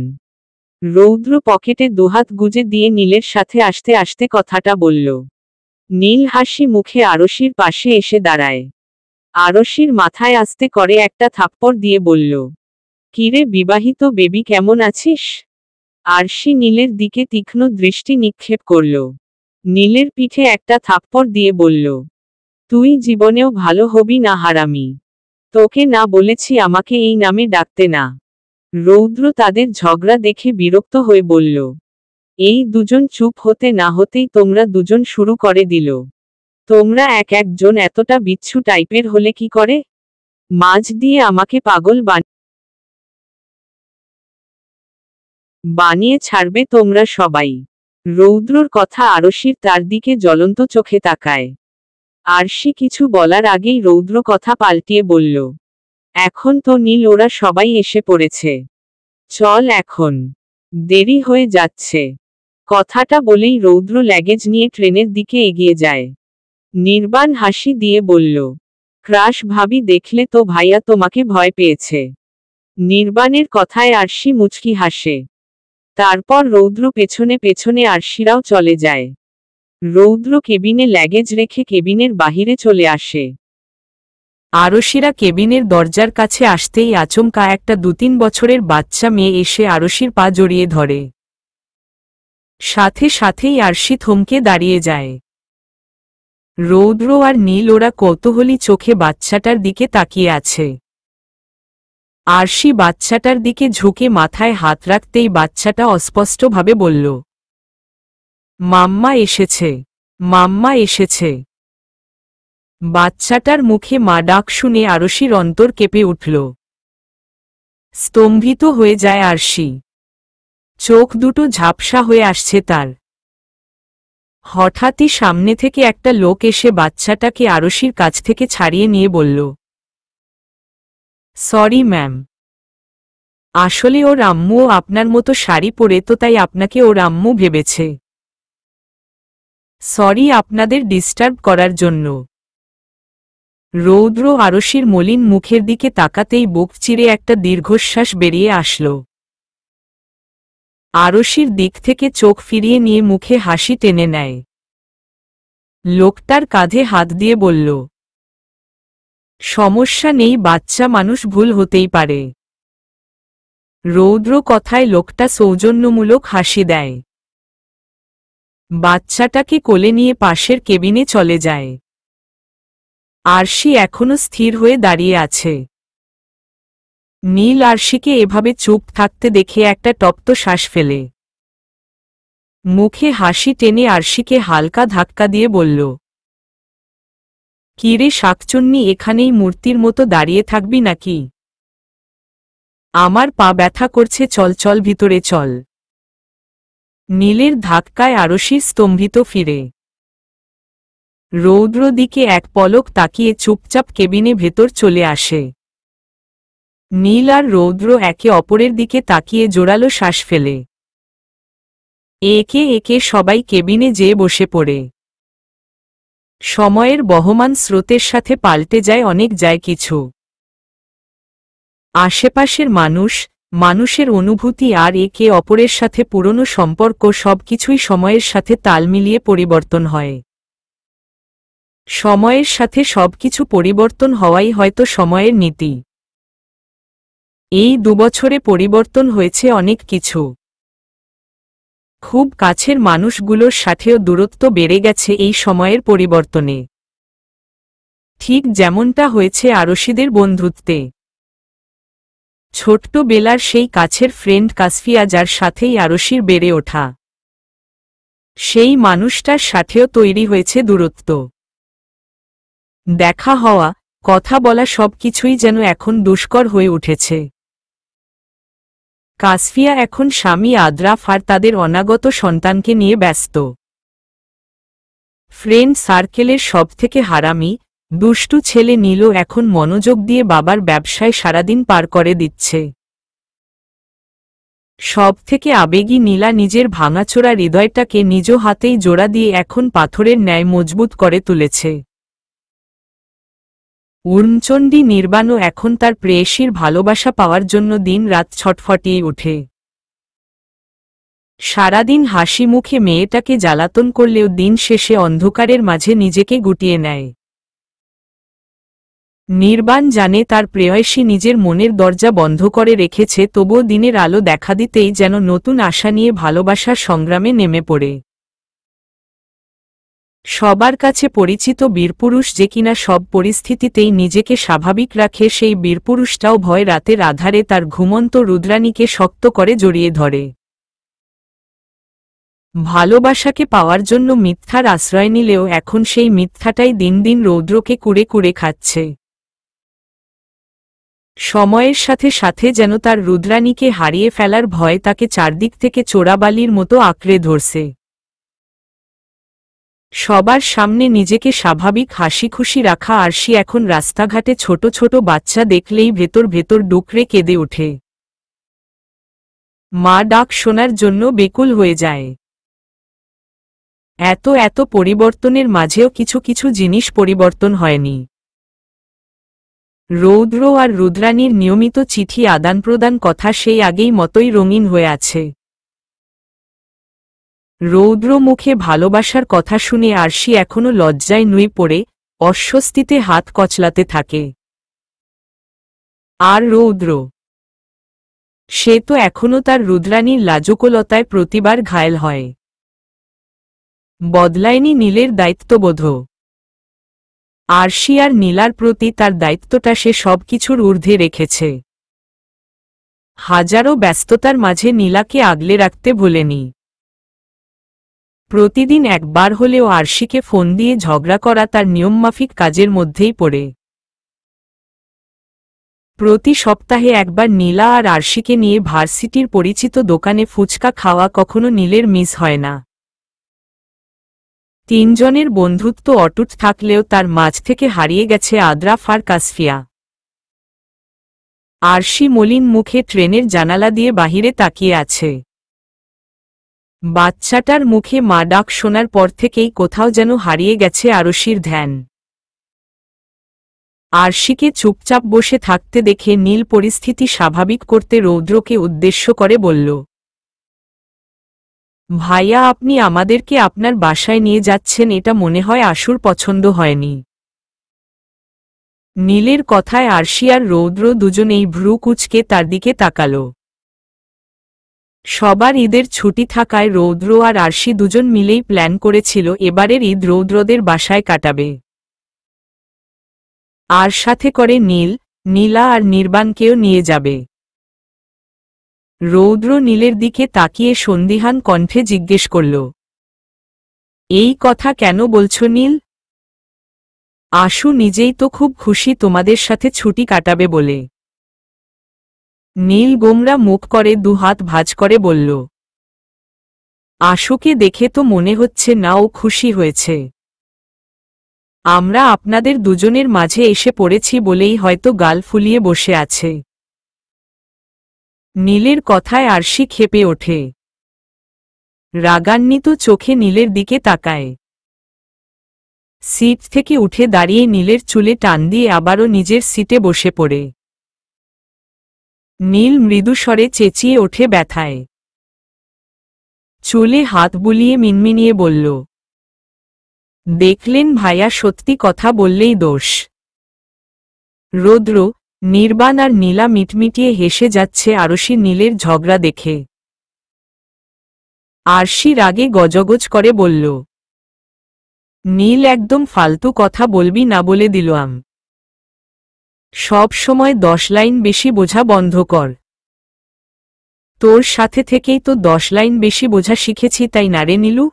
রৌদ্র পকেটে দুহাত গুজে দিয়ে নীলের সাথে আস্তে আস্তে কথাটা বলল। নীল হাসি মুখে আরশির পাশে এসে দাঁড়ায়। আরশির মাথায় আস্তে করে একটা থাপ্পড় দিয়ে বলল, কিরে বিবাহিত বেবি, কেমন আছিস? আরশি নীলের দিকে তীক্ষ্ণ দৃষ্টি নিক্ষেপ করল। নীলের পিঠে একটা থাপ্পড় দিয়ে বলল, তুই জীবনেও ভালো হবি না হারামি। তোকে না বলেছি আমাকে এই নামে ডাকতে না? রৌদ্র তাদের ঝগড়া দেখে বিরক্ত হয়ে বলল। এই দুজন চুপ হতে না হতেই তোমরা দুজন শুরু করে দিল। তোমরা এক একজন এতটা বিচ্ছু টাইপের হলে কি করে? মাঝ দিয়ে আমাকে পাগল বানিয়ে ছাড়বে তোমরা সবাই। রৌদ্রর কথা আরশির তার দিকে জ্বলন্ত চোখে তাকায়। আরশি কিছু বলার আগেই রৌদ্র কথা পাল্টিয়ে বলল, এখন তো নীল ওরা সবাই এসে পড়েছে, চল এখন, দেরি হয়ে যাচ্ছে। কথাটা বলেই রৌদ্র লাগেজ নিয়ে ট্রেনের দিকে এগিয়ে যায়। নির্বাণ হাসি দিয়ে বলল, ক্রাশ ভাবি দেখলে তো ভাইয়া তোমাকে ভয় পেয়েছে। নির্বাণের কথায় আরশি মুচকি হাসে। তারপর রৌদ্র পেছনে পেছনে আরশিরাও চলে যায়। রৌদ্র কেবিনে লাগেজ রেখে কেবিনের বাহিরে চলে আসে। আরশিরা কেবিনের দরজার কাছে আসতেই আচমকা একটা 2-3 বছরের বাচ্চা মেয়ে এসে আরশির পা জড়িয়ে ধরে। সাথে সাথেই আরশি থমকে দাঁড়িয়ে যায়। রৌদ্র আর নীল ওরা কৌতূহলী চোখে বাচ্চাটার দিকে তাকিয়ে আছে। আরশি বাচ্চাটার দিকে ঝুঁকে মাথায় হাত রাখতেই বাচ্চাটা অস্পষ্টভাবে বলল, মাম্মা এসেছে, মাম্মা এসেছে। বাচ্চাটার মুখে মা ডাক শুনে আরশির অন্তর কেঁপে উঠল। স্তম্ভিত হয়ে যায় আরশি। চোখ দুটো ঝাপসা হয়ে আসছে তার। হঠাৎই সামনে থেকে একটা লোক এসে বাচ্চাটাকে আরশির কাছ থেকে ছাড়িয়ে নিয়ে বলল, সরি ম্যাম, আসলে ওর আম্মুও আপনার মতো শাড়ি পরে, তো তাই আপনাকে ওর আম্মু ভেবেছে। সরি আপনাদের ডিস্টার্ব করার জন্য। রৌদ্র আরশির মলিন মুখের দিকে তাকাতেই বুক চিরে একটা দীর্ঘশ্বাস বেরিয়ে আসল। আরশির দিক থেকে চোখ ফিরিয়ে নিয়ে মুখে হাসি টেনে নেয়। লোকটার কাঁধে হাত দিয়ে বলল, সমস্যা নেই বাচ্চা মানুষ, ভুল হতেই পারে। রৌদ্র কথায় লোকটা সৌজন্যমূলক হাসি দেয়। বাচ্চাটাকে কোলে নিয়ে পাশের কেবিনে চলে যায়। আরশি এখনো স্থির হয়ে দাঁড়িয়ে আছে। নীল আরশিকে এভাবে চুপ থাকতে দেখে একটা তপ্ত শ্বাস ফেলে। মুখে হাসি টেনে আরশিকে হালকা ধাক্কা দিয়ে বলল, কিরে শাকচুন্নি, এখানেই মূর্তির মতো দাঁড়িয়ে থাকবি নাকি? আমার পা ব্যথা করছে, চল চল ভিতরে চল। নীলের ধাক্কায় আরশি স্তম্ভিত ফিরে। রৌদ্র দিকে এক পলক তাকিয়ে চুপচাপ কেবিনে ভেতর চলে আসে। নীল আর রৌদ্র একে অপরের দিকে তাকিয়ে জোরালো শ্বাস ফেলে। একে একে সবাই কেবিনে যেয়ে বসে পড়ে। সময়ের বহমান স্রোতের সাথে পাল্টে যায় অনেক যায় কিছু। আশেপাশের মানুষের অনুভূতি আর একে অপরের সাথে পুরনো সম্পর্ক সবকিছুই সময়ের সাথে তাল মিলিয়ে পরিবর্তন হয়। সময়ের সাথে সবকিছু পরিবর্তন হওয়াই হয়তো সময়ের নীতি। এই 2 বছরে পরিবর্তন হয়েছে অনেক কিছু। খুব কাছের মানুষগুলোর সাথেও দূরত্ব বেড়ে গেছে এই সময়ের পরিবর্তনে। ঠিক যেমনটা হয়েছে আরশিদের বন্ধুত্বে। ছোট্টবেলার সেই কাছের ফ্রেন্ড কাসফিয়া, যার সাথেই আরশির বেড়ে ওঠা, সেই মানুষটার সাথেও তৈরি হয়েছে দূরত্ব। দেখা হওয়া, কথা বলা সবকিছুই যেন এখন দুষ্কর হয়ে উঠেছে। কাসফিয়া এখন স্বামী আদ্রাফ আর তাদের অনাগত সন্তানকে নিয়ে ব্যস্ত। ফ্রেন্ড সার্কেলের সবথেকে হারামি, দুষ্টু ছেলে নীলও এখন মনোযোগ দিয়ে বাবার ব্যবসায় সারাদিন পার করে দিচ্ছে। সবথেকে আবেগী নীলা নিজের ভাঙাচোরা হৃদয়টাকে নিজ হাতেই জোড়া দিয়ে এখন পাথরের ন্যায় মজবুত করে তুলেছে। উর্মচণ্ডী নির্বাণও এখন তার প্রেয়সীর ভালোবাসা পাওয়ার জন্য দিন রাত ছটফটিয়ে ওঠে। সারাদিন হাসি মুখে মেয়েটাকে জ্বালাতন করলেও দিন শেষে অন্ধকারের মাঝে নিজেকে গুটিয়ে নেয়। নির্বাণ জানে তার প্রেয়সী নিজের মনের দরজা বন্ধ করে রেখেছে, তবুও দিনের আলো দেখা দিতেই যেন নতুন আশা নিয়ে ভালোবাসার সংগ্রামে নেমে পড়ে। সবার কাছে পরিচিত বীরপুরুষ যে কিনা সব পরিস্থিতিতেই নিজেকে স্বাভাবিক রাখে, সেই বীরপুরুষটাও ভয় রাতের আধারে তার ঘুমন্ত রুদ্রাণীকে শক্ত করে জড়িয়ে ধরে। ভালোবাসাকে পাওয়ার জন্য মিথ্যার আশ্রয় নিলেও এখন সেই মিথ্যাটাই দিন দিন রৌদ্রকে কুড়ে কুড়ে খাচ্ছে। সময়ের সাথে সাথে যেন তার রুদ্রাণীকে হারিয়ে ফেলার ভয় তাকে চারদিক থেকে চোরাবালির মতো আঁকড়ে ধরছে। সবার সামনে নিজেকে স্বাভাবিক হাসিখুশি রাখা আরশি এখন রাস্তাঘাটে ছোট ছোট বাচ্চা দেখলেই ভেতর ভেতর ডুকরে কেঁদে ওঠে। মা ডাক শোনার জন্য বেকুল হয়ে যায়। এত এত পরিবর্তনের মাঝেও কিছু কিছু জিনিস পরিবর্তন হয়নি। রৌদ্র আর রুদ্রাণীর নিয়মিত চিঠি আদান প্রদান কথা সেই আগেই মতোই রঙিন হয়ে আছে। রৌদ্র মুখে ভালোবাসার কথা শুনে আরশি এখনো লজ্জায় নুয়ে পড়ে অস্বস্তিতে হাত কচলাতে থাকে। আর রৌদ্র, সে তো এখনো তার রুদ্রাণীর লাজুকলতায় প্রতিবার ঘায়েল হয়। বদলায়নি নীলের দায়িত্ববোধ। আরশি আর নীলার প্রতি তার দায়িত্বটা সে সবকিছুর ঊর্ধ্বে রেখেছে। হাজারো ব্যস্ততার মাঝে নীলাকে আগলে রাখতে ভোলেনি। প্রতিদিন একবার হলেও আরশিকে ফোন দিয়ে ঝগড়া করা তার নিয়মমাফিক কাজের মধ্যেই পড়ে। প্রতি সপ্তাহে একবার নীলা আর আরশিকে নিয়ে ভার্সিটির পরিচিত দোকানে ফুচকা খাওয়া কখনো নীলের মিস হয় না। তিনজনের বন্ধুত্ব অটুট থাকলেও তার মাঝ থেকে হারিয়ে গেছে আদ্রাফ আর কাসফিয়া। আরশি মলিন মুখে ট্রেনের জানালা দিয়ে বাহিরে তাকিয়ে আছে। বাচ্চাটার মুখে মা ডাক শোনার পর থেকেই কোথাও যেন হারিয়ে গেছে আরশির ধ্যান। আরশিকে চুপচাপ বসে থাকতে দেখে নীল পরিস্থিতি স্বাভাবিক করতে রৌদ্রকে উদ্দেশ্য করে বলল, ভাইয়া, আপনি আমাদেরকে আপনার বাসায় নিয়ে যাচ্ছেন, এটা মনে হয় আশুর পছন্দ হয়নি। নীলের কথায় আরশি আর রৌদ্র দুজনেই ভ্রু কুঁচকে তার দিকে তাকাল। সবার ঈদের ছুটি থাকায় রৌদ্র আর আরশি দুজন মিলেই প্ল্যান করেছিল এবারের ঈদ রৌদ্রদের বাসায় কাটাবে। আর সাথে করে নীল, নীলা আর নির্বাণকেও নিয়ে যাবে। রৌদ্র নীলের দিকে তাকিয়ে সন্দিহান কণ্ঠে জিজ্ঞেস করল, এই কথা কেন বলছো নীল? আশু নিজেই তো খুব খুশি তোমাদের সাথে ছুটি কাটাবে বলে। নীল গোমরা মুখ করে দুহাত ভাঁজ করে বলল, আশুকে দেখে তো মনে হচ্ছে না ও খুশি হয়েছে। আমরা আপনাদের দুজনের মাঝে এসে পড়েছি বলেই হয়তো গাল ফুলিয়ে বসে আছে। নীলের কথায় আরশি ক্ষেপে ওঠে। রাগান্বিত চোখে নীলের দিকে তাকায়। সিট থেকে উঠে দাঁড়িয়ে নীলের চুলে টান দিয়ে আবারও নিজের সিটে বসে পড়ে। নীল মৃদুস্বরে চেঁচিয়ে ওঠে ব্যথায়। চুলে হাত বুলিয়ে মিনমিনিয়ে বলল, দেখলেন ভাইয়া, সত্যি কথা বললেই দোষ। রৌদ্র, নির্বাণ আর নীলা মিটমিটিয়ে হেসে যাচ্ছে আরশি নীলের ঝগড়া দেখে। আরশি রাগে গজগজ করে বলল, নীল, একদম ফালতু কথা বলবি না বলে দিলাম। সব সময় 10 লাইন বেশি বোঝা বন্ধ কর। তোর সাথে থেকেই তো 10 লাইন বেশি বোঝা শিখেছি, তাই না রে নীলু?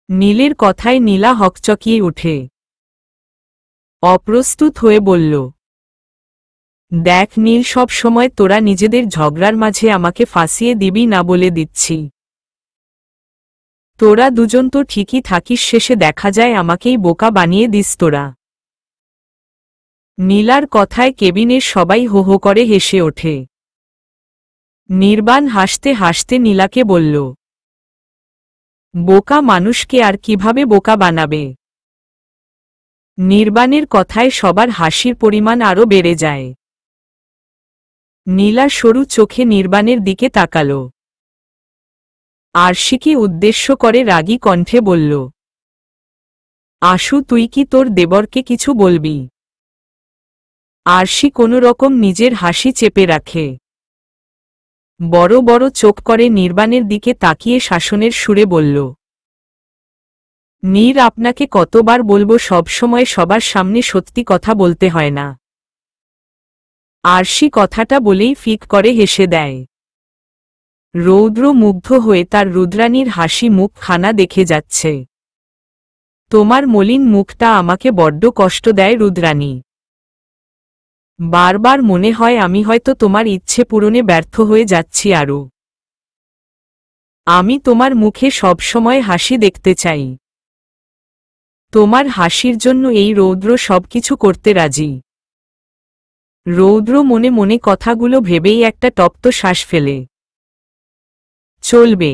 নীলের কথায় নীলা হকচকিয়ে উঠে। অপ্রস্তুত হয়ে বলল, দেখ নীল, সব সময় তোরা নিজেদের ঝগড়ার মাঝে আমাকে ফাঁসিয়ে দিবি না বলে দিচ্ছি। তোরা দুজন তো ঠিকই থাকিস, শেষে দেখা যায় আমাকেই বোকা বানিয়ে দিস তোরা। নীলার কথায় কেবিনের সবাই হো হো করে হেসে ওঠে। নির্বাণ হাসতে হাসতে নীলাকে বলল, বোকা মানুষকে আর কিভাবে বোকা বানাবে? নির্বাণের কথায় সবার হাসির পরিমাণ আরও বেড়ে যায়। নীলা সরু চোখে নির্বাণের দিকে তাকাল। আরশিকে উদ্দেশ্য করে রাগী কণ্ঠে বলল, আশু, তুই কি তোর দেবরকে কিছু বলবি? আরশি কোনো রকম নিজের হাসি চেপে রাখে। বড় বড় চোখ করে নির্বাণের দিকে তাকিয়ে শাসনের সুরে বলল, নীর, আপনাকে কতবার বলবো সবসময় সবার সামনে সত্যি কথা বলতে হয় না। আরশি কথাটা বলেই ফিক করে হেসে দেয়। রৌদ্র মুগ্ধ হয়ে তার রুদ্রাণীর হাসি মুখ খানা দেখে যাচ্ছে। তোমার মলিন মুখটা আমাকে বড্ড কষ্ট দেয় রুদ্রাণী। বারবার মনে হয় আমি হয়তো তোমার ইচ্ছে পূরণে ব্যর্থ হয়ে যাচ্ছি আরও। আমি তোমার মুখে সবসময় হাসি দেখতে চাই। তোমার হাসির জন্য এই রৌদ্র সবকিছু করতে রাজি। রৌদ্র মনে মনে কথাগুলো ভেবেই একটা তপ্ত শ্বাস ফেলে। চলবে।